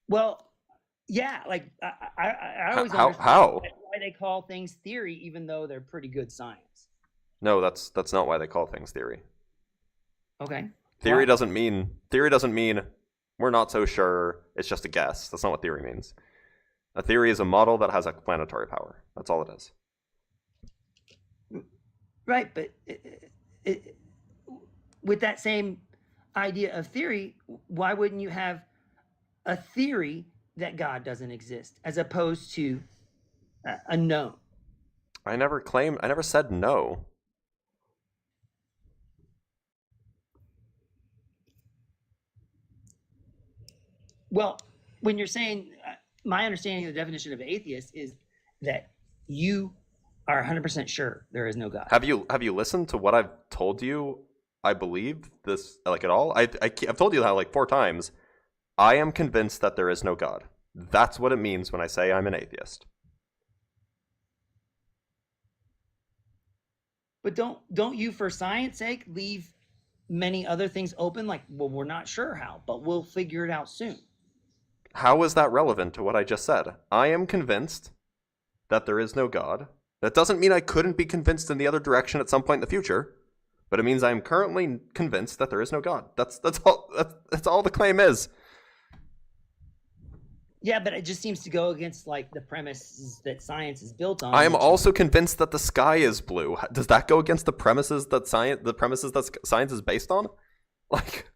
Well, yeah, like I always how why they call things theory, even though they're pretty good science. No, that's not why they call things theory. Okay. Theory doesn't mean we're not so sure. It's just a guess. That's not what theory means. A theory is a model that has explanatory power. That's all it is. Right, but with that same idea of theory, why wouldn't you have a theory that God doesn't exist as opposed to a known? I never said no. Well, when you're saying, my understanding of the definition of atheist is that you are 100% sure there is no God. Have you listened to what I've told you? I believe this like at all. I've told you that like 4 times. I am convinced that there is no God. That's what it means when I say I'm an atheist. But don't you, for science sake, leave many other things open? Like, well, we're not sure how, but we'll figure it out soon. How is that relevant to what I just said? I am convinced that there is no God. That doesn't mean I couldn't be convinced in the other direction at some point in the future, but it means I am currently convinced that there is no God. That's all the claim is. Yeah, but it just seems to go against like the premises that science is built on. I am also convinced that the sky is blue. Does that go against the premises that science is based on? Like,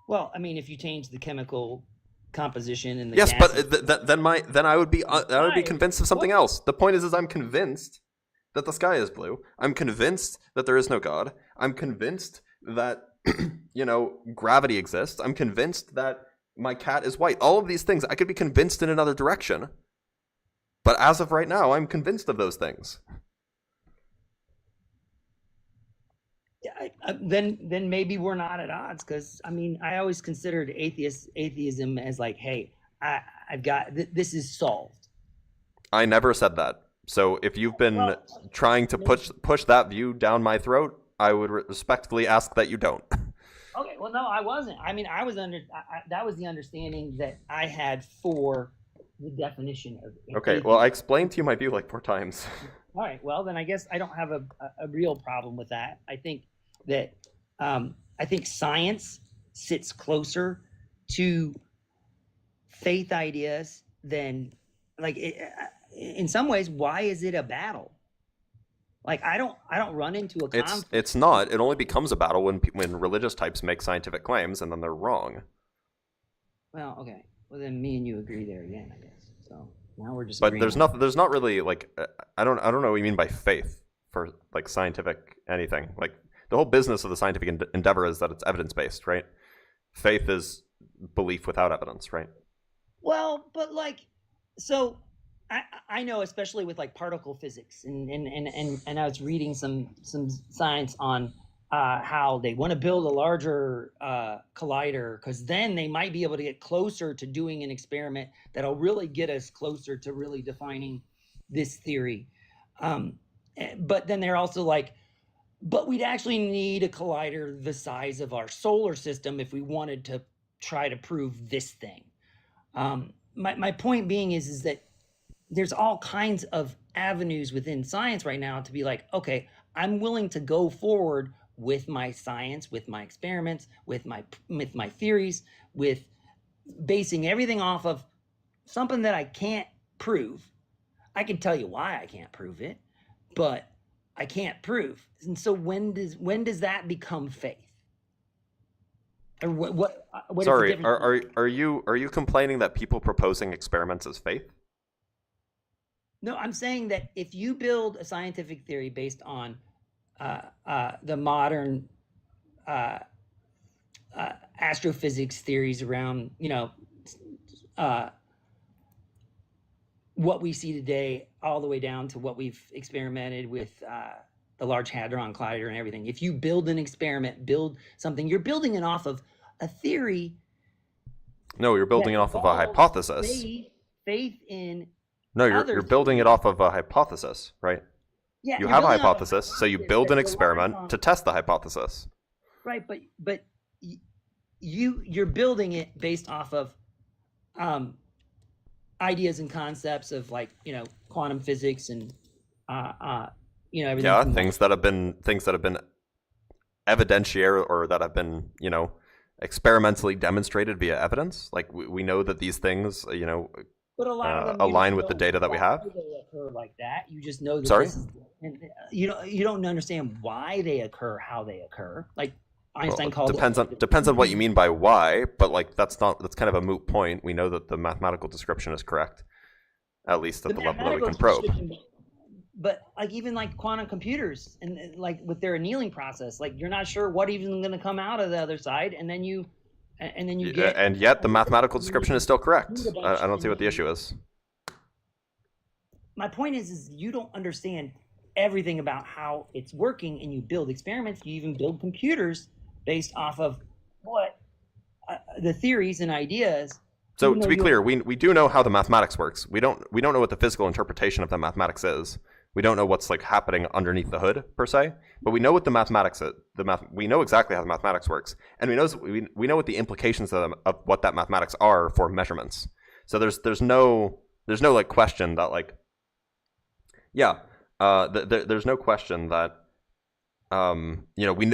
well, I mean, if you change the chemical composition and the yes, gases, but then I would be convinced of something else. The point is I'm convinced that the sky is blue. I'm convinced that there is no God. I'm convinced that gravity exists. I'm convinced that my cat is white. All of these things, I could be convinced in another direction. But as of right now, I'm convinced of those things. then maybe we're not at odds, because I mean, I always considered atheism as like, hey, I've got this is solved. I never said that. So if you've been trying to push that view down my throat, I would respectfully ask that you don't. Okay, well, no, I wasn't. I mean, I was that was the understanding that I had for the definition of atheism. Okay, well, I explained to you my view like 4 times. All right, well, then I guess I don't have a real problem with that. I think that science sits closer to faith ideas than, like, in some ways, why is it a battle? Like, I don't run into a conflict. It's not. It only becomes a battle when religious types make scientific claims and then they're wrong. Well, okay. Well, then me and you agree there again, I guess. So now we're just. But there's not really, like, I don't know what you mean by faith for, like, scientific anything. Like, the whole business of the scientific endeavor is that it's evidence based, right? Faith is belief without evidence, right? Well, but like, so I know, especially with like particle physics, and I was reading some science on how they want to build a larger collider, because then they might be able to get closer to doing an experiment that'll really get us closer to really defining this theory. But then they're also like, but we'd actually need a collider the size of our solar system if we wanted to try to prove this thing. My point being is that there's all kinds of avenues within science right now to be like, okay, I'm willing to go forward with my science, with my experiments, with my theories, with basing everything off of something that I can't prove. I can tell you why I can't prove it, but I can't prove. And so when does that become faith? Or what Sorry, is the difference? are you complaining that people proposing experiments is faith? No, I'm saying that if you build a scientific theory based on the modern astrophysics theories around, what we see today, all the way down to what we've experimented with the Large Hadron Collider and everything. If you build an experiment, build something, you're building it off of a theory. No, you're building it off of a hypothesis. Faith in. No, you're building it off of a hypothesis, right? Yeah, you have a hypothesis, so you build an experiment to test the hypothesis. Right, but you're building it based off of ideas and concepts of, like, quantum physics and everything. Yeah, things that have been evidentiary or that have been, you know, experimentally demonstrated via evidence. Like we know that these things, you know, But a lot of them align with the data that we have. They occur like that. You just know that. Sorry? This is, and you don't understand why they occur, how they occur. Like Einstein called depends on what you mean by why, but like that's kind of a moot point. We know that the mathematical description is correct, at least at the level that we can probe. But like even like quantum computers and like with their annealing process, like you're not sure what even going to come out of the other side, and then you get. And yet the mathematical description is still correct. I don't see what the issue is. My point is you don't understand everything about how it's working, and you build experiments. You even build computers based off of what the theories and ideas. So to be clear, we do know how the mathematics works. We don't know what the physical interpretation of the mathematics is. We don't know what's like happening underneath the hood per se, but we know what the mathematics is. We know exactly how the mathematics works, and we know what the implications of what that mathematics are for measurements. So there's no like question that like there's no question that you know we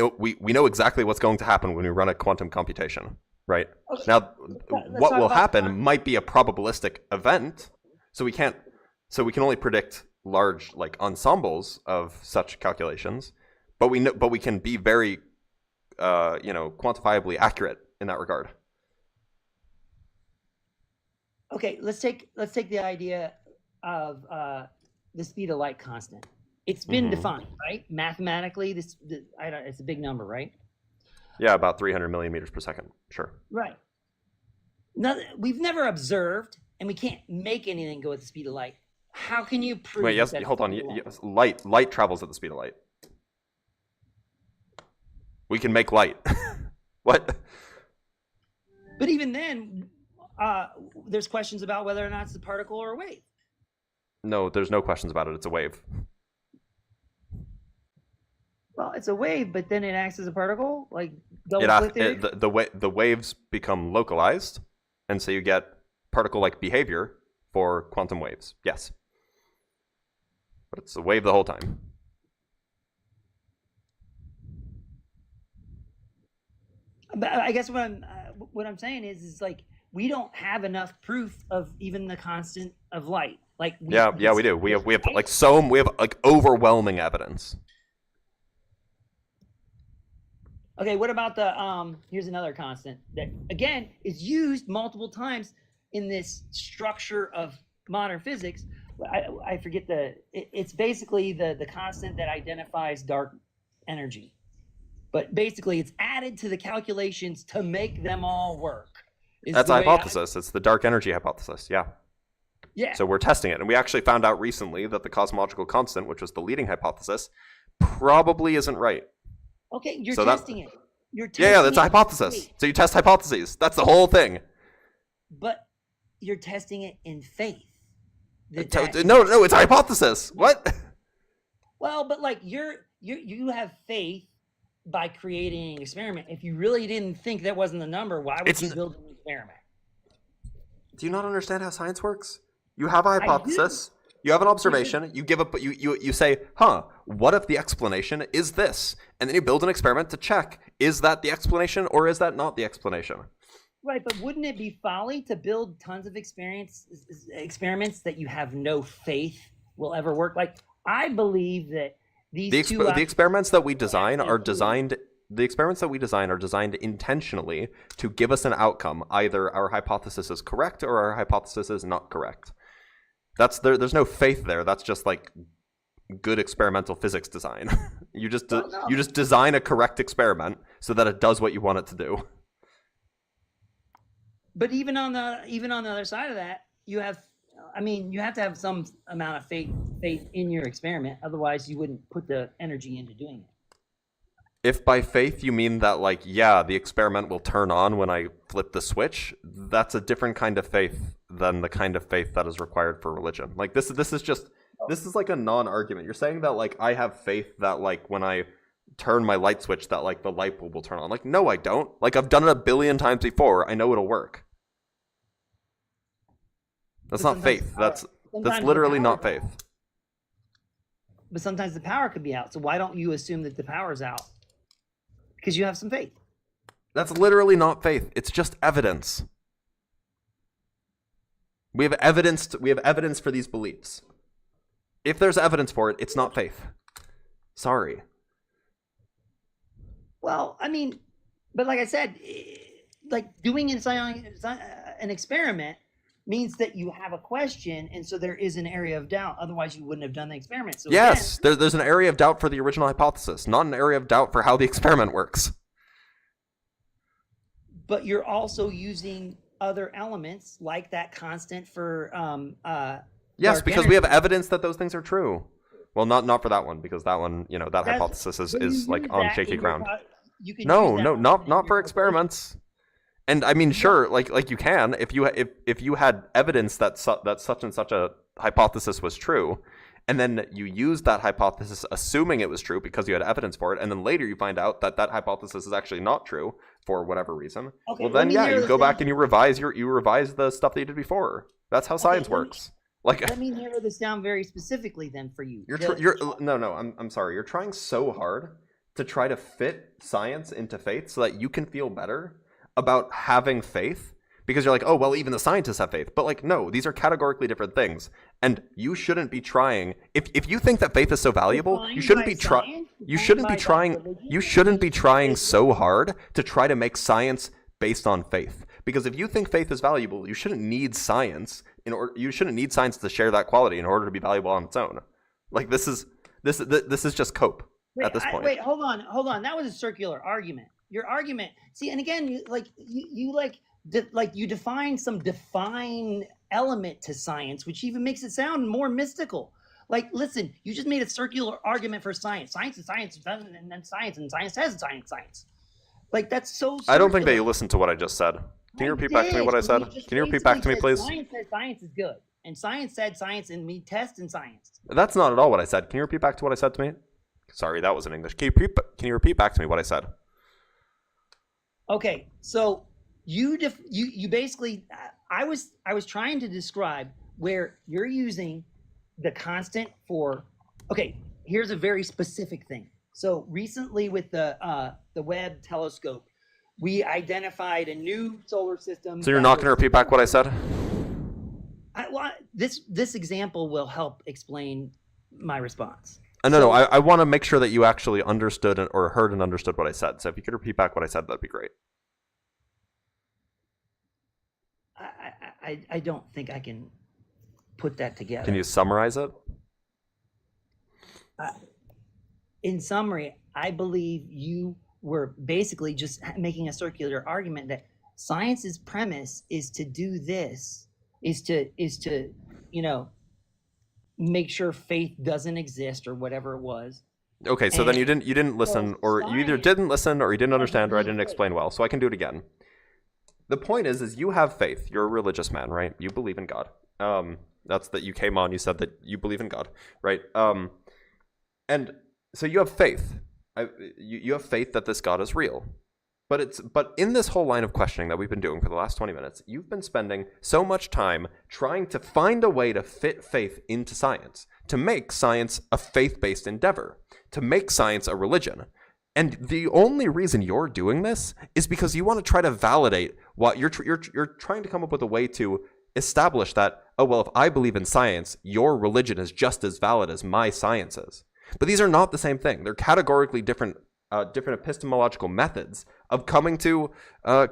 know exactly what's going to happen when we run a quantum computation, right? Okay. Now what will happen might be a probabilistic event, so we can only predict large like ensembles of such calculations, but we can be very you know, quantifiably accurate in that regard. Okay, let's take the idea of the speed of light constant. It's been defined, right? Mathematically, it's a big number, right? Yeah, about 300 million meters per second. Sure. Right. Now, we've never observed, and we can't make anything go at the speed of light. How can you prove? Wait, yes, hold on. Yes, light travels at the speed of light. We can make light. What? But even then, there's questions about whether or not it's a particle or a wave. No, there's no questions about it. It's a wave. Well, it's a wave, but then it acts as a particle, like the waves become localized, and so you get particle-like behavior for quantum waves. Yes, but it's a wave the whole time. But I guess what I'm saying is like we don't have enough proof of even the constant of light. Like we do. We have like overwhelming evidence. Okay, what about the here's another constant that again is used multiple times in this structure of modern physics. I forget it's basically the constant that identifies dark energy. But basically it's added to the calculations to make them all work. That's a hypothesis. It's the dark energy hypothesis. Yeah. Yeah. So we're testing it, and we actually found out recently that the cosmological constant, which was the leading hypothesis, probably isn't right. Okay, you're testing it. You're testing yeah, that's a hypothesis. So you test hypotheses. That's the whole thing. But you're testing it in faith. No, it's a hypothesis. What? Well, but like you have faith by creating an experiment. If you really didn't think that wasn't the number, why would you build an experiment? Do you not understand how science works? You have a hypothesis. You have an observation. You give up. You say, what if the explanation is this? And then you build an experiment to check: is that the explanation or is that not the explanation? Right, but wouldn't it be folly to build tons of experiments that you have no faith will ever work? Like I believe that the experiments that we design are designed. The experiments that we design are designed intentionally to give us an outcome. Either our hypothesis is correct or our hypothesis is not correct. There's no faith there. That's just like good experimental physics design. You just design a correct experiment so that it does what you want it to do. But even on the other side of that, you have to have some amount of faith in your experiment. Otherwise, you wouldn't put the energy into doing it. If by faith you mean that, like, yeah, the experiment will turn on when I flip the switch, that's a different kind of faith than the kind of faith that is required for religion. Like, this is like a non-argument. You're saying that, like, I have faith that, like, when I turn my light switch, that, like, the light bulb will turn on. Like, no, I don't. Like, I've done it 1 billion times before. I know it'll work. That's not faith. That's literally not faith. But sometimes the power could be out. So why don't you assume that the power's out? because you have some faith. That's literally not faith. It's just evidence. We have evidence for these beliefs. If there's evidence for it, it's not faith. Sorry. Well, I mean, but like I said, like doing an experiment means that you have a question, and so there is an area of doubt. Otherwise, you wouldn't have done the experiment. So Yes, there's an area of doubt for the original hypothesis, not an area of doubt for how the experiment works. But you're also using other elements like that constant for Yes, dark because we have energy. evidence that those things are true. Well, not for that one, because that one, that That's- hypothesis but you is like use on that shaky in your ground. you can No, use that no, in not your for calculation. experiments. And I mean, sure, like you can if you had evidence that that such and such a hypothesis was true, and then you used that hypothesis assuming it was true because you had evidence for it, and then later you find out that that hypothesis is actually not true for whatever reason. Okay, Well, let then me yeah, narrow you this go down back to- and you revise the stuff that you did before. That's how science let me- works. Like Let me narrow this down very specifically then for you. I'm sorry. You're trying so hard to try to fit science into faith so that you can feel better about having faith because you're like, oh well, even the scientists have faith. But like, no, these are categorically different things, and you shouldn't be trying. If you think that faith is so valuable, you shouldn't be trying. You shouldn't be trying. You shouldn't be trying so hard to try to make science based on faith. Because if you think faith is valuable, you shouldn't need science you shouldn't need science to share that quality in order to be valuable on its own. Like this is just cope at this point. Wait, hold on. That was a circular argument. Your argument, see, and again, you define some defined element to science, which even makes it sound more mystical. Like, listen, you just made a circular argument for science. Science is science, and then science, and science has science. Like, that's so circular. I don't think that you listened to what I just said. Can you repeat back to me what I said? Can you repeat back to me, please? Science said science is good, and science said science, and we test in science. That's not at all what I said. Can you repeat back to what I said to me? Sorry, that was in English. Can you repeat back to me what I said? Okay, so you basically, I was trying to describe where you're using the constant for. Okay, here's a very specific thing. So recently with the Webb telescope, we identified a new solar system. So you're not going to repeat back what I said? This example will help explain my response. No, I want to make sure that you actually understood or heard and understood what I said. So if you could repeat back what I said, that'd be great. I don't think I can put that together. Can you summarize it? In summary, I believe you were basically just making a circular argument that science's premise is to do this, is to make sure faith doesn't exist or whatever it was. Okay, so then you didn't listen, or you either didn't listen, or you didn't understand, or I didn't explain well. So I can do it again. The point is you have faith. You're a religious man, right? You believe in God. That's that you came on. You said that you believe in God, right? And so you have faith. You have faith that this God is real. But in this whole line of questioning that we've been doing for the last 20 minutes, you've been spending so much time trying to find a way to fit faith into science, to make science a faith-based endeavor, to make science a religion. And the only reason you're doing this is because you want to try to validate what you're trying to come up with a way to establish that, oh, well, if I believe in science, your religion is just as valid as my science is. But these are not the same thing. They're categorically different epistemological methods of coming to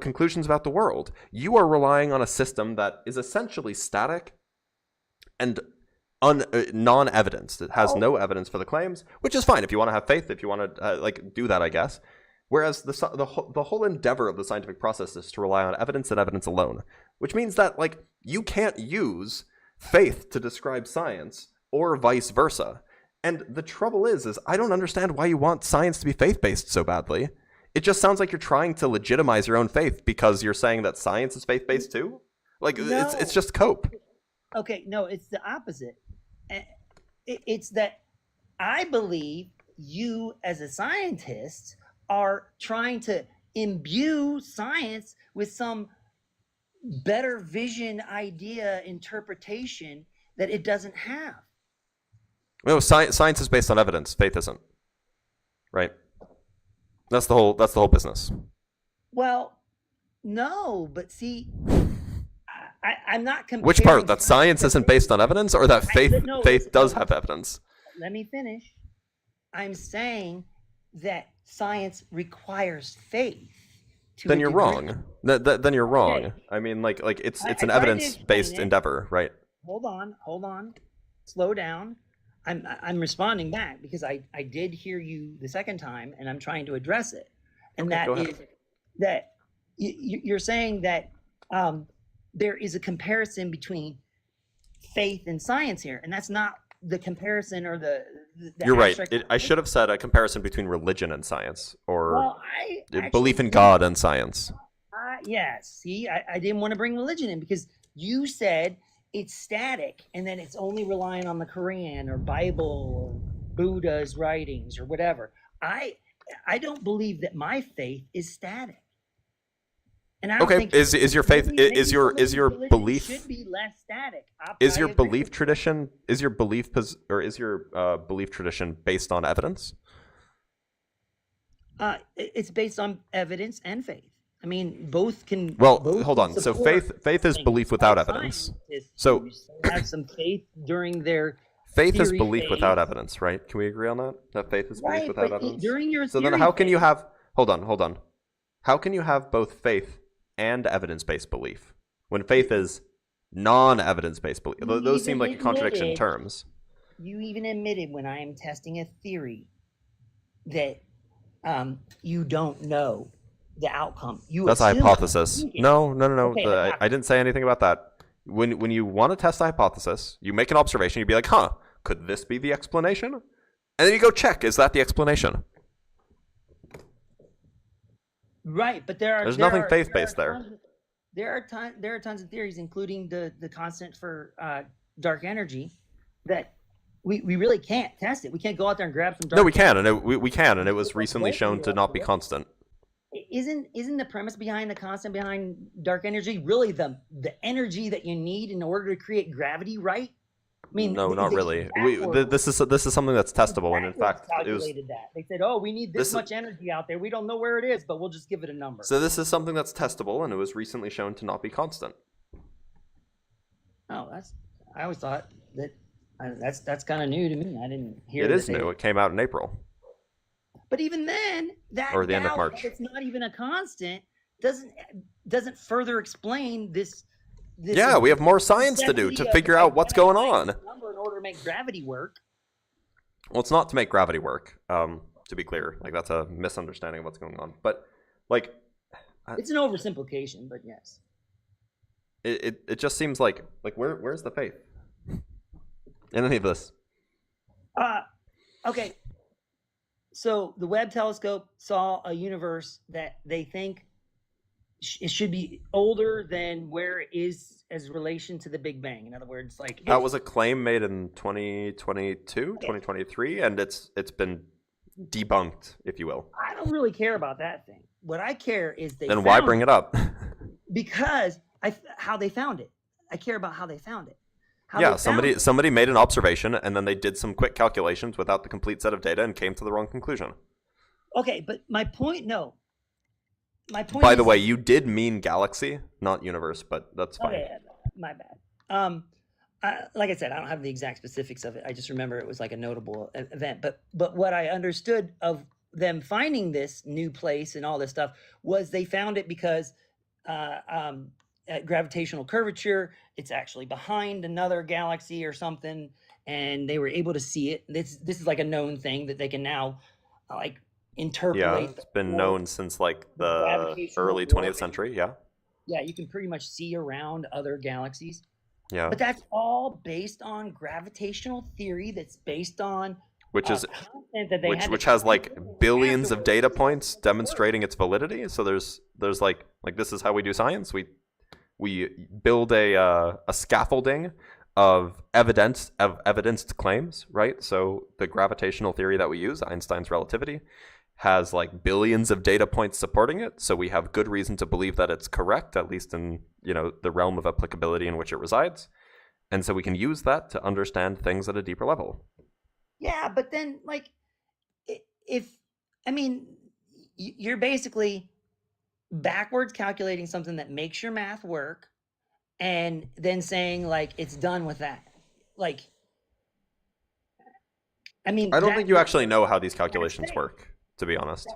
conclusions about the world. You are relying on a system that is essentially static and non-evidence. It has no evidence for the claims, which is fine if you want to have faith, if you want to do that, I guess. Whereas the whole endeavor of the scientific process is to rely on evidence and evidence alone, which means that you can't use faith to describe science or vice versa. And the trouble is I don't understand why you want science to be faith-based so badly. It just sounds like you're trying to legitimize your own faith because you're saying that science is faith-based too. No. It's just cope. Okay, no, it's the opposite. It's that I believe you as a scientist are trying to imbue science with some better vision, idea, interpretation that it doesn't have. No, science is based on evidence. Faith isn't. Right? That's the whole business. Well, no, but see, I'm not comparing. Which part? That science isn't based on evidence, or that faith does have evidence? Let me finish. I'm saying that science requires faith. Then you're wrong. Then you're wrong. Okay. I mean, like it's an evidence-based endeavor, right? Hold on. Slow down. I'm responding back because I did hear you the second time, and I'm trying to address it. And that is that you're saying that there is a comparison between faith and science here, and that's not the comparison or the you're right. I should have said a comparison between religion and science, or belief in God and science. Yes. See, I didn't want to bring religion in because you said it's static and then it's only relying on the Quran or Bible or Buddha's writings or whatever. I don't believe that my faith is static. And I don't think is your faith is your belief should be less static. Is your belief tradition belief tradition based on evidence? It's based on evidence and faith. I mean, both can. Well, hold on. So faith is belief without evidence. So have some faith during their. Faith is belief without evidence, right? Can we agree on that? That faith is belief without evidence. During your so then, how can you have? Hold on. How can you have both faith and evidence-based belief when faith is non-evidence-based belief? Those seem like a contradiction in terms. You even admitted when I am testing a theory that you don't know the outcome. That's a hypothesis. No. Okay, I didn't say anything about that. When you want to test a hypothesis, you make an observation. You'd be like, could this be the explanation? And then you go check, is that the explanation? Right, but there's nothing faith-based there. There are tons of theories, including the constant for dark energy, that we really can't test it. We can't go out there and grab some dark. No, we can, and we can, and it was recently shown to not be constant. Isn't the premise behind the constant behind dark energy really the energy that you need in order to create gravity? Right? I mean, no, not really. This is something that's testable, and in fact, calculated that they said, "Oh, we need this much energy out there. We don't know where it is, but we'll just give it a number." So this is something that's testable, and it was recently shown to not be constant. Oh, I always thought that's kind of new to me. I didn't hear it. It is new. It came out in April. But even then, or the end of March, it's not even a constant. Doesn't further explain this. Yeah, we have more science to do to figure out what's going on. Number in order to make gravity work. Well, it's not to make gravity work. To be clear, like that's a misunderstanding of what's going on. But like, it's an oversimplification. But yes, it just seems like where's the faith in any of this? Okay. So the Webb telescope saw a universe that they think it should be older than where it is as relation to the Big Bang. In other words, like that was a claim made in 2022, 2023, and it's been debunked, if you will. I don't really care about that thing. What I care is they. Then why bring it up? Because how they found it. I care about how they found it. Somebody made an observation, and then they did some quick calculations without the complete set of data and came to the wrong conclusion. Okay, but my point. By the way, you did mean galaxy, not universe, but that's fine. Okay, my bad. Like I said, I don't have the exact specifics of it. I just remember it was like a notable event. But what I understood of them finding this new place and all this stuff was they found it because gravitational curvature. It's actually behind another galaxy or something, and they were able to see it. This is like a known thing that they can now like interpolate. Yeah, it's been known since like the early 20th century. Yeah. Yeah, you can pretty much see around other galaxies. Yeah. But that's all based on gravitational theory. That's based on which has like billions of data points demonstrating its validity. So there's like this is how we do science. We build a scaffolding of evidenced claims, right? So the gravitational theory that we use, Einstein's relativity, has like billions of data points supporting it. So we have good reason to believe that it's correct, at least in the realm of applicability in which it resides. And so we can use that to understand things at a deeper level. Yeah, but then like you're basically backwards calculating something that makes your math work, and then saying like it's done with that. Like, I mean, I don't think you actually know how these calculations work, to be honest.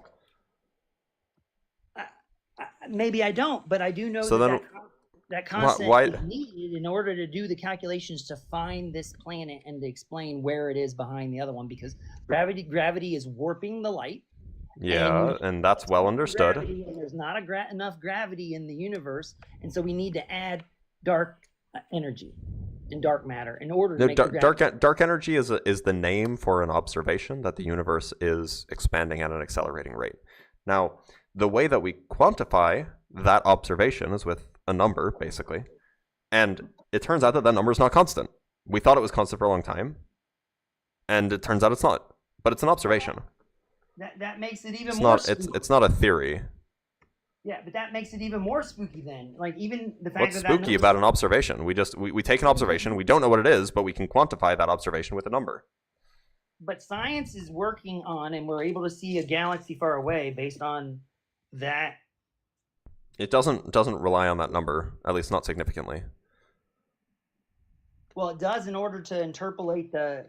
Maybe I don't, but I do know So that then, that constant why? is needed in order to do the calculations to find this planet and to explain where it is behind the other one, because gravity is warping the light. Yeah, and that's well understood. And there's not enough gravity in the universe, and so we need to add dark energy and dark matter in order to make dark energy is the name for an observation that the universe is expanding at an accelerating rate. Now, the way that we quantify that observation is with a number, basically, and it turns out that that number is not constant. We thought it was constant for a long time, and it turns out it's not. But it's an observation. That makes it even It's more. not. It's not a theory. Yeah, but that makes it even more spooky then. Like, even the fact What's spooky about an observation? We take an observation. We don't know what it is, but we can quantify that observation with a number. But science is working on, and we're able to see a galaxy far away based on that. It doesn't rely on that number, at least not significantly. Well, it does in order to interpolate the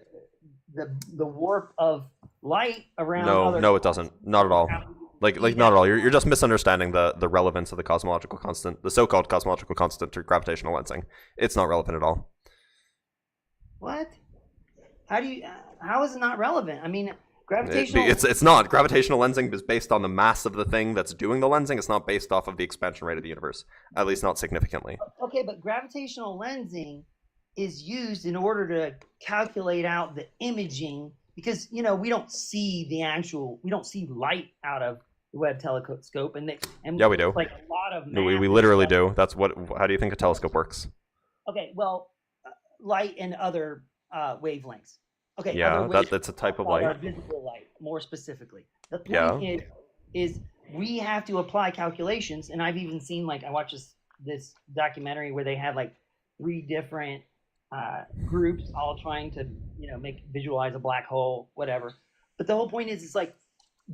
warp of light around. No, it doesn't. Not at all. Like not at all. You're just misunderstanding the relevance of the cosmological constant, the so-called cosmological constant to gravitational lensing. It's not relevant at all. What? How is it not relevant? I mean, gravitational. It's not. Gravitational lensing is based on the mass of the thing that's doing the lensing. It's not based off of the expansion rate of the universe, at least not significantly. Okay, but gravitational lensing is used in order to calculate out the imaging, because we don't see light out of the Webb telescope, and yeah, we do. Like a lot of we literally do. That's what. How do you think a telescope works? Okay, well, light and other wavelengths. Okay, yeah, that's a type of light. Visible light, more specifically. The point is we have to apply calculations, and I've even seen, like, I watched this documentary where they had like 3 different groups all trying to visualize a black hole, whatever. But the whole point is, it's like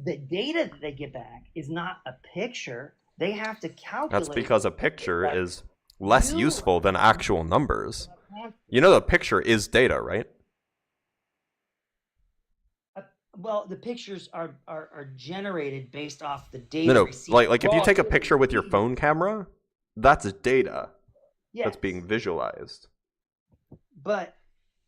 the data that they get back is not a picture. They have to calculate. That's because a picture is less useful than actual numbers. The picture is data, right? Well, the pictures are generated based off the data. No, like if you take a picture with your phone camera, that's data. Yes. That's being visualized. But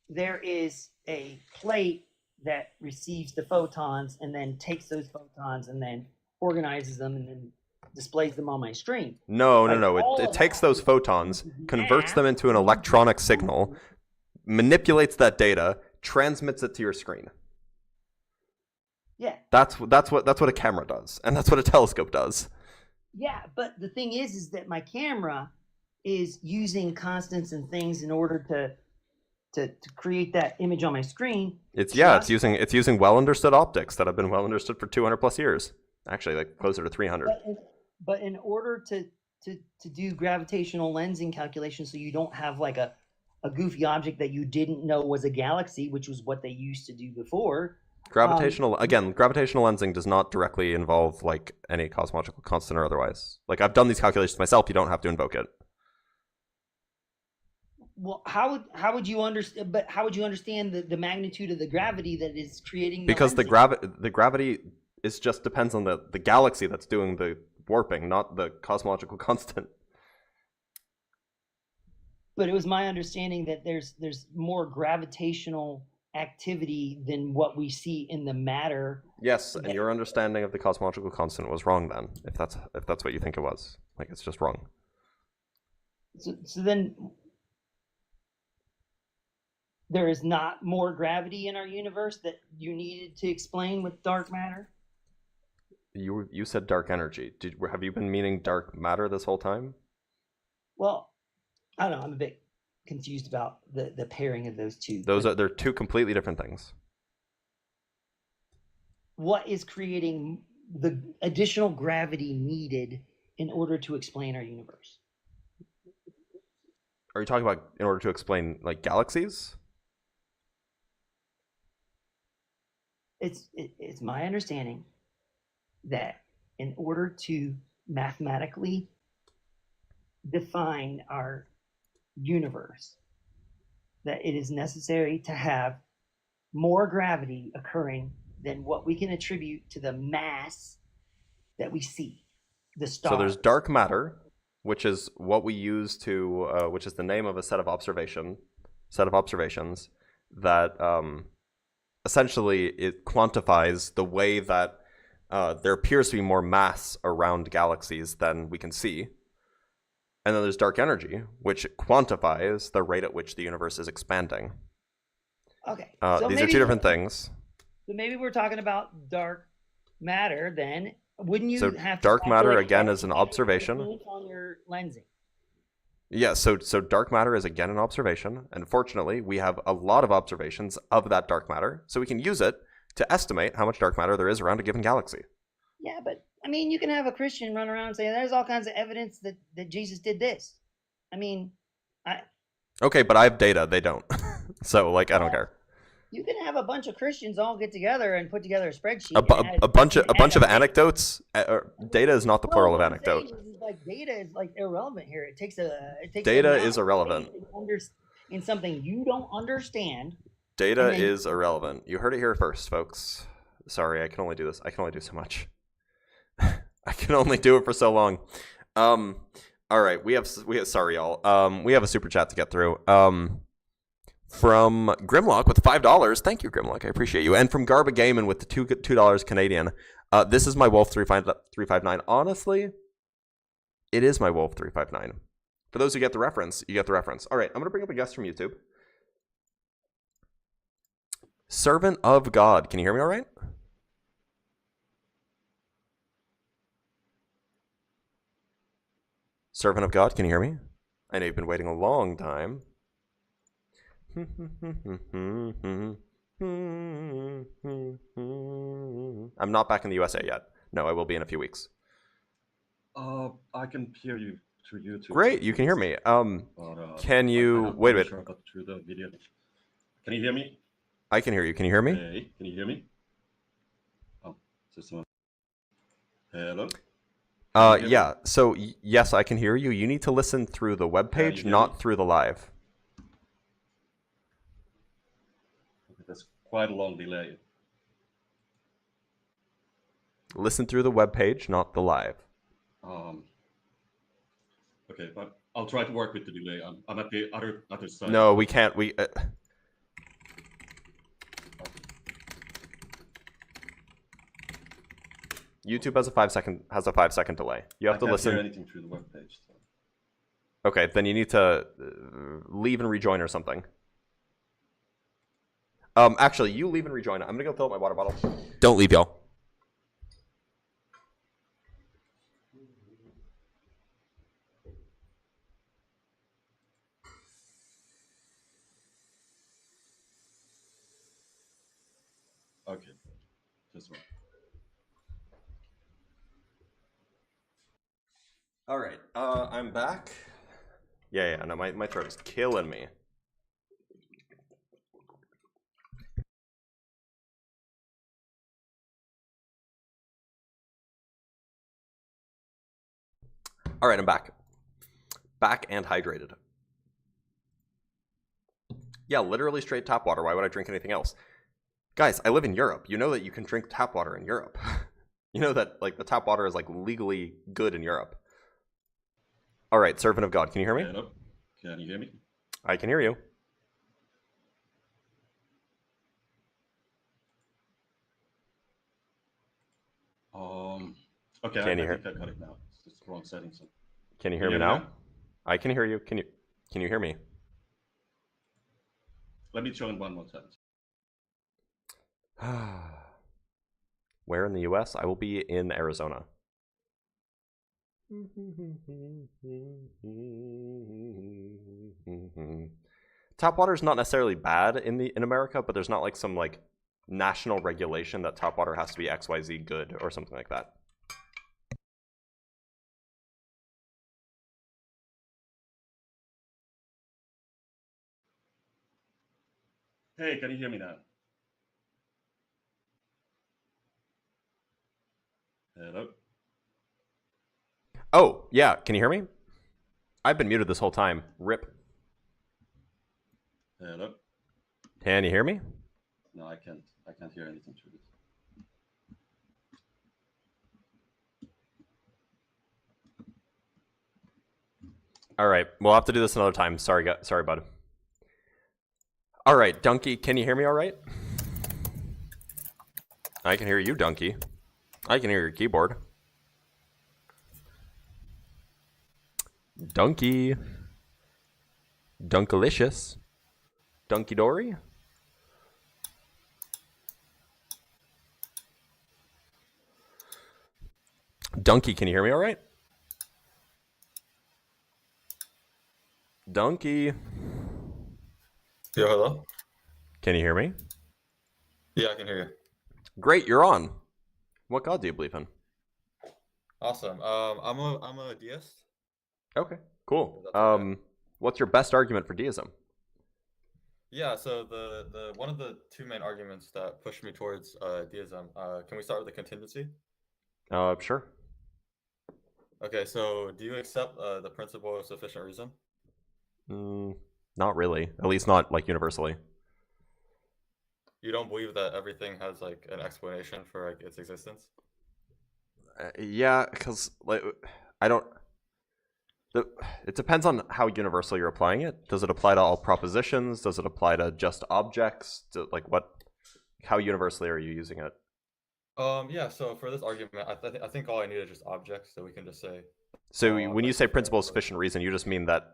there is a plate that receives the photons and then takes those photons and then organizes them and then displays them on my screen. No. It takes those photons, converts them into an electronic signal, manipulates that data, transmits it to your screen. Yeah. That's what a camera does, and that's what a telescope does. Yeah, but the thing is that my camera is using constants and things in order to create that image on my screen. It's using well understood optics that have been well understood for 200 plus years. Actually, like closer to 300. But in order to do gravitational lensing calculations, so you don't have like a goofy object that you didn't know was a galaxy, which was what they used to do before. Gravitational lensing does not directly involve like any cosmological constant or otherwise. Like, I've done these calculations myself. You don't have to invoke it. Well, how would you understand? But how would you understand the magnitude of the gravity that is creating? Because the gravity is just depends on the galaxy that's doing the warping, not the cosmological constant. But it was my understanding that there's more gravitational activity than what we see in the matter. Yes, and your understanding of the cosmological constant was wrong then, if that's what you think it was. Like, it's just wrong. So then there is not more gravity in our universe that you needed to explain with dark matter? You said dark energy. Have you been meaning dark matter this whole time? Well, I don't know. I'm a bit confused about the pairing of those two. They're 2 completely different things. What is creating the additional gravity needed in order to explain our universe? Are you talking about in order to explain like galaxies? It's my understanding that in order to mathematically define our universe, that it is necessary to have more gravity occurring than what we can attribute to the mass that we see, the stars. So there's dark matter, which is what we use to, which is the name of a set of observations that essentially it quantifies the way that there appears to be more mass around galaxies than we can see. And then there's dark energy, which quantifies the rate at which the universe is expanding. Okay. These are two different things. So maybe we're talking about dark matter then. Wouldn't you So have to dark matter, calculate again, is everything an observation. on your lensing? Yeah, so dark matter is again an observation, and fortunately, we have a lot of observations of that dark matter, so we can use it to estimate how much dark matter there is around a given galaxy. Yeah, but I mean, you can have a Christian run around and say, "There's all kinds of evidence that Jesus did this." I mean, Okay, but I have data; they don't. So, like, I don't care. you can have a bunch of Christians all get together and put together a spreadsheet. A bunch of anecdotes. Data is not the plural of what I'm anecdote. saying is, like, data is like irrelevant here. It takes Data is irrelevant. In something you don't understand. Data is irrelevant. You heard it here first, folks. Sorry, I can only do this. I can only do so much. I can only do it for so long. All right, we have sorry y'all. We have a super chat to get through. From Grimlock with $5. Thank you, Grimlock. I appreciate you. And from Garba Gaiman with the $2 Canadian. This is my Wolf 359. Honestly, it is my Wolf 359. For those who get the reference, you get the reference. All right, I'm gonna bring up a guest from YouTube. Servant of God. Can you hear me all right? Servant of God, can you hear me? I know you've been waiting a long time. I'm not back in the USA yet. No, I will be in a few weeks. I can hear you through YouTube. Great, you can hear me. Can you wait a minute? Sure I got through the video. Can you hear me? I can hear you. Can you hear me? Hey, can you hear me? Oh, is this someone? Hello? Yeah. So yes, I can hear you. You need to listen through the web page, not through the live. Okay, that's quite a long delay. Listen through the web page, not the live. Okay, but I'll try to work with the delay. I'm at the other side. No, we can't. YouTube has a 5-second delay. You have to listen. I can't hear anything through the web page. So. Okay, then you need to leave and rejoin or something. Actually, you leave and rejoin. I'm gonna go fill up my water bottle. Don't leave, y'all. Okay, just one. All right, I'm back. Yeah, no, my throat is killing me. All right, I'm back. Back and hydrated. Yeah, literally straight tap water. Why would I drink anything else? Guys, I live in Europe. You know that you can drink tap water in Europe. You know that, like, the tap water is, like, legally good in Europe. All right, servant of God, can you hear me? Hello? Can you hear me? I can hear you. Okay, Can you I hear? think I got it now. It's just the wrong settings. Can you hear me now? I can hear you. Can you hear me? Let me join one more time. Where in the US? I will be in Arizona. Tap water is not necessarily bad in America, but there's not like some like national regulation that tap water has to be XYZ good or something like that. Hey, can you hear me now? Hello? Oh, yeah. Can you hear me? I've been muted this whole time. Rip. Hello? Can you hear me? No, I can't. I can't hear anything through this. All right. We'll have to do this another time. Sorry, bud. All right, Donkey. Can you hear me all right? I can hear you, Donkey. I can hear your keyboard. Donkey. Dunkalicious. Donkey Dory. Donkey, can you hear me all right? Donkey. Yeah, hello? Can you hear me? Yeah, I can hear you. Great, you're on. What god do you believe in? Awesome. I'm a deist. Okay, cool. That's okay. What's your best argument for deism? Yeah, so the one of the two main arguments that push me towards deism. Can we start with the contingency? Sure. Okay, so do you accept the principle of sufficient reason? Not really. At least not like universally. You don't believe that everything has like an explanation for like its existence? Yeah, because like I don't. It depends on how universal you're applying it. Does it apply to all propositions? Does it apply to just objects? Like what? How universally are you using it? Yeah. So for this argument, I think all I need is just objects, so we can just say. So when you like, say principle of sufficient reason, you just mean that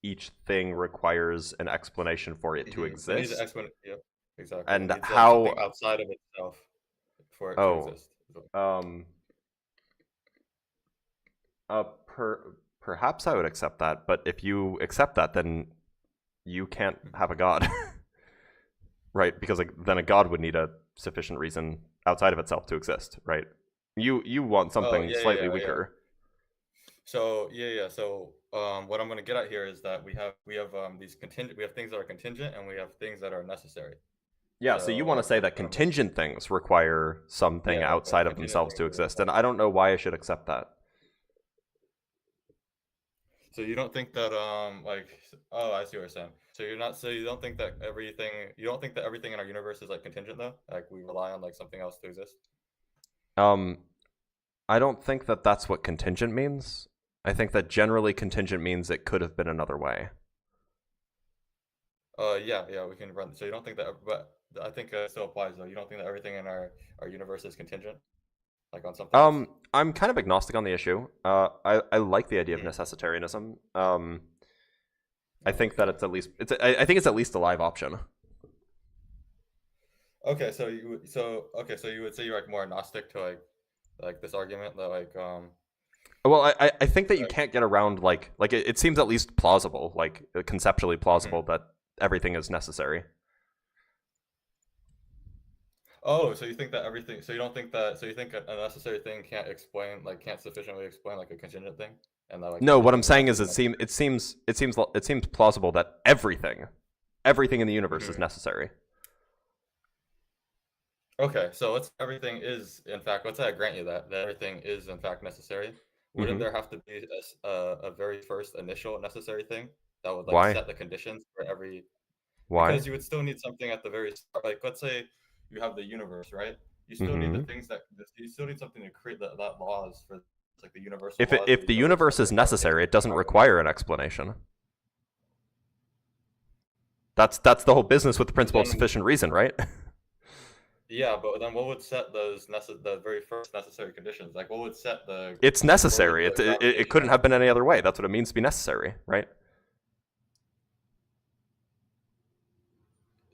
each thing requires an explanation for it to It needs an exist. Yep, exactly. And It needs, how something outside of itself for it to exist. Perhaps I would accept that, but if you accept that, then you can't have a god, right? Because like, then a god would need a sufficient reason outside of itself to exist, right? You want something slightly weaker. So So what I'm going to get at here is that we have these contingent. We have things that are contingent, and we have things that are necessary. Yeah. So you want to say that contingent things require something outside of themselves to exist, and I don't know why I should accept that. So you don't think that like, oh, I see what you're saying. So you don't think that everything in our universe is like contingent though? Like we rely on like something else to exist? I don't think that that's what contingent means. I think that generally contingent means it could have been another way. Yeah, we can run. So you don't think that, but I think it still applies though. You don't think that everything in our universe is contingent? Like on something else? I'm kind of agnostic on the issue. I like the idea of necessitarianism. I think that I think it's at least a live option. Okay, so you would say you're like more agnostic to like this argument that like Well, I think that you can't get around like it seems at least plausible, like conceptually plausible that everything is necessary. Oh, so you think that everything? So you don't think that? So you think a necessary thing can't sufficiently explain like a contingent thing? And that, like, no, what I'm saying is it seems plausible that everything in the universe is necessary. Okay, so let's say I grant you that everything is in fact necessary. Wouldn't there have to be a very first initial necessary thing that would like set the conditions for every? Why? Because you would still need something at the very start. Like let's say you have the universe, right? You still need you still need something to create that laws for like the universal. If the universe is necessary, it doesn't require an explanation. That's the whole business with the principle of sufficient reason, right? Yeah, but then what would set the very first necessary conditions? Like what would set the? It's necessary. It couldn't have been any other way. That's what it means to be necessary, right?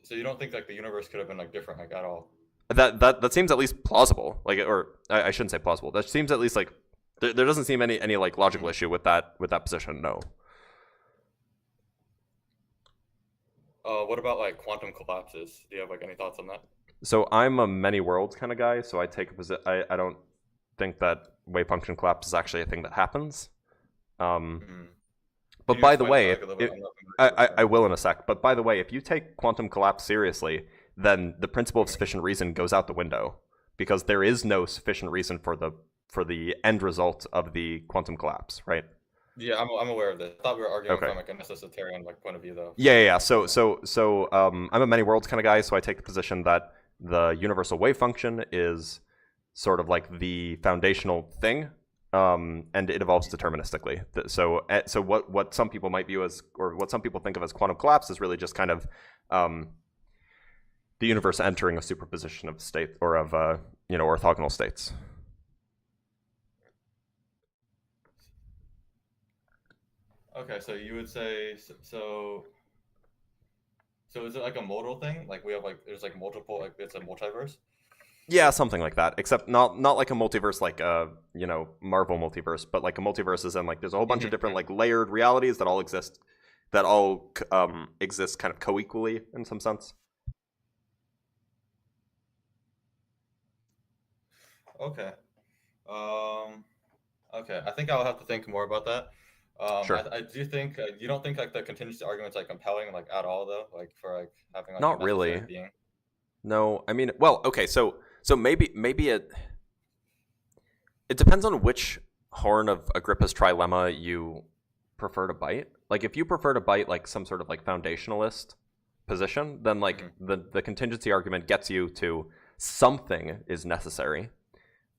So you don't think like the universe could have been like different like at all? That seems at least plausible. Like, or I shouldn't say plausible. That seems at least like there doesn't seem any like logical issue with that position. No. What about like quantum collapses? Do you have like any thoughts on that? So I'm a many worlds kind of guy. So I take a position. I don't think that wave function collapse is actually a thing that happens. But by the way, I will in a sec. But by the way, if you take quantum collapse seriously, then the principle of sufficient reason goes out the window because there is no sufficient reason for end result of the quantum collapse, right? Yeah, I'm aware of this. I thought we were arguing Okay. from like a necessitarian like point of view though. Yeah. So I'm a many worlds kind of guy, so I take the position that the universal wave function is sort of like the foundational thing, and it evolves deterministically. So what some people might view as, or what some people think of as quantum collapse, is really just kind of the universe entering a superposition of state or of orthogonal states. Okay, so you would say so is it like a modal thing? Like we have like there's like multiple, like it's a multiverse? Yeah, something like that. Except not like a multiverse like Marvel multiverse, but like a multiverse is in like there's a whole bunch of different like layered realities that all exist kind of co-equally in some sense. Okay. Okay, I think I'll have to think more about that. Sure. I do think you don't think like the contingency argument's like compelling like at all though, like for like having like Not a necessary really. being. No, I mean, well, okay, so maybe it depends on which horn of Agrippa's trilemma you prefer to bite. Like if you prefer to bite like some sort of like foundationalist position, then like the contingency argument gets you to something is necessary.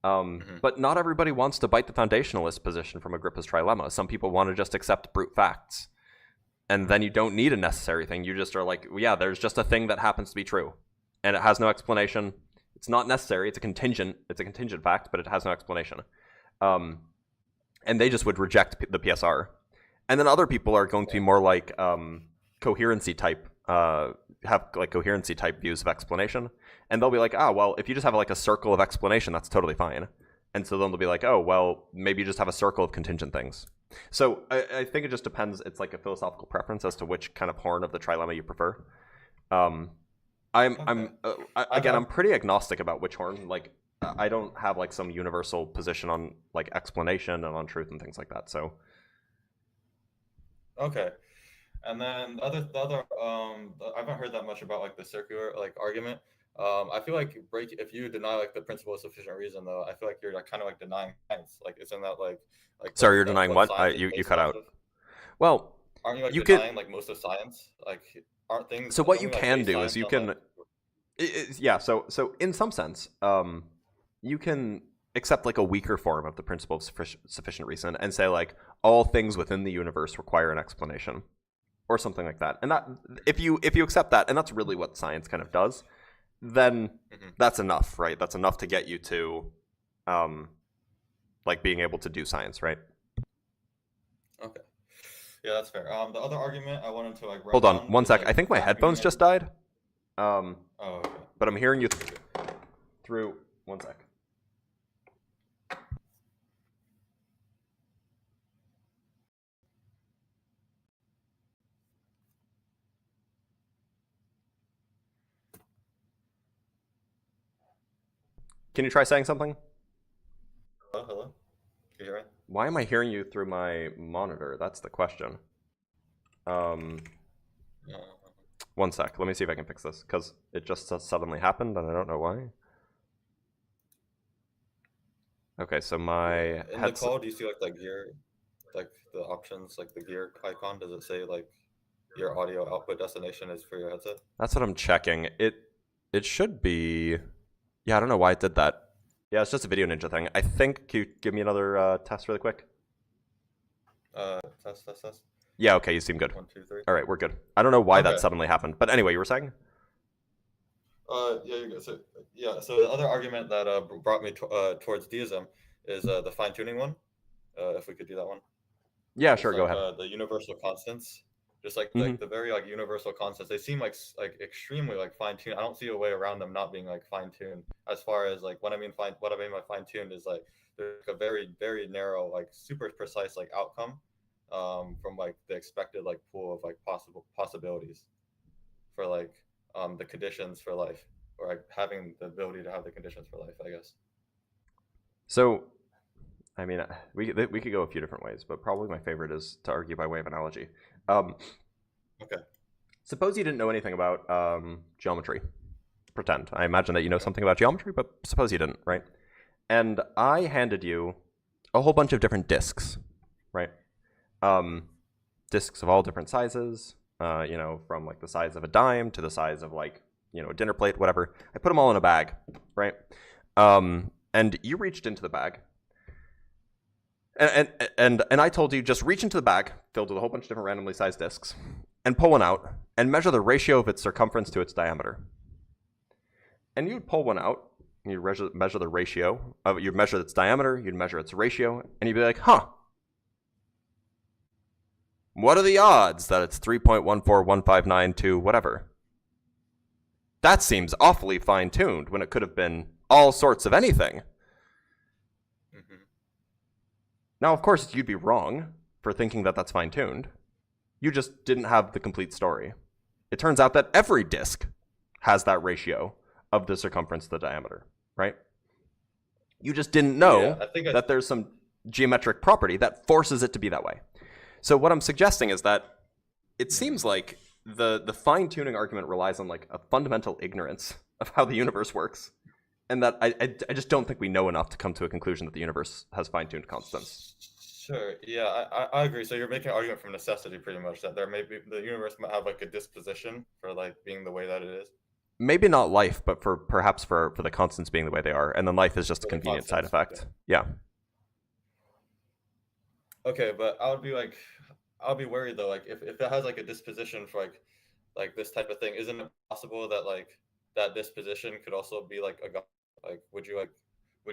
But not everybody wants to bite the foundationalist position from Agrippa's trilemma. Some people want to just accept brute facts. And then you don't need a necessary thing. You just are like, well, yeah, there's just a thing that happens to be true. And it has no explanation. It's not necessary. It's a contingent fact, but it has no explanation. And they just would reject the PSR. And then other people are going to be more like coherency type views of explanation. And they'll be like, well, if you just have like a circle of explanation, that's totally fine. And so then they'll be like, oh, well, maybe you just have a circle of contingent things. So I think it just depends. It's like a philosophical preference as to which kind of horn of the trilemma you prefer. I'm pretty agnostic about which horn. Like, I don't have like some universal position on like explanation and on truth and things like that. So. Okay. And then the other I haven't heard that much about like the circular like argument. I feel like if you deny like the principle of sufficient reason though, I feel like you're like kind of like denying science. Like isn't that like sorry, you're denying what? You cut out. Well, aren't you like you denying like most of science? Like aren't things? So what you can do is you can, So in some sense, you can accept like a weaker form of the principle of sufficient reason and say like all things within the universe require an explanation, or something like that. And that if you accept that, and that's really what science kind of does, then that's enough, right? That's enough to get you to, like being able to do science, right? Okay. Yeah, that's fair. The other argument I wanted to like. Hold on, one sec. I think my headphones just died. Oh, okay. But I'm hearing you through. One sec. Can you try saying something? Hello? Can you hear me? Why am I hearing you through my monitor? That's the question. One sec. Let me see if I can fix this, because it just suddenly happened, and I don't know why. Okay, so my in the call, do you see like the gear, like the options, like the gear icon? Does it say like your audio output destination is for your headset? That's what I'm checking. It should be. Yeah, I don't know why it did that. Yeah, it's just a Video Ninja thing. I think. Can you give me another test really quick? Test. Yeah, okay, you seem good. 1, 2, 3. All right, we're good. I don't know why that suddenly happened, but anyway, you were saying? Yeah, you're good. So the other argument that brought me towards deism is the fine-tuning one. If we could do that one. Yeah, sure, go ahead. The universal constants, just like the very like universal constants, they seem like extremely like fine-tuned. I don't see a way around them not being like fine-tuned. As far as like what I mean by fine-tuned is like there's like a very very narrow like super precise like outcome from like the expected like pool of like possibilities for like the conditions for life, or like having the ability to have the conditions for life, I guess. So, I mean, we could go a few different ways, but probably my favorite is to argue by way of analogy. Okay. Suppose you didn't know anything about geometry. Pretend. I imagine that you know something about geometry, but suppose you didn't, right? and I handed you a whole bunch of different discs, right? Discs of all different sizes, from like the size of a dime to the size of like, a dinner plate, whatever. I put them all in a bag, right? And you reached into the bag, and I told you just reach into the bag filled with a whole bunch of different randomly sized discs, and pull one out and measure the ratio of its circumference to its diameter. And you'd pull one out, and you'd measure the ratio of, you'd measure its diameter, you'd measure its ratio, and you'd be like, huh, what are the odds that it's 3.14159 to whatever? That seems awfully fine-tuned when it could have been all sorts of anything. Mm-hmm. Now, of course, you'd be wrong for thinking that that's fine-tuned. You just didn't have the complete story. It turns out that every disk has that ratio of the circumference to the diameter, right? You just didn't know that there's some geometric property that forces it to be that way. So what I'm suggesting is that it seems like the fine-tuning argument relies on like a fundamental ignorance of how the universe works, and that I just don't think we know enough to come to a conclusion that the universe has fine-tuned constants. Sure. Yeah, I agree. So you're making an argument from necessity, pretty much, that there may be the universe might have like a disposition for like being the way that it is. Maybe not life, but perhaps for the constants being the way they are, and then life is just a convenient side effect. Yeah. Okay, but I'll be worried though. Like if it has like a disposition for like this type of thing, isn't it possible that like that disposition could also be like a god? Like would you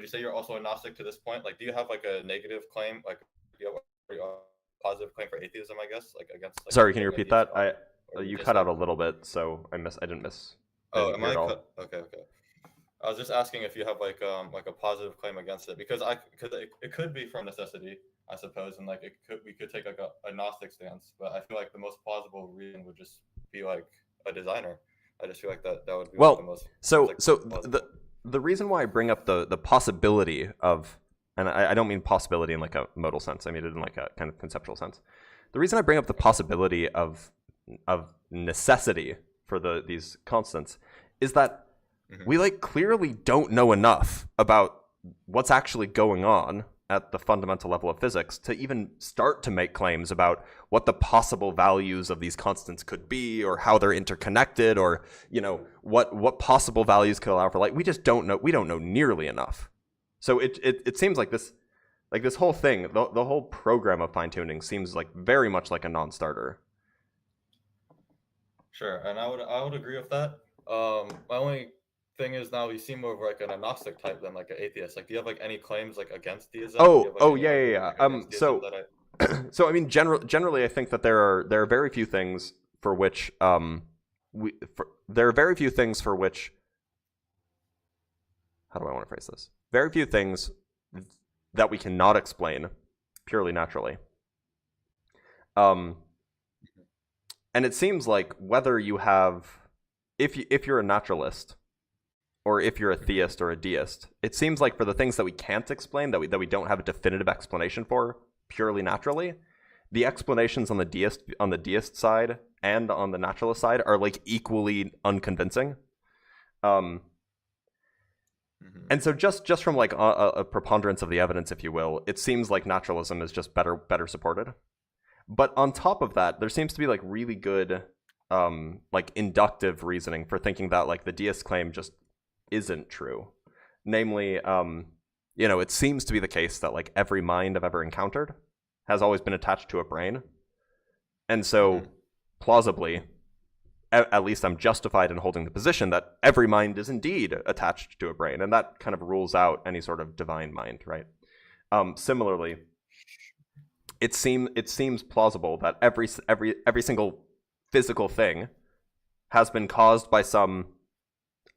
say you're also a Gnostic to this point? Like do you have like a negative claim? Like do you have a positive claim for atheism? I guess like against. Like, sorry, can you repeat that? You cut out a little bit, so I didn't miss. Oh, am I cut? Okay. I was just asking if you have like a positive claim against it, because it could be from necessity, I suppose, and like we could take like a Gnostic stance, but I feel like the most plausible reason would just be like a designer. I just feel like that would be well. Like the most. So like, the reason why I bring up the possibility of, and I don't mean possibility in like a modal sense, I mean it in like a kind of conceptual sense. The reason I bring up the possibility of necessity for these constants is that we like clearly don't know enough about what's actually going on at the fundamental level of physics to even start to make claims about what the possible values of these constants could be, or how they're interconnected, or what possible values could allow for light. We just don't know. We don't know nearly enough. So it seems like this whole thing, the whole program of fine tuning seems like very much like a non-starter. Sure, and I would agree with that. My only thing is now you seem more of like an agnostic type than like an atheist. Like, do you have like any claims like against deism? Yeah. So I mean, generally, I think that there are very few things for which there are very few things for which. How do I want to phrase this? Very few things that we cannot explain purely naturally. And it seems like whether you have, if you're a naturalist, or if you're a theist or a deist, it seems like for the things that we can't explain, that we don't have a definitive explanation for purely naturally, the explanations on the deist side and on the naturalist side are like equally unconvincing. And so just from like a preponderance of the evidence, if you will, it seems like naturalism is just better supported. But on top of that, there seems to be like really good like inductive reasoning for thinking that like the deist claim just isn't true. Namely, it seems to be the case that like every mind I've ever encountered has always been attached to a brain. And so plausibly, at least I'm justified in holding the position that every mind is indeed attached to a brain, and that kind of rules out any sort of divine mind, right? Similarly, it seems plausible that every single physical thing has been caused by some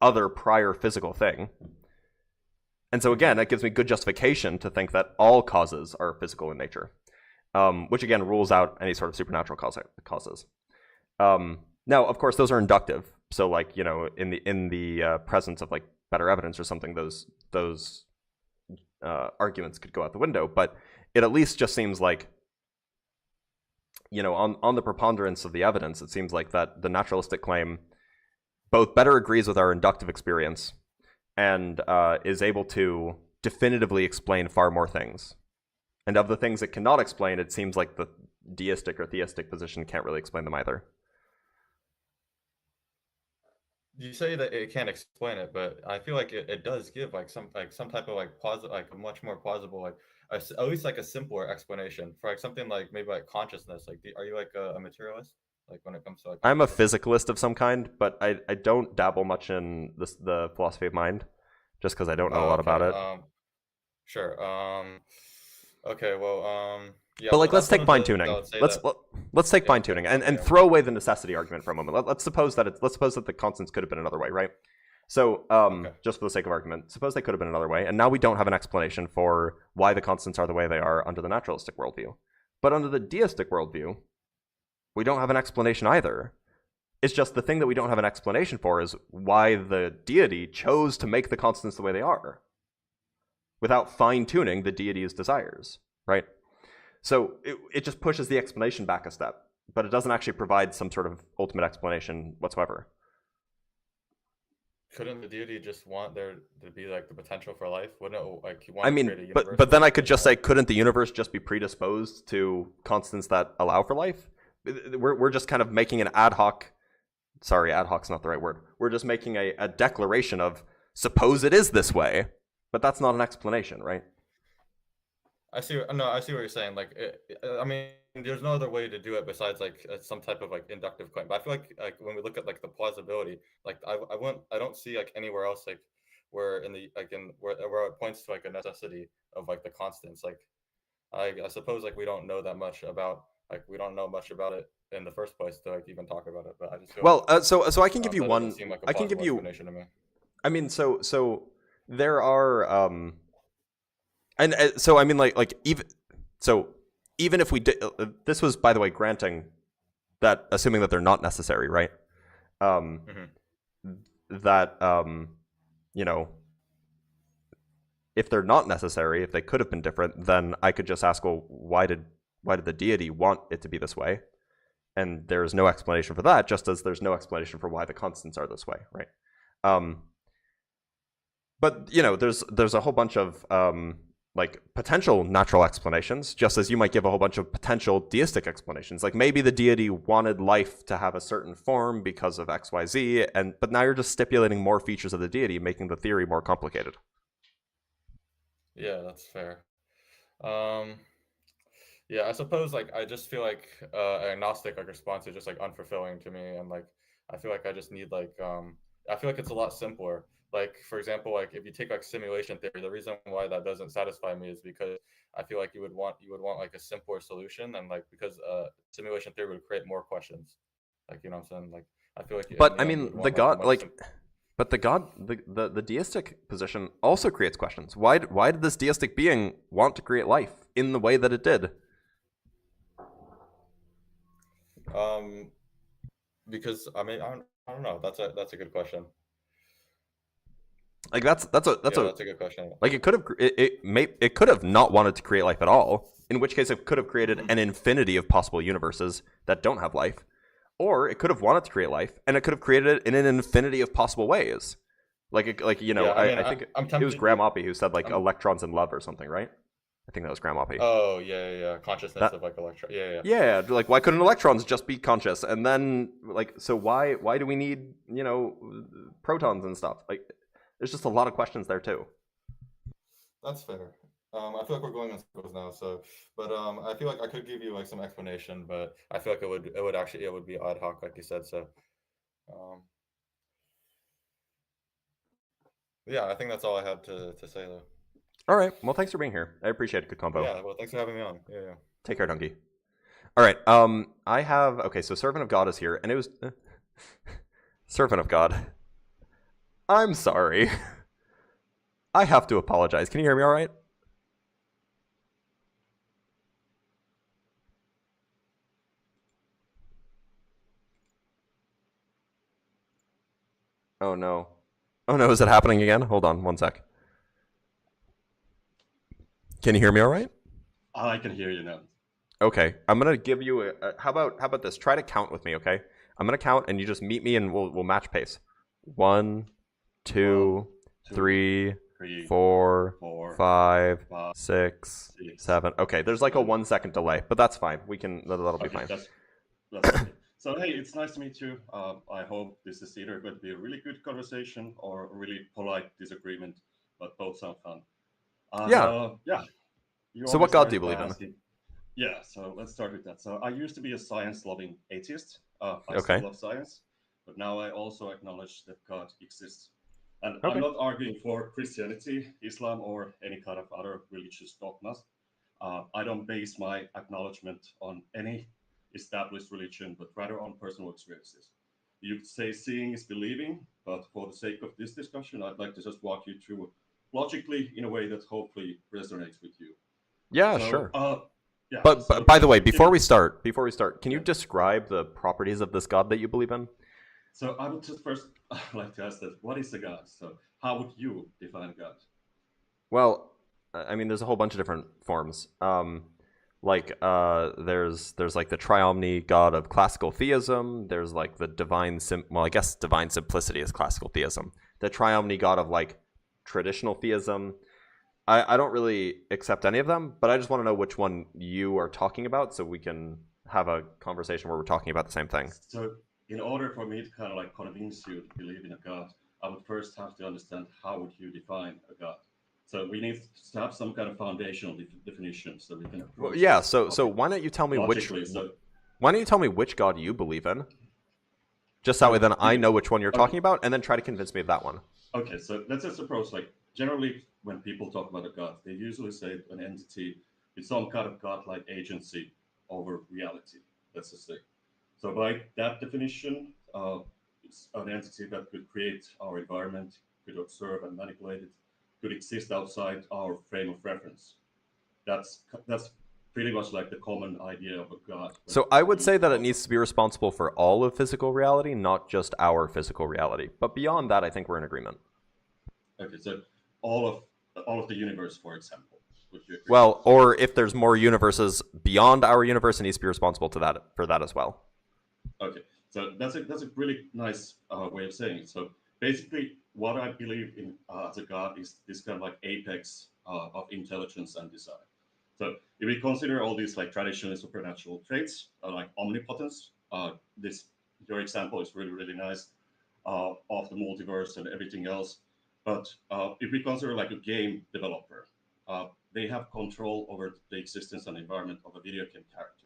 other prior physical thing. And so again, that gives me good justification to think that all causes are physical in nature, which again rules out any sort of supernatural causes. Now, of course, those are inductive. So like, in the presence of like better evidence or something, those arguments could go out the window. But it at least just seems like, on the preponderance of the evidence, it seems like that the naturalistic claim both better agrees with our inductive experience and is able to definitively explain far more things. And of the things it cannot explain, it seems like the deistic or theistic position can't really explain them either. You say that it can't explain it, but I feel like it does give like some type of like positive, like a much more plausible, like at least like a simpler explanation for like something like maybe like consciousness. Like, are you like a materialist? Like when it comes to like I'm a physicalist of some kind, but I don't dabble much in the philosophy of mind, just because I don't know a lot about it. Sure. Okay. Well. Yeah. But like, well, let's take fine tuning. Let's take fine tuning and throw away the necessity argument for a moment. Let's suppose that the constants could have been another way, right? So, just for the sake of argument, suppose they could have been another way, and now we don't have an explanation for why the constants are the way they are under the naturalistic worldview. But under the deistic worldview, we don't have an explanation either. It's just the thing that we don't have an explanation for is why the deity chose to make the constants the way they are, without fine-tuning the deity's desires, right? So it just pushes the explanation back a step, but it doesn't actually provide some sort of ultimate explanation whatsoever. Couldn't the deity just want there to be like the potential for life? Wouldn't it like you want I to mean, create a universe but then I could just say, couldn't the universe just be predisposed to constants that allow for life? We're just kind of making an ad hoc. Sorry, ad hoc's not the right word. We're just making a declaration of suppose it is this way, but that's not an explanation, right? I see what you're saying. Like, I mean, there's no other way to do it besides like some type of like inductive claim. But I feel like when we look at like the plausibility, like I don't see like anywhere else like where where it points to like a necessity of like the constants. Like, I suppose like we don't know that much about we don't know much about it in the first place to like even talk about it. But I just feel so I can give you one. Seem like a I can give you. explanation to me. I mean, so there are and so I mean like even if we did, this was by the way granting that, assuming that they're not necessary, right? That you know, if they're not necessary, if they could have been different, then I could just ask, well, why did the deity want it to be this way? And there's no explanation for that, just as there's no explanation for why the constants are this way, right? But you know, there's a whole bunch of like potential natural explanations, just as you might give a whole bunch of potential deistic explanations. Like maybe the deity wanted life to have a certain form because of XYZ, but now you're just stipulating more features of the deity, making the theory more complicated. Yeah, that's fair. Yeah, I suppose like I just feel like an agnostic like response is just like unfulfilling to me, and like I feel like I just need like I feel like it's a lot simpler. Like for example, like if you take like simulation theory, the reason why that doesn't satisfy me is because I feel like you would want like a simpler solution, and like because simulation theory would create more questions. Like you know what I'm saying? Like I feel like. But I mean, the deistic position also creates questions. Why did this deistic being want to create life in the way that it did? Because I mean I don't know. That's a good question. Like that's a good question. Like it could have not wanted to create life at all, in which case it could have created an infinity of possible universes that don't have life, or it could have wanted to create life and it could have created it in an infinity of possible ways. I think it was Graham Oppie who said like electrons in love or something, right? I think that was Graham Oppie. Oh yeah. Consciousness of like electron. Yeah. Yeah, like why couldn't electrons just be conscious? And then like so why do we need protons and stuff? Like there's just a lot of questions there too. That's fair. I feel like we're going in circles now. So, but I feel like I could give you like some explanation, but I feel like it would be ad hoc, like you said. So, yeah, I think that's all I had to say though. All right. Well, thanks for being here. I appreciate it. Good combo. Yeah. Well, thanks for having me on. Yeah. Take care, Donkey. All right. I have so Servant of God is here, and it was Servant of God. I'm sorry. I have to apologize. Can you hear me all right? Oh no. Oh no, is it happening again? Hold on one sec. Can you hear me all right? I can hear you now. Okay. I'm going to give you how about this? Try to count with me, okay? I'm going to count and you just meet me and we'll match pace. 1, 2, 3, 4, 5, five, 6, 6, 7. Okay, there's like a 1 second delay, but that's fine. That'll be Okay, fine. that's okay. So hey, it's nice to meet you. I hope this is either going to be a really good conversation or a really polite disagreement, but both sound fun. And, Yeah. yeah. You So what always God do you started by believe in? asking- Yeah, so let's start with that. So I used to be a science-loving atheist. I Okay. still love science, but now I also acknowledge that God exists. And Okay. I'm not arguing for Christianity, Islam, or any kind of other religious dogmas. I don't base my acknowledgement on any established religion, but rather on personal experiences. You could say seeing is believing, but for the sake of this discussion, I'd like to just walk you through logically in a way that hopefully resonates with you. Yeah, So, sure. Yeah, But, so by the way, if you- before we start, can you describe the properties of this God that you believe in? So I would just first like to ask that, what is a God? So how would you define a God? Well, I mean, there's a whole bunch of different forms. There's like the triomni God of classical theism. There's like the I guess divine simplicity is classical theism. The triomni God of like traditional theism. I don't really accept any of them, but I just want to know which one you are talking about so we can have a conversation where we're talking about the same thing. So in order for me to kind of like convince you to believe in a God, I would first have to understand how would you define a God. So we need to have some kind of foundational definition so we can approach. Well, yeah. this So topic why don't you tell me logically. why don't you tell me which God you believe in? Just that way, then I know which one you're talking about, and then try to convince me of that one. Okay, so let's just approach like generally when people talk about a God, they usually say an entity with some kind of godlike agency over reality. Let's just say. So by that definition, it's an entity that could create our environment, could observe and manipulate it, could exist outside our frame of reference. That's pretty much like the common idea of a God. So I would say that it needs to be responsible for all of physical reality, not just our physical reality. But beyond that, I think we're in agreement. Okay, so all of the universe, for example, would you agree? Well, or if there's more universes beyond our universe, it needs to be responsible for that as well. Okay, so that's a really nice way of saying it. So basically, what I believe in as a God is this kind of like apex of intelligence and design. So if we consider all these like traditionally supernatural traits, like omnipotence, your example is really nice of the multiverse and everything else. But if we consider like a game developer, they have control over the existence and environment of a video game character.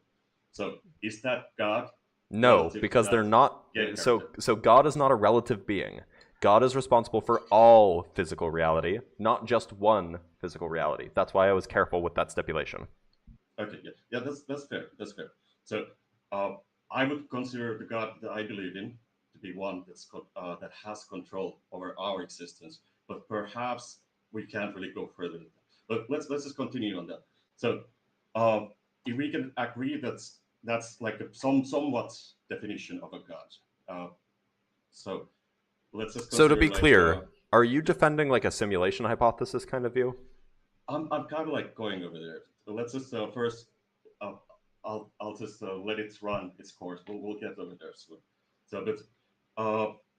So is that God? No, because they're not. So God is not a relative being. God is responsible for all physical reality, not just one physical reality. That's why I was careful with that stipulation. Okay, yeah, that's fair. That's fair. So I would consider the God that I believe in to be one that has control over our existence, but perhaps we can't really go further than that. But let's just continue on that. So if we can agree that's like a somewhat definition of a God. So let's just. So to be like, clear, are you defending like a simulation hypothesis kind of view? I'm kind of like going over there. So let's just first. I'll just let it run its course. We'll get over there soon. So, but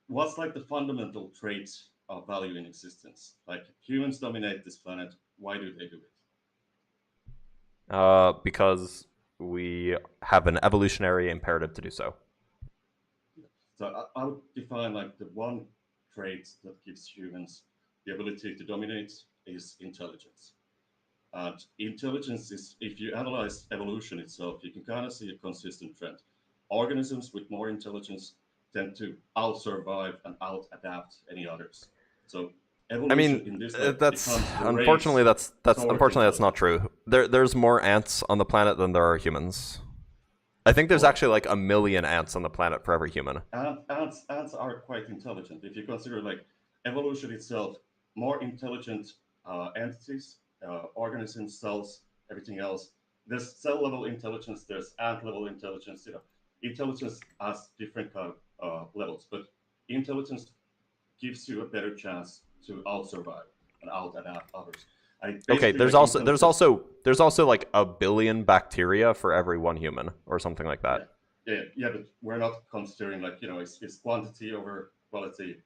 what's like the fundamental traits of value in existence? Like humans dominate this planet. Why do they do it? Because we have an evolutionary imperative to do so. So I would define like the one trait that gives humans the ability to dominate is intelligence. And intelligence is, if you analyze evolution itself, you can kind of see a consistent trend. Organisms with more intelligence tend to out-survive and out-adapt any others. So evolution in this way that's becomes the unfortunately race that's toward unfortunately that's not true. There's more ants on the planet than there are humans. I think there's actually like 1 million ants on the planet for every human. Ants are quite intelligent. If you consider like evolution itself, more intelligent entities, organisms, cells, everything else. There's cell level intelligence. There's ant level intelligence. Intelligence has different kind of levels, but intelligence gives you a better chance to out survive and out adapt others. Okay, there's also like 1 billion bacteria for every 1 human or something like that. Yeah, but we're not considering like it's quantity over quality.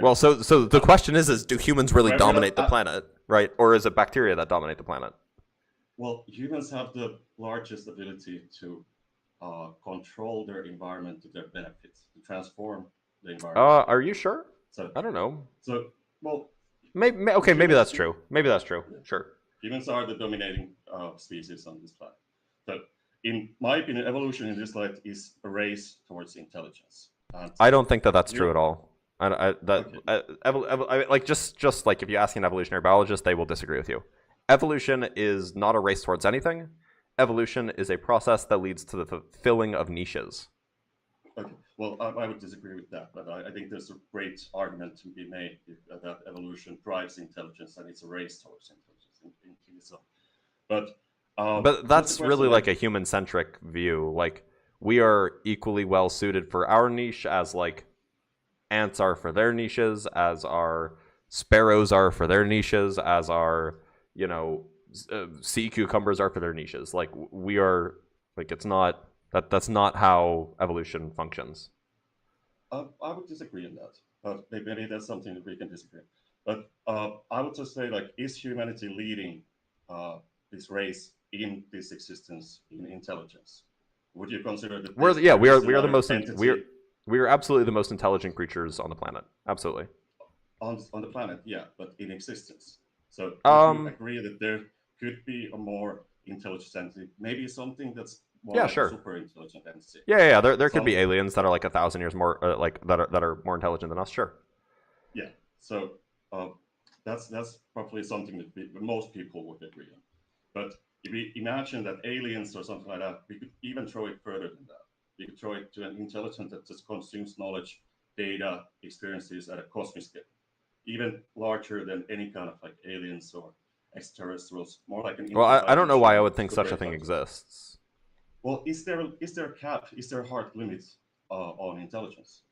Well, so the question is do humans really dominate the planet, right? Or is it bacteria that dominate the planet? Well, humans have the largest ability to control their environment to their benefits, to transform the environment. Are you sure? So I don't know. So, well, okay, maybe that's true. Maybe that's true. Sure. Humans are the dominating species on this planet. So, in my opinion, evolution in this light is a race towards intelligence. And I don't think that that's true at all. Like just like if you ask an evolutionary biologist, they will disagree with you. Evolution is not a race towards anything. Evolution is a process that leads to the fulfilling of niches. Okay, well, I would disagree with that, but I think there's a great argument to be made that evolution drives intelligence and it's a race towards intelligence in itself. But that's really like a human-centric view. Like, we are equally well suited for our niche as like ants are for their niches, as our sparrows are for their niches, as our sea cucumbers are for their niches. Like, we are like, it's not that's not how evolution functions. I would disagree on that, but maybe that's something that we can disagree. But I would just say, like, is humanity leading this race in this existence in intelligence? Would you consider that? We are absolutely the most intelligent creatures on the planet. Absolutely. On the planet, yeah, but in existence. So would you agree that there could be a more intelligent entity, maybe something that's more like a super intelligent entity? Yeah. There could be aliens that are like 1,000 years more, that are more intelligent than us. Sure. Yeah. So that's probably something that most people would agree on. But if we imagine that aliens or something like that, we could even throw it further than that. We could throw it to an intelligence that just consumes knowledge, data, experiences at a cosmic scale, even larger than any kind of like aliens or extraterrestrials. More like an. Well, I don't know why I would think such a thing exists. Well, is there a cap? Is there a hard limit on intelligence?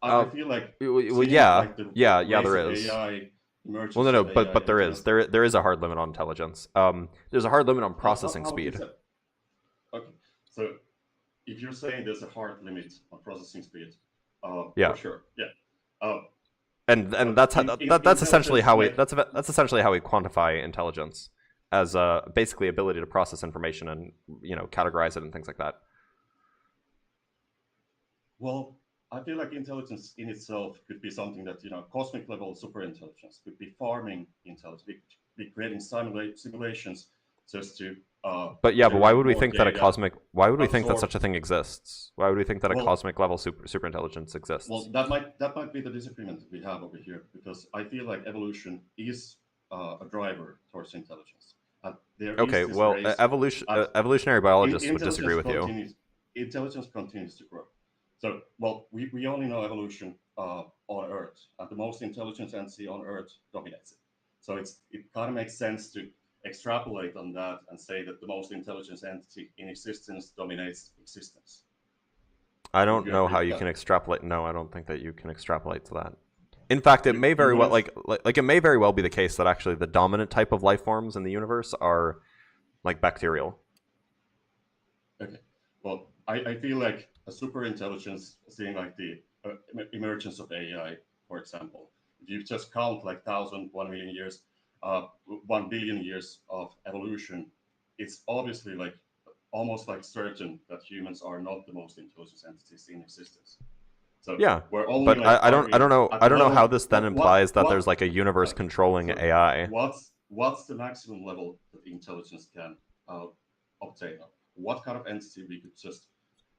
I feel like. Well, yeah, there is. AI, well, no, but there is a hard limit on intelligence. There's a hard limit on processing speed. Okay, so if you're saying there's a hard limit on processing speed, yeah, for sure, yeah. And that's essentially how we quantify intelligence, as basically ability to process information and categorize it and things like that. Well, I feel like intelligence in itself could be something that cosmic level super intelligence could be farming intelligence, be creating simulations just to. But why would we think that Why would we think that such a thing exists? Why would we think that a cosmic level super intelligence exists? Well, that might be the disagreement that we have over here, because I feel like evolution is a driver towards intelligence. Evolutionary biologists would disagree with you. Intelligence continues to grow. So, well, we only know evolution on Earth, and the most intelligent entity on Earth dominates it. So it kind of makes sense to extrapolate on that and say that the most intelligent entity in existence dominates existence. I don't know how you can extrapolate. No, I don't think that you can extrapolate to that. In fact, it may very well it may very well be the case that actually the dominant type of life forms in the universe are like bacterial. Okay. Well, I feel like a super intelligence, seeing like the emergence of AI, for example, if you just count like 1,000, 1 million years, 1 billion years of evolution, it's obviously like almost like certain that humans are not the most intelligent entities in existence. So yeah, we're only but like I don't know how this then implies that there's like a universe controlling AI. What's the maximum level that intelligence can obtain? What kind of entity we could just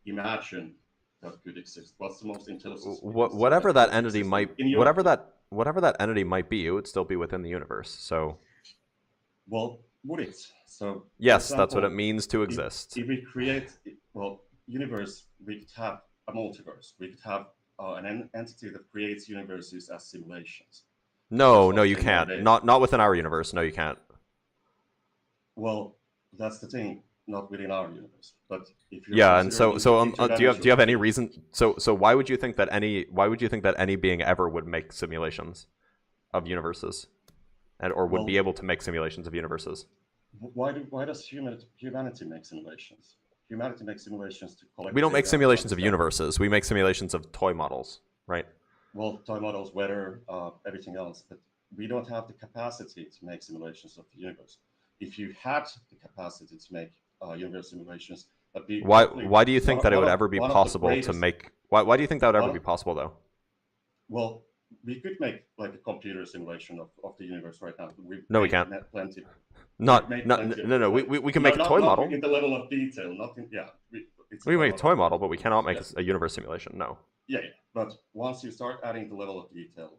imagine that could exist? What's the most intelligent? Whatever that entity might, whatever that entity might be, it would still be within the universe. So, well, would it? So yes, example, that's what it means to exist. If we create, universe, we could have a multiverse. We could have an entity that creates universes as simulations. No, you can't. Not within our universe. No, you can't. Well, that's the thing. Not within our universe, but if you're and so do you have any reason? So why would you think that any being ever would make simulations of universes, or would be able to make simulations of universes? Why does humanity make simulations? Humanity makes simulations to collect. We don't make simulations of universes. We make simulations of toy models, right? Well, toy models, weather, everything else. But we don't have the capacity to make simulations of the universe. If you had the capacity to make universe simulations, that'd be why do you think that it would ever be possible to make? Why do you think that would ever be possible though? Well, we could make like a computer simulation of the universe right now. No, we can't. Plenty. No. We can make a toy model. Not in the level of detail. Nothing. Yeah. We can make a toy model, but we cannot make a universe simulation. No. Yeah, but once you start adding the level of detail,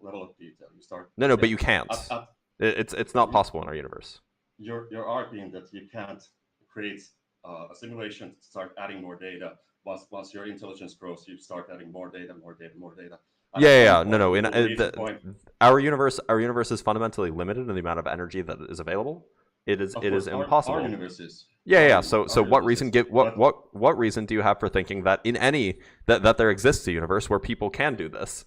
you start. No, but you can't. It's not possible in our universe. You're arguing that you can't create a simulation to start adding more data. Once your intelligence grows, you start adding more data. Yeah. No. Our universe is fundamentally limited in the amount of energy that is available. It is impossible. Our universe is. Yeah. So what reason what reason do you have for thinking that in that there exists a universe where people can do this,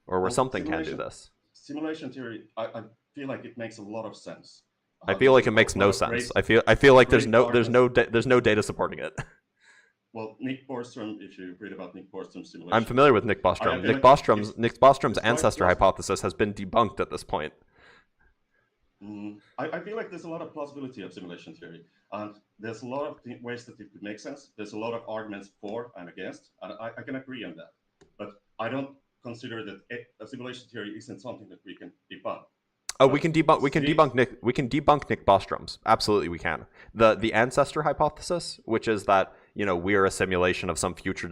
or where something can do this? Simulation theory, I feel like it makes a lot of sense. I feel like it makes no sense. I feel like there's no data supporting it. Well, Nick Bostrom, if you read about Nick Bostrom's simulation, I'm familiar with Nick Bostrom. Nick Bostrom's ancestor hypothesis has been debunked at this point. I feel like there's a lot of plausibility of simulation theory, and there's a lot of ways that it could make sense. There's a lot of arguments for and against, and I can agree on that. But I don't consider that a simulation theory isn't something that we can debunk. Oh, we can debunk Nick Bostrom's. Absolutely, we can. The ancestor hypothesis, which is that we are a simulation of some future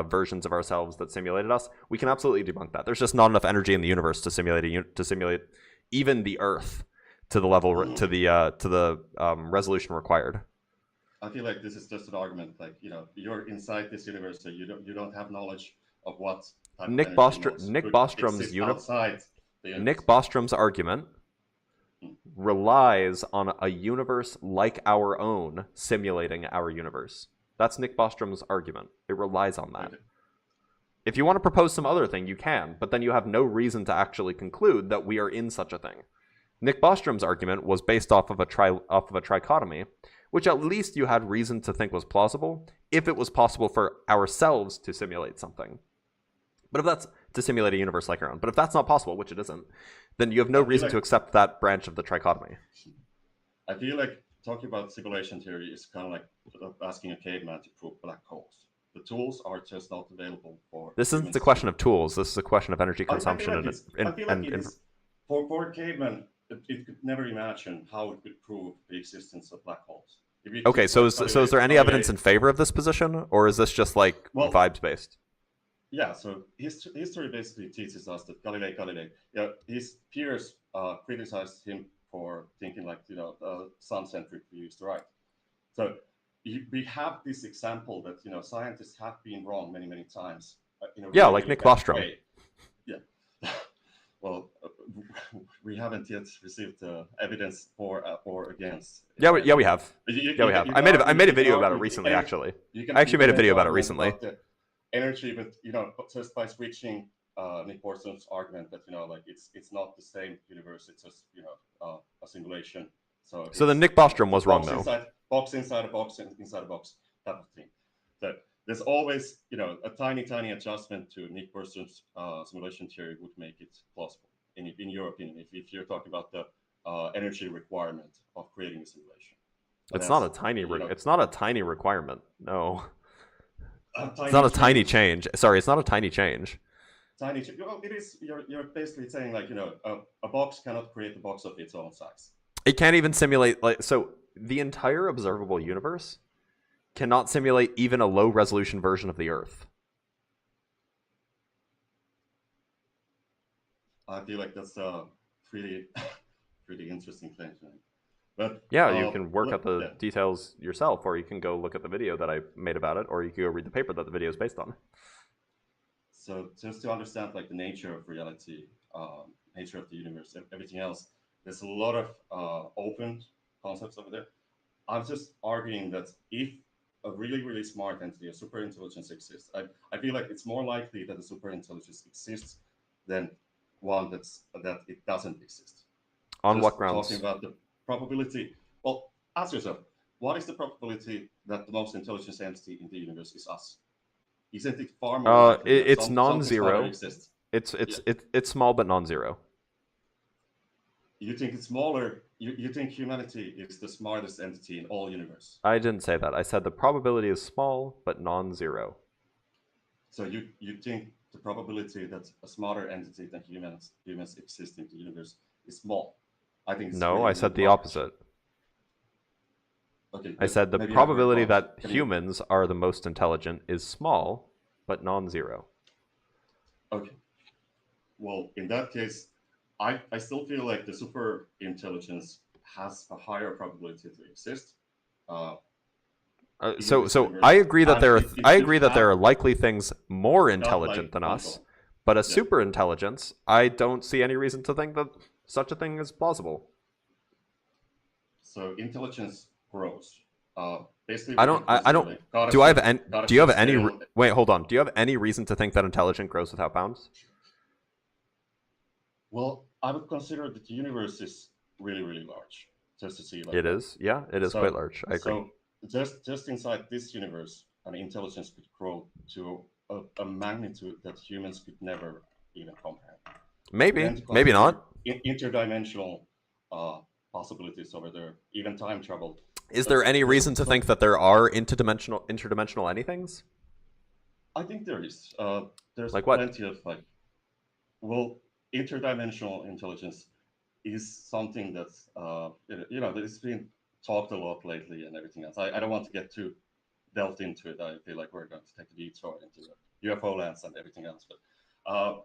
versions of ourselves that simulated us. We can absolutely debunk that. There's just not enough energy in the universe to simulate even the Earth to the level to the resolution required. I feel like this is just an argument. Like you're inside this universe, so you don't have knowledge of what Nick Bostrom's argument relies on a universe like our own simulating our universe. That's Nick Bostrom's argument. It relies on that. If you want to propose some other thing, you can, but then you have no reason to actually conclude that we are in such a thing. Nick Bostrom's argument was based off of a trichotomy, which at least you had reason to think was plausible if it was possible for ourselves to simulate something. But if that's to simulate a universe like our own, but if that's not possible, which it isn't, then you have no reason to accept that branch of the trichotomy. I feel like talking about simulation theory is kind of like asking a caveman to prove black holes. The tools are just not available for. This isn't a question of tools. This is a question of energy consumption. For a caveman, it could never imagine how it could prove the existence of black holes. Okay, so is there any evidence in favor of this position, or is this just like vibes based? Yeah, so history basically teaches us that Galilei, his peers criticized him for thinking like sun-centric views, right? So we have this example that scientists have been wrong many times. Like Nick Bostrom. Yeah. Well, we haven't yet received evidence for or against. Yeah, we have. We have. I made a video about it recently. Actually, I actually made a video about it recently. Energy, but just by switching Nick Bostrom's argument that it's not the same universe, it's just a simulation. So then Nick Bostrom was wrong though. Box inside a box inside a box type of thing. So there's always a tiny adjustment to Nick Bostrom's simulation theory would make it plausible. In your opinion, if you're talking about the energy requirement of creating a simulation, it's not a tiny. It's not a tiny requirement. No. It's not a tiny change. Sorry, it's not a tiny change. Tiny change. Well, it is. You're basically saying like a box cannot create a box of its own size. It can't even simulate so the entire observable universe cannot simulate even a low resolution version of the Earth. I feel like that's a pretty interesting claim. But, yeah, you can work out the details yourself, or you can go look at the video that I made about it, or you can go read the paper that the video is based on. So just to understand like the nature of reality, nature of the universe, everything else, there's a lot of open concepts over there. I'm just arguing that if a really smart entity, a super intelligence exists, I feel like it's more likely that a super intelligence exists than one that it doesn't exist. On just what grounds? Talking about the probability. Well, ask yourself, what is the probability that the most intelligent entity in the universe is us? Isn't it far more likely it's non-zero. It's small but non-zero. You think it's smaller? You think humanity is the smartest entity in all universe? I didn't say that. I said the probability is small but non-zero. So you think the probability that a smarter entity than humans exist in the universe is small? I think it's no. really, I said the large. opposite. Okay. I said the maybe probability I heard that wrong. humans are the most intelligent is small but non-zero. Okay. Well, in that case, I still feel like the super intelligence has a higher probability to exist. So I agree that it there are likely things more not intelligent like than us, console. but a Yeah. super intelligence, I don't see any reason to think that such a thing is plausible. So intelligence grows. Basically, I we don't. can I don't. consider, like, God Do I have of any? God Do you have of any? scale. Wait, hold on. Do you have any reason to think that intelligence grows without bounds? Well, I would consider that the universe is really, really large. Just to see, like, It is. Yeah, it is so, quite large. I agree. So just inside this universe, an intelligence could grow to a magnitude that humans could never even comprehend. Maybe. Then to Maybe consider not. Interdimensional possibilities over there, even time travel. Is there any reason to think that there are interdimensional anythings? I think there is. There's Like what? plenty of well, interdimensional intelligence is something that's that it's been talked a lot lately and everything else. I don't want to get too delved into it. I feel like we're going to take a detour into UFO lands and everything else. But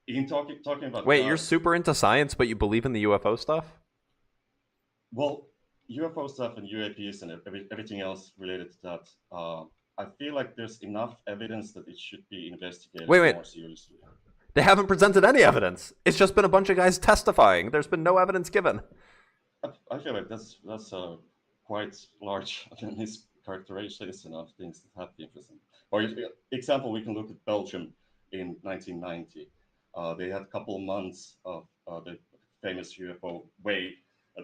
in talking about Wait, you're super into science, but you believe in the UFO stuff? well, UFO stuff and UAPs and everything else related to that. I feel like there's enough evidence that it should be investigated Wait. more seriously. They haven't presented any evidence. It's just been a bunch of guys testifying. There's been no evidence given. I feel like that's quite large mischaracterization of things that have been presented. For example, we can look at Belgium in 1990. They had a couple months of the famous UFO wave.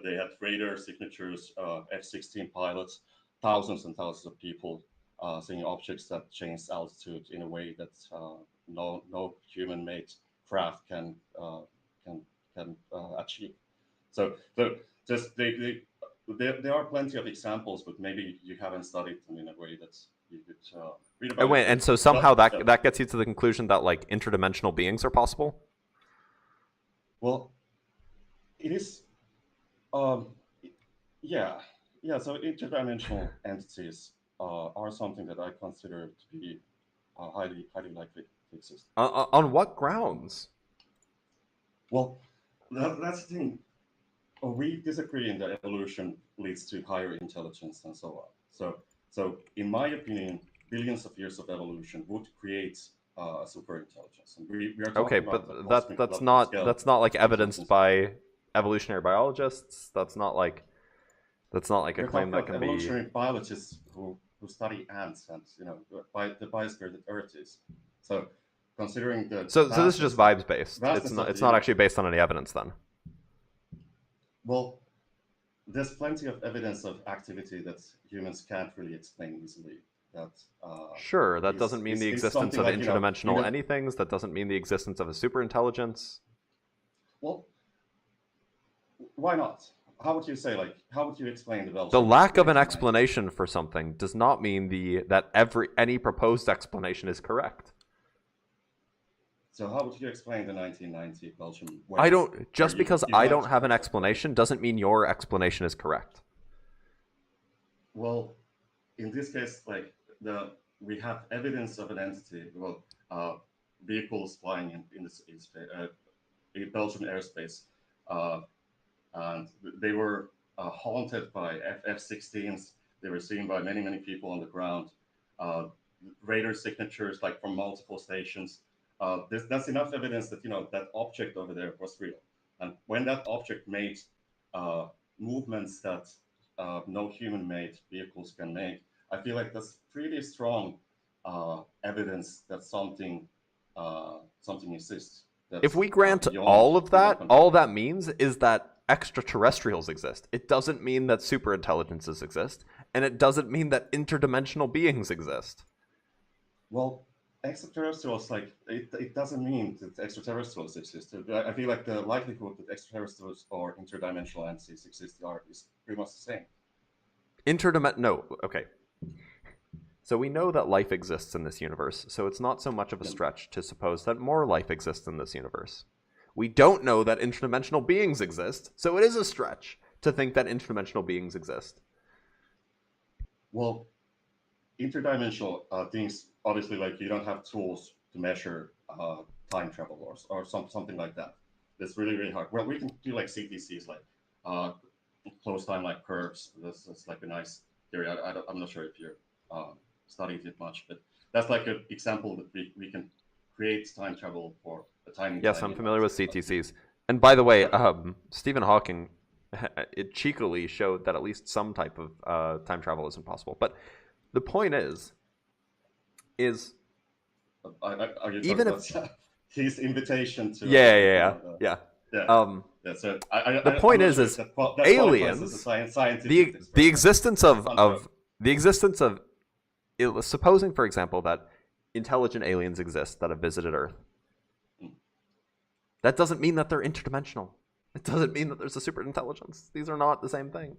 They had radar signatures, F-16 pilots, thousands and thousands of people seeing objects that changed altitude in a way that no human-made craft can achieve. So just there are plenty of examples, but maybe you haven't studied them in a way that you could read about. And so somehow that gets you to the conclusion that like interdimensional beings are possible? Well, it is. Yeah. So interdimensional entities are something that I consider to be highly likely to exist. On what grounds? Well, that's the thing. We disagree in that evolution leads to higher intelligence and so on. So in my opinion, billions of years of evolution would create a super intelligence. And we are talking about that's not like evidenced by evolutionary biologists. That's not like a claim that can be. Evolutionary biologists who study ants and the biosphere that Earth is. So considering the so this is just vibes based. It's not actually based on any evidence then. Well, there's plenty of evidence of activity that humans can't really explain easily. Sure, that doesn't mean the existence of interdimensional anythings. That doesn't mean the existence of a superintelligence. Well, why not? How would you say, how would you explain the The lack of an explanation for something does not mean that any proposed explanation is correct. So how would you explain the 1990 Belgium? Just because I don't have an explanation doesn't mean your explanation is correct. Well, in this case, we have evidence of an entity. Well, vehicles flying in Belgian airspace, and they were haunted by F-16s. They were seen by many people on the ground. Radar signatures from multiple stations. That's enough evidence that that object over there was real. And when that object made movements that no human-made vehicles can make, I feel like that's pretty strong evidence that something exists. If we grant all of that, all that means is that extraterrestrials exist. It doesn't mean that superintelligences exist, and it doesn't mean that interdimensional beings exist. Well, extraterrestrials, like it doesn't mean that extraterrestrials exist. I feel like the likelihood that extraterrestrials or interdimensional entities exist is pretty much the same. No, okay. So we know that life exists in this universe, so it's not so much of a stretch to suppose that more life exists in this universe. We don't know that interdimensional beings exist, so it is a stretch to think that interdimensional beings exist. Well, interdimensional things, obviously, like you don't have tools to measure time travel or something like that. That's really, really hard. Well, we can do like CTCs, like closed time-like curves. That's like a nice theory. I'm not sure if you're studied it much, but that's like an example that we can create time travel for a tiny. Yes, I'm familiar with CTCs. And by the way, Stephen Hawking, it cheekily showed that at least some type of time travel isn't possible. But the point is are you even if his invitation to yeah. So the point is aliens. The existence of supposing, for example, that intelligent aliens exist that have visited Earth. That doesn't mean that they're interdimensional. It doesn't mean that there's a super intelligence. These are not the same thing.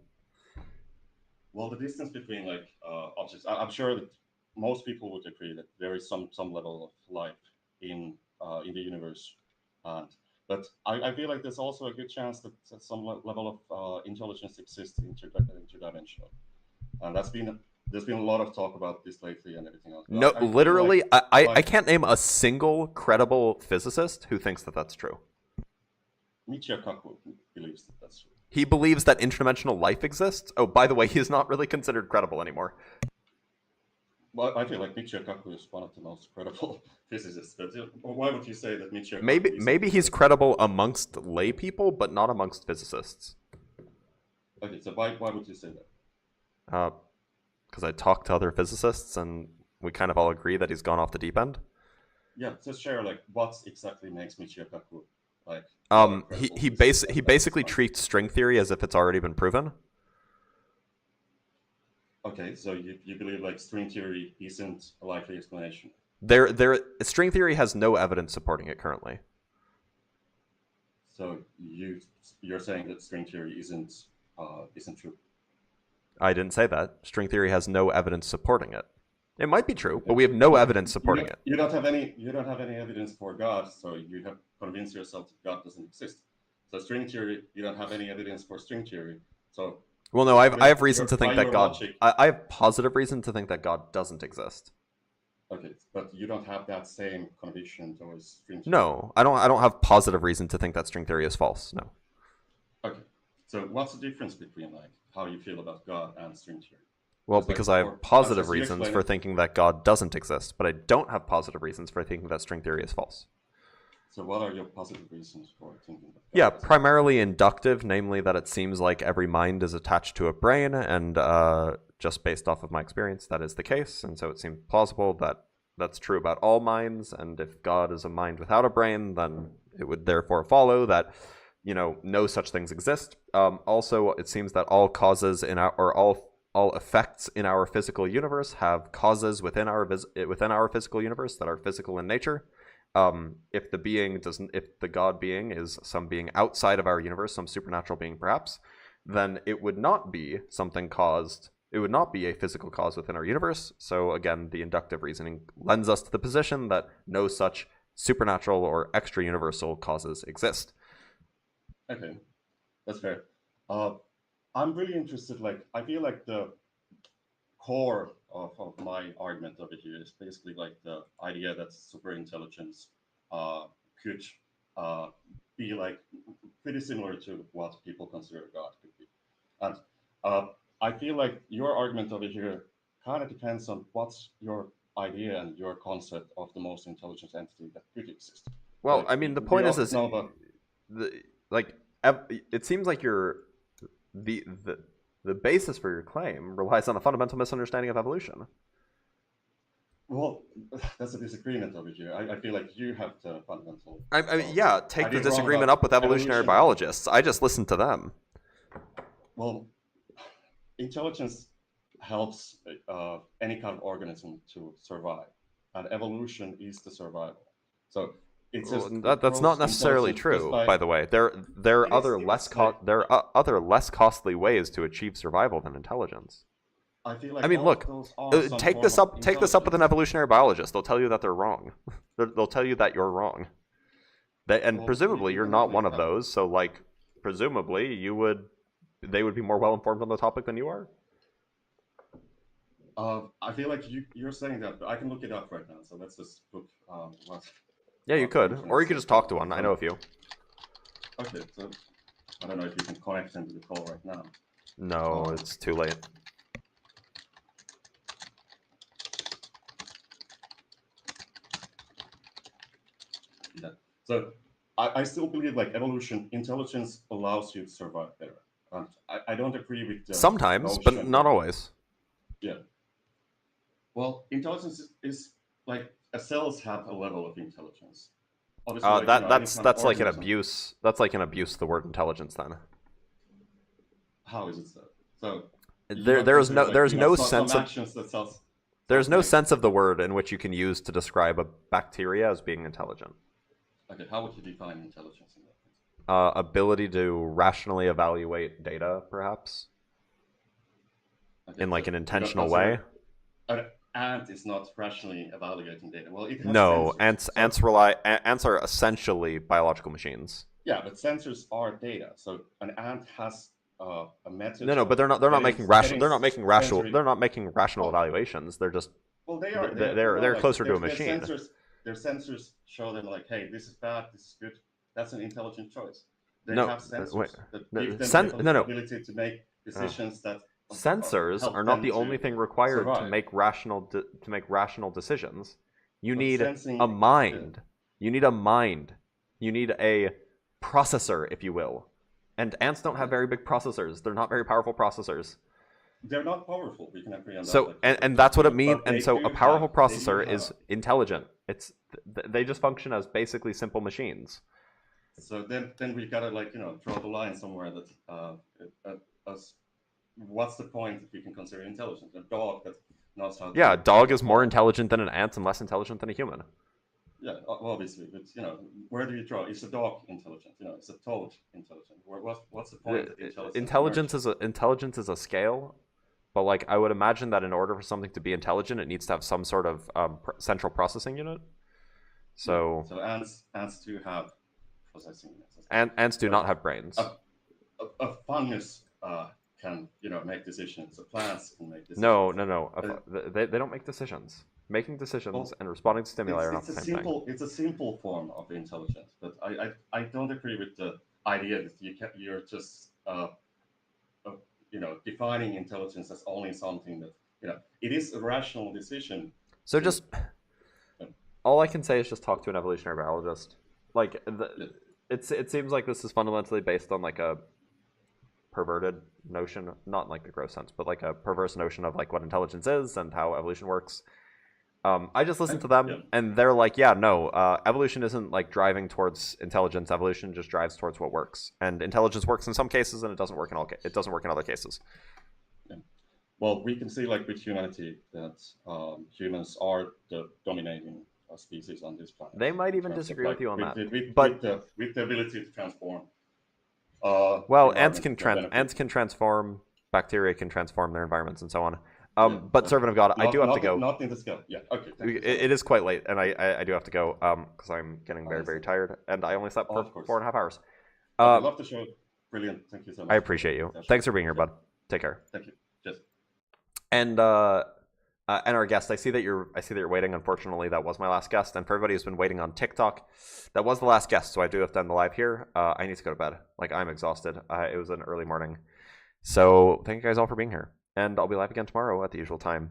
Well, the distance between like objects, I'm sure that most people would agree that there is some level of life in the universe, but I feel like there's also a good chance that some level of intelligence exists interdimensional, and there's been a lot of talk about this lately and everything else. No, literally, I can't name a single credible physicist who thinks that that's true. Michio Kaku believes that that's true. He believes that interdimensional life exists. Oh, by the way, he's not really considered credible anymore. Well, I feel like Michio Kaku is one of the most credible physicists. But why would you say that Michio Kaku maybe he's credible amongst lay people, but not amongst physicists. Okay, so why would you say that? Because I talked to other physicists, and we kind of all agree that he's gone off the deep end. Yeah, just share like what exactly makes Michio Kaku like. He basically treats string theory as if it's already been proven. Okay, so you believe like string theory isn't a likely explanation. String theory has no evidence supporting it currently. So you're saying that string theory isn't true. I didn't say that. String theory has no evidence supporting it. It might be true, but we have no evidence supporting it. You don't have any evidence for God, so you have convinced yourself that God doesn't exist. So string theory, you don't have any evidence for string theory. So well, no, I have reason to think that God. I have positive reason to think that God doesn't exist. Okay, but you don't have that same conviction towards string theory. No, I don't have positive reason to think that string theory is false. No. Okay, so what's the difference between like how you feel about God and string theory? Well, because I have positive reasons for thinking that God doesn't exist, but I don't have positive reasons for thinking that string theory is false. So what are your positive reasons for thinking that? Yeah, primarily inductive, namely that it seems like every mind is attached to a brain, and just based off of my experience, that is the case, and so it seems plausible that that's true about all minds, and if God is a mind without a brain, then it would therefore follow that, no such things exist. Also, it seems that all causes all effects in our physical universe have causes within our physical universe that are physical in nature. If the God being is some being outside of our universe, some supernatural being perhaps, then it would not be something caused. It would not be a physical cause within our universe. So again, the inductive reasoning lends us to the position that no such supernatural or extra universal causes exist. Okay, that's fair. I'm really interested, I feel like the core of my argument over here is basically like the idea that superintelligence could be like pretty similar to what people consider God could be. And I feel like your argument over here kind of depends on what's your idea and your concept of the most intelligent entity that could exist. Well, I mean, the point is it seems like the basis for your claim relies on a fundamental misunderstanding of evolution. Well, that's a disagreement over here. I feel like you have the fundamental. I mean, yeah, take the disagreement up with evolutionary biologists. I just listen to them. Well, intelligence helps any kind of organism to survive. and evolution is the survival. So it's Well, just that's not necessarily true, by the way. There are other less costly ways to achieve survival than intelligence. I feel like I mean, all look, of those are some take form this of up with an intelligence. evolutionary biologist. They'll tell you that they're wrong. They'll tell you that you're wrong. And Well, presumably you you're can not only one of have- those. So, like, presumably they would be more well informed on the topic than you are. I feel like you're saying that, but I can look it up right now. So let's just put what. Yeah, you what could, evolution or you is. could just talk to one. I know a few. Okay, so I don't know if you can connect them to the call right now. No, it's too late. Yeah. So I still believe like evolution, intelligence allows you to survive better. I don't agree with the Sometimes, but notion not that- always. Yeah. Well, intelligence is like cells have a level of intelligence. Obviously, like, you know, That's any kind of like an organism- abuse. That's like an abuse of the word intelligence. Then How is it so? So there's no sense of actions that cells. there's no make. sense of the word in which you can use to describe a bacteria as being intelligent. Okay, how would you define intelligence in that? Ability to rationally evaluate data, perhaps, Okay, in like so an you don't intentional consider way. An ant is not rationally evaluating data. Well, it has No, sensors. ants are essentially biological machines. Yeah, but sensors are data. So an ant has a method. No, but they're not making rational. They're not making rational. They're not making rational evaluations. They're just. Well, they are. They're like, closer to a their machine. Their sensors show them like, hey, this is bad, this is good. That's an intelligent choice. They No, have sensors wait, that no, give them sen- the no, no. ability to make decisions that Sensors help are not them the to only thing required to survive. make rational decisions. You But need sensing- a mind. You need a mind. You need a processor, if you will. And ants don't have very big processors. They're not very powerful processors. They're not powerful. We can agree on that. So like, and that's what it means. but And they so do a powerful have- they do processor is have- intelligent. They just function as basically simple machines. So then we gotta like draw the line somewhere that what's the point if we can consider intelligent? A dog that knows how. Yeah, a to dog is more intelligent than an ant and less intelligent than a human. Yeah, obviously, but where do you draw? Is a dog intelligent? Is a toad intelligent? What's the point of intelligence? Intelligence is a scale, but like I would imagine that in order for something to be intelligent, it needs to have some sort of central processing unit. So ants do have processing units. And ants do not have brains. A fungus can make decisions. A plants can make decisions. No. They don't make decisions. Making decisions and responding to stimuli are not the same thing. It's a simple form of intelligence, but I don't agree with the idea that you're just defining intelligence as only something that it is a rational decision. So just all I can say is just talk to an evolutionary biologist. Like it seems like this is fundamentally based on like a perverted notion, not in like the gross sense, but like a perverse notion of like what intelligence is and how evolution works. I just listened to them, and they're like, yeah, no, evolution isn't like driving towards intelligence. Evolution just drives towards what works, and intelligence works in some cases, and it doesn't work in all. It doesn't work in other cases. Yeah. Well, we can see like with humanity that humans are the dominating species on this planet. They might even disagree with you on that, but with the ability to transform. Well, ants can transform, bacteria can transform their environments, and so on. But servant of God, I do have to go. Not in the scale. Yeah. Okay. It is quite late, and I do have to go because I'm getting very, very tired, and I only slept for 4.5 hours. I love the show. Brilliant. Thank you so much. I appreciate you. Thanks for being here, bud. Take care. Thank you. Cheers. And our guest, I see that you're waiting. Unfortunately, that was my last guest, and for everybody who's been waiting on TikTok, that was the last guest. So I do have to end the live here. I need to go to bed. Like I'm exhausted. It was an early morning. So thank you guys all for being here. And I'll be live again tomorrow at the usual time.